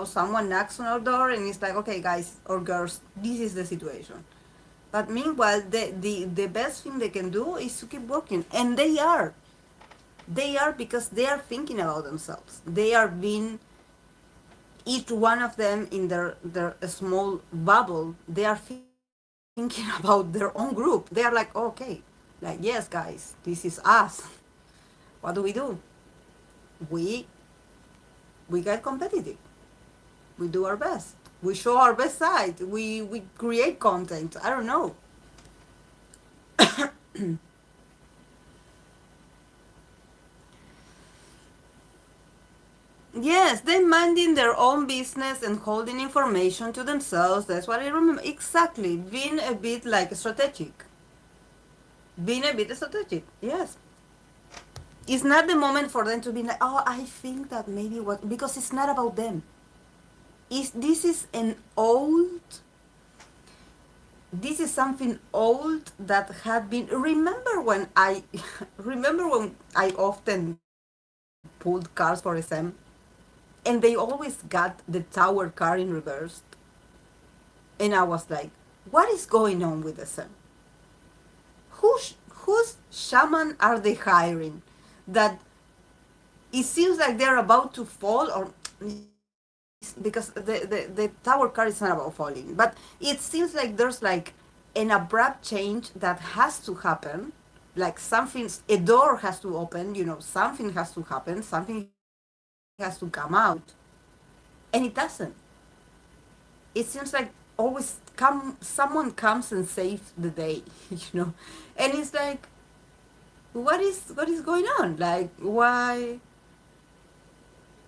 someone knocks on our door and it's like, okay, guys or girls, this is the situation. But meanwhile, the best thing they can do is to keep working, and they are because they are thinking about themselves. They are being, each one of them in their small bubble, they are thinking about their own group. They are like, okay, like, yes, guys, this is us. What do? We we get competitive. We do our best. We show our best side. We create content. I don't know. Yes, they minding their own business and holding information to themselves. That's what I remember. Exactly. Being a bit like strategic. Being a bit strategic. Yes. It's not the moment for them to be like, oh, I think that maybe what, because it's not about them. This is an old, this is something old that had been, remember when I often pulled cars for SM, and they always got the tower car in reverse, and I was like, what is going on with SM? Whose shaman are they hiring that it seems like they're about to fall, or because the tower car is not about falling, but it seems like there's like an abrupt change that has to happen, like something, a door has to open, something has to happen, something has to come out, and it doesn't. It seems like always someone comes and saves the day, and it's like, what is going on, like, why?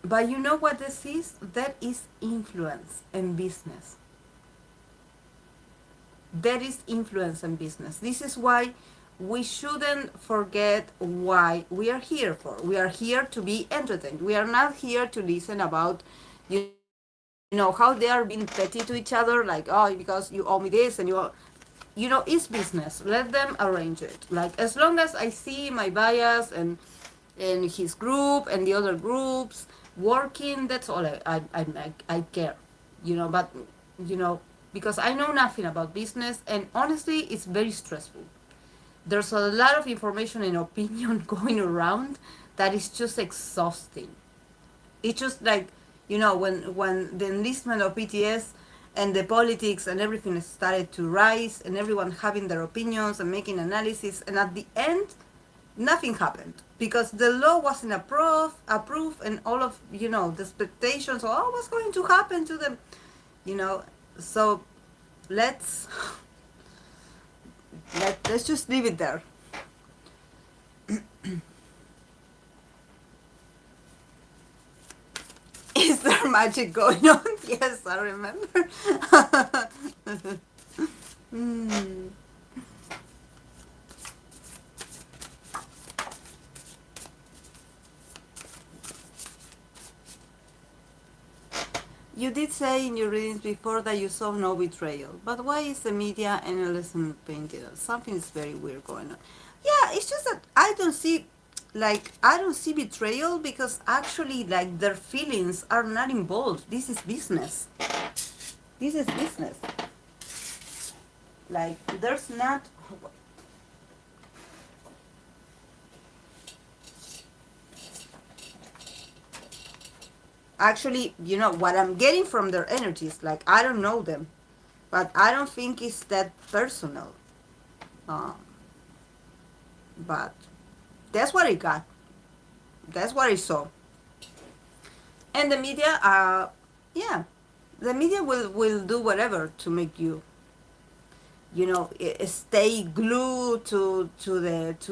But you know what this is? That is influence and business. That is influence and business. This is why we shouldn't forget why we are here for. We are here to be entertained. We are not here to listen about, how they are being petty to each other, like, oh, because you owe me this, and it's business. Let them arrange it. Like, as long as I see my bias and his group and the other groups working, that's all I care, but because I know nothing about business, and honestly it's very stressful. There's a lot of information and opinion going around that is just exhausting. It's just like, when the enlistment of BTS and the politics and everything started to rise, and everyone having their opinions and making analysis, and at the end nothing happened, because the law wasn't approved, and all of the expectations of, oh, what's going to happen to them, you know so let's let's just leave it there. Is there magic going on? Yes, I remember. Hmm. You did say in your readings before that you saw no betrayal, but why is the media analyzing painted? Something is very weird going on. Yeah, it's just that I don't see betrayal, because actually, like, their feelings are not involved. This is business. This is business. Like, there's not. actually, what I'm getting from their energies, like, I don't know them, but I don't think it's that personal. Um, but that's what I got. That's what I saw. And the media, yeah, the media will do whatever to make you, stay glued to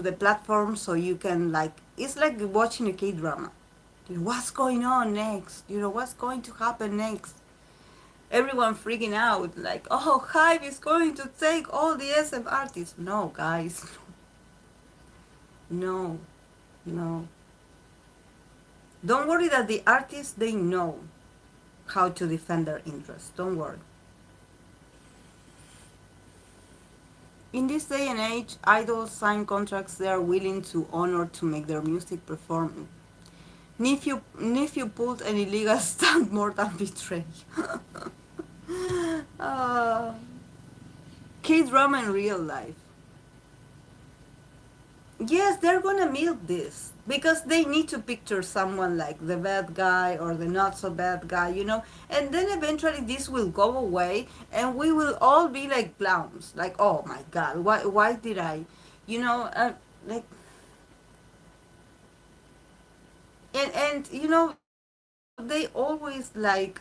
the platform, so you can, like, it's like watching a K-drama. What's going on next? What's going to happen next? Everyone freaking out, like, oh, Hype is going to take all the SM artists. No, guys. No, no. Don't worry that the artists, they know how to defend their interests. Don't worry. In this day and age, idols sign contracts they are willing to honor to make their music perform. If you pulled an illegal stunt, more than betray. uh, K-drama in real life. Yes, they're gonna milk this because they need to picture someone like the bad guy or the not so bad guy. And then eventually this will go away and we will all be like clowns. Like, oh my god, why did I, you know, like, and they always like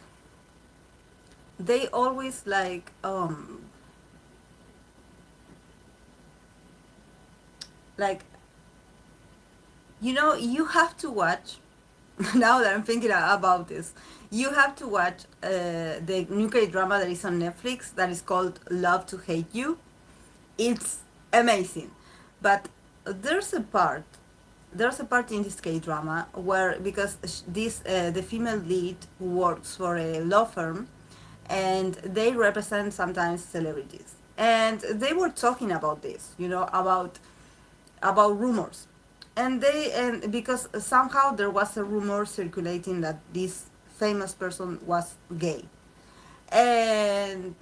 you have to watch. Now that I'm thinking about this, you have to watch the new K drama that is on Netflix that is called Love to Hate You. It's amazing, but there's a part there's a part in this K drama where, because this the female lead works for a law firm, and they represent sometimes celebrities, and they were talking about this, about rumors, and because somehow there was a rumor circulating that this famous person was gay, and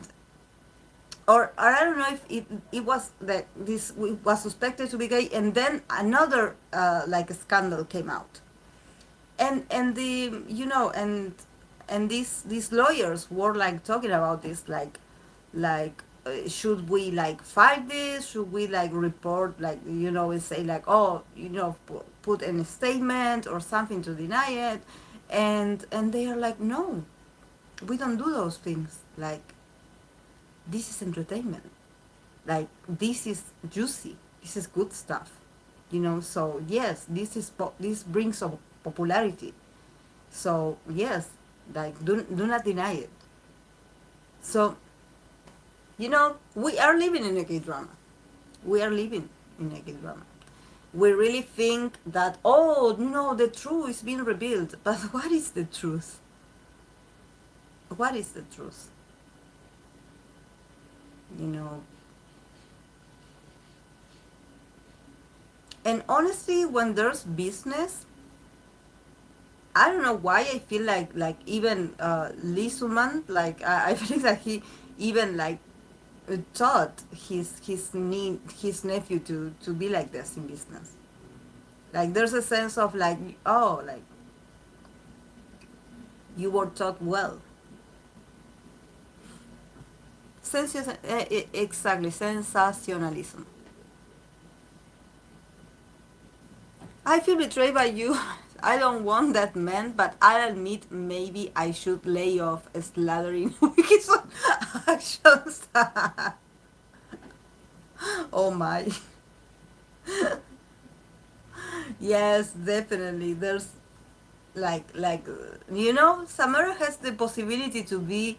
or I don't know if it was that this was suspected to be gay, and then another like scandal came out, and the and these lawyers were like talking about this, should we like fight this, should we like report, like, and say like, oh, put in a statement or something to deny it, and they are like, no, we don't do those things, like, this is entertainment, like, this is juicy, this is good stuff, so yes, this brings up popularity, so yes, like, do not deny it. So, we are living in a K drama. We are living in a K drama. We really think that, oh no, the truth is being revealed, but what is the truth? What is the truth? you know and honestly, when there's business, I don't know why I feel like even Lee Suman, like, I feel like he even like taught his nephew to be like this in business. Like, there's a sense of like, oh, like, you were taught well. Exactly, sensationalism. I feel betrayed by you. I don't want that man, but I'll admit maybe I should lay off slathering with his actions. Oh my. Yes, definitely. There's Samara has the possibility to be,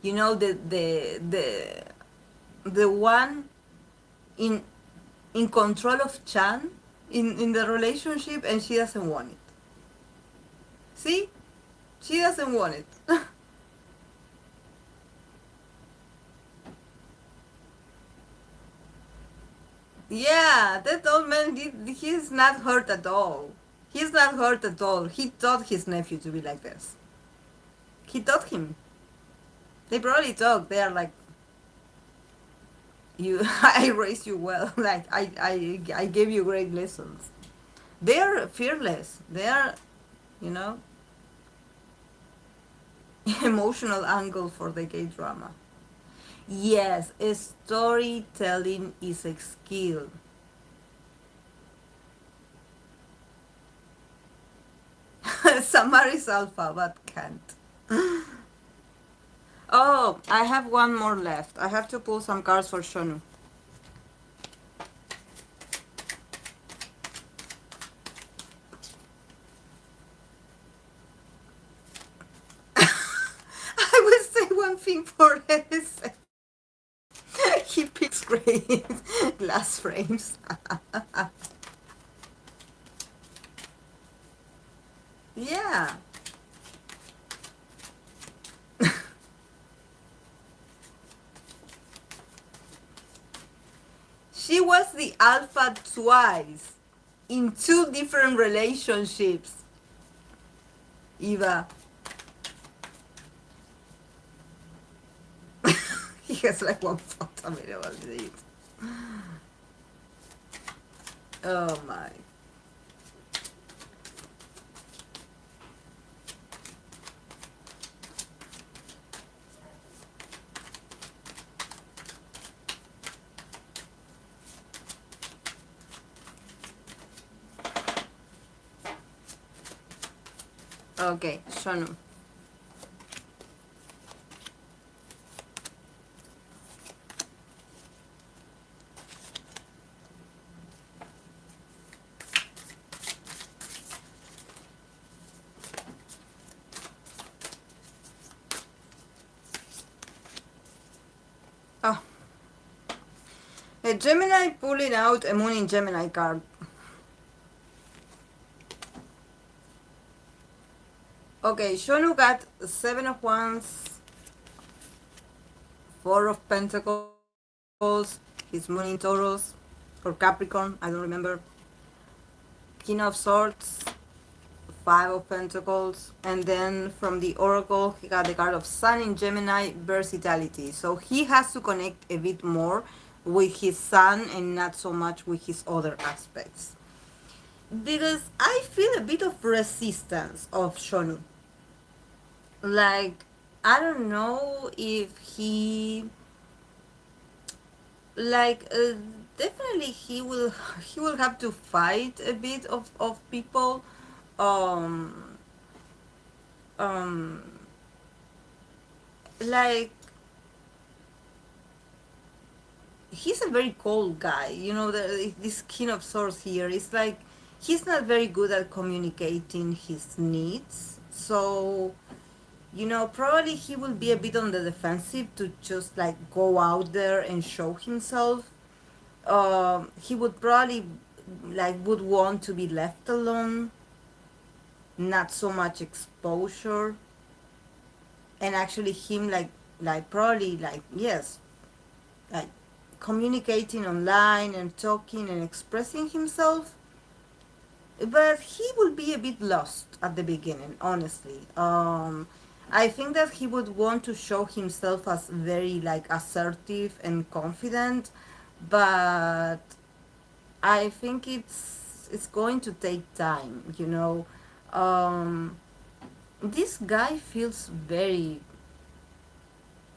the one in in control of Chan in the relationship, and she doesn't want it. See? She doesn't want it. Yeah, that old man, he's not hurt at all. He's not hurt at all. He taught his nephew to be like this. He taught him. They probably talk. They are like, you, I raised you well. Like, I gave you great lessons. They are fearless. They are, you know. Emotional angle for the K drama. Yes, storytelling is a skill. Samaris Alpha, but can't. Oh, I have one more left. I have to pull some cards for Shownu. I will say one thing for Edison. He picks great glass frames. Yeah. She was the alpha twice in two different relationships. Eva. He has like one photo available. Oh my. Okay, Shownu. Oh, a Gemini pulling out a Moon in Gemini card. Okay, Shownu got Seven of Wands, Four of Pentacles, his Moon in Taurus, or Capricorn, I don't remember. King of Swords, Five of Pentacles, and then from the Oracle, he got the card of Sun in Gemini, versatility. So he has to connect a bit more with his Sun and not so much with his other aspects. Because I feel a bit of resistance of Shownu. Like, I don't know if he like definitely he will have to fight a bit of people. um um like he's a very cold guy, you know. This King of Swords here is like he's not very good at communicating his needs. So, you know, probably he will be a bit on the defensive to just like go out there and show himself. He would probably like would want to be left alone, not so much exposure, and actually him like probably like yes, like communicating online and talking and expressing himself. But he will be a bit lost at the beginning, honestly. I think that he would want to show himself as very like assertive and confident, but I think it's going to take time, you know. Um, this guy feels very.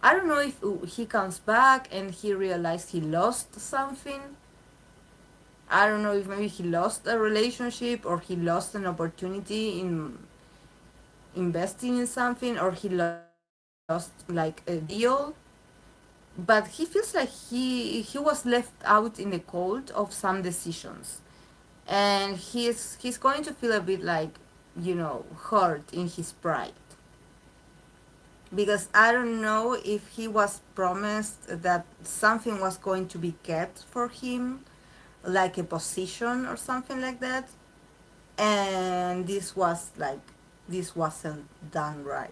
I don't know if he comes back and he realized he lost something. I don't know if maybe he lost a relationship or he lost an opportunity in investing in something or he lost like a deal. But he feels like he was left out in the cold of some decisions, and he's going to feel a bit like, you know, hurt in his pride, because I don't know if he was promised that something was going to be kept for him, like a position or something like that, and this wasn't done right.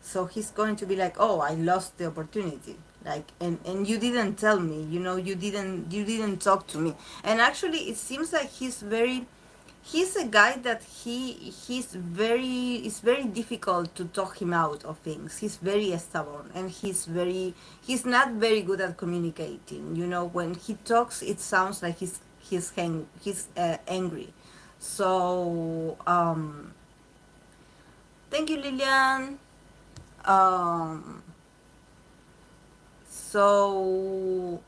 So he's going to be like, oh, I lost the opportunity, like, and you didn't tell me, you know, you didn't talk to me. And actually it seems like he's a guy that it's very difficult to talk him out of things. He's very stubborn, and he's not very good at communicating, you know. When he talks it sounds like he's angry. So Thank you, Lilian. Um, so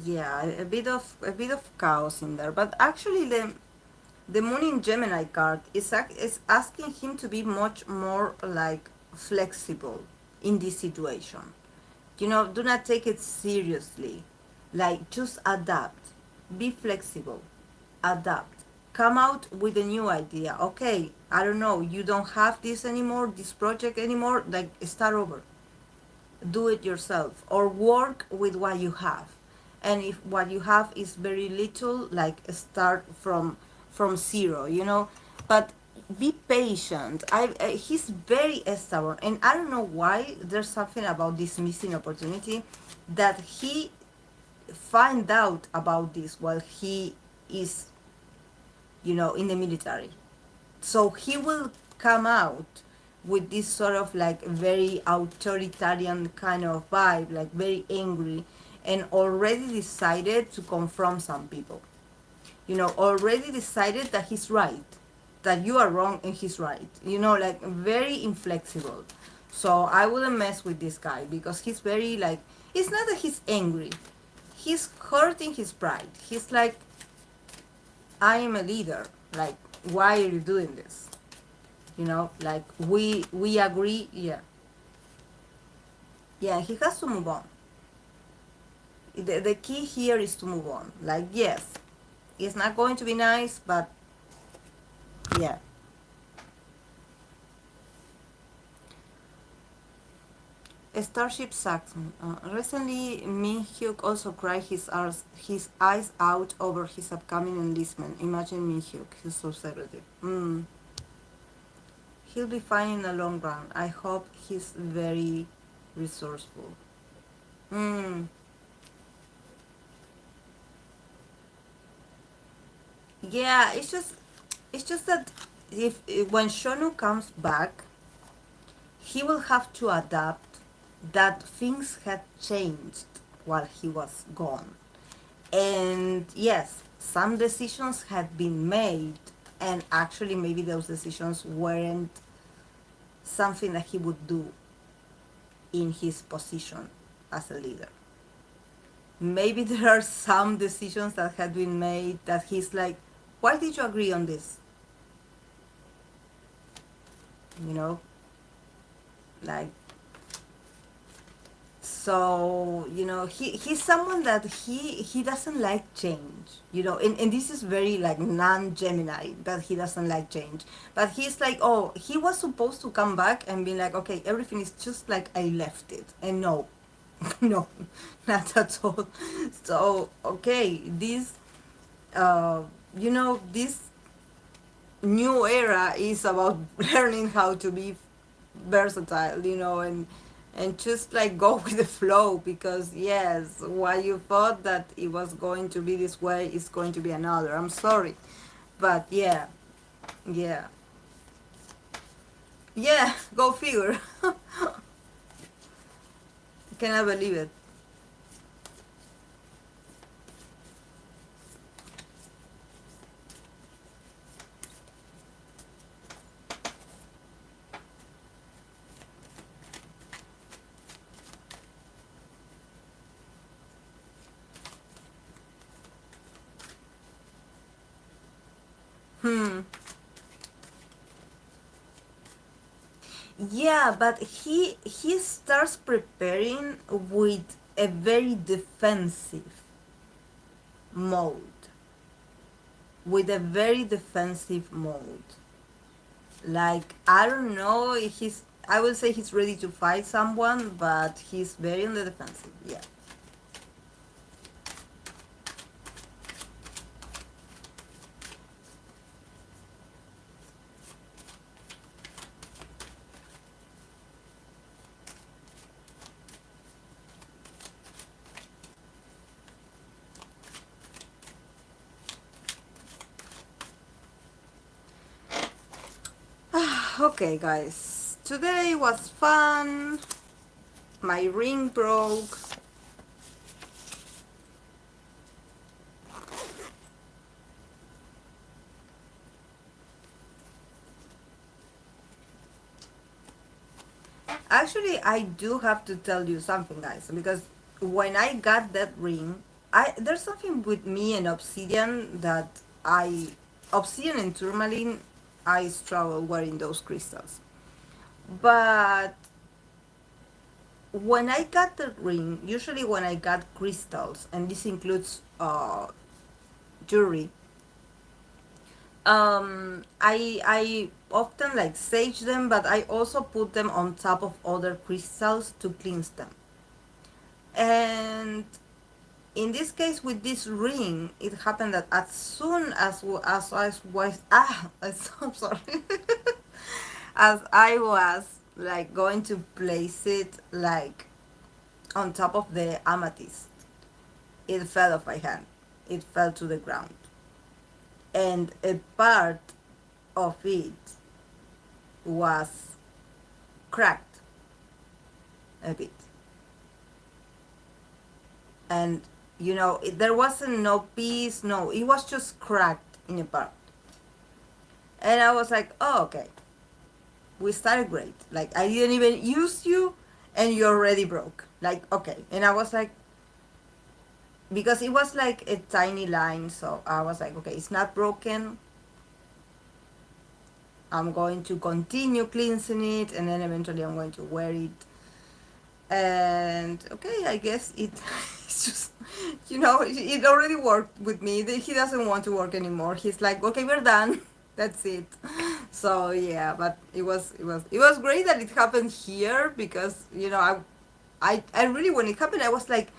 yeah, a bit of chaos in there, but actually the Moon in Gemini card is asking him to be much more like flexible in this situation. Do not take it seriously. Like, just adapt. Be flexible. Adapt. Come out with a new idea. Okay, I don't know, you don't have this anymore, this project anymore, like, start over. Do it yourself or work with what you have. And if what you have is very little, like, start from zero, but be patient. He's very stubborn, and I don't know why. There's something about this missing opportunity that he find out about this while he is, in the military. So he will come out with this sort of like very authoritarian kind of vibe, like very angry, and already decided to confront some people. Already decided that he's right, that you are wrong and he's right. Like, very inflexible. So I wouldn't mess with this guy because he's very like, it's not that he's angry, he's hurting his pride. He's like, I am a leader. Like, why are you doing this? Like, we agree. Yeah, yeah, he has to move on. The key here is to move on. Like, yes, it's not going to be nice, but yeah. Starship Saxon. Recently, Min Hyuk also cried his eyes out over his upcoming enlistment. Imagine Min Hyuk, he's so secretive. He'll be fine in the long run. I hope he's very resourceful. Mm. Yeah, it's just that if when Shownu comes back, he will have to adapt that things had changed while he was gone. And yes, some decisions had been made, and actually maybe those decisions weren't something that he would do in his position as a leader. Maybe there are some decisions that had been made that he's like, why did you agree on this? You know, like, so he's someone that he doesn't like change, and this is very like non-Gemini, that he doesn't like change. But he's like, oh, he was supposed to come back and be like, okay, everything is just like I left it. And no, no, not at all. So okay, uh this new era is about learning how to be versatile, and just like go with the flow, because yes, what you thought that it was going to be this way is going to be another. I'm sorry, but yeah, yeah, yeah. Go figure. Cannot believe it. Hmm. Yeah, but he starts preparing with a very defensive mode, with a very defensive mode. Like, I don't know if I would say he's ready to fight someone, but he's very on the defensive. Yeah. Okay, guys. Today was fun. My ring broke. Actually, I do have to tell you something, guys, because when I got that ring, I there's something with me and obsidian that I obsidian and tourmaline, I struggle wearing those crystals. But when I got the ring, usually when I got crystals, and this includes jewelry, I often like sage them, but I also put them on top of other crystals to cleanse them. And in this case, with this ring, it happened that as soon as I was I'm sorry, as I was like going to place it like on top of the amethyst, it fell off my hand. It fell to the ground, and a part of it was cracked a bit, and there wasn't no piece, no, it was just cracked in a part. And I was like, oh, okay, we started great. Like, I didn't even use you, and you already broke. Like, okay. And I was like, because it was like a tiny line, so I was like, okay, it's not broken. I'm going to continue cleansing it, and then eventually I'm going to wear it. And okay, I guess it's just, it already worked with me. He doesn't want to work anymore. He's like, okay, we're done. That's it. So yeah, but it was great that it happened here, because I really, when it happened, I was like,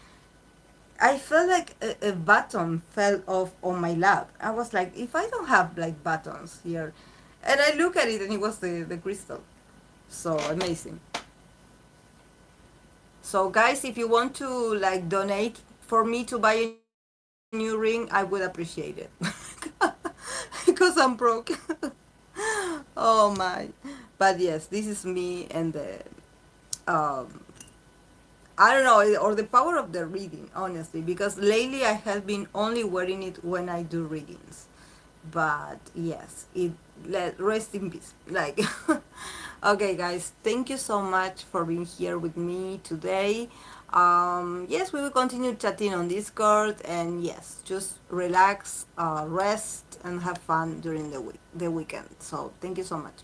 I felt like a button fell off on my lap. I was like, if I don't have like buttons here, and I look at it, and it was the crystal. So amazing. So guys, if you want to like donate for me to buy a new ring, I would appreciate it. Because I'm broke. Oh my. But yes, this is me and the um I don't know, or the power of the reading, honestly, because lately I have been only wearing it when I do readings. But yes, rest in peace. Like, okay, guys, thank you so much for being here with me today. Yes, we will continue chatting on Discord, and yes, just relax, rest, and have fun during the weekend. So thank you so much.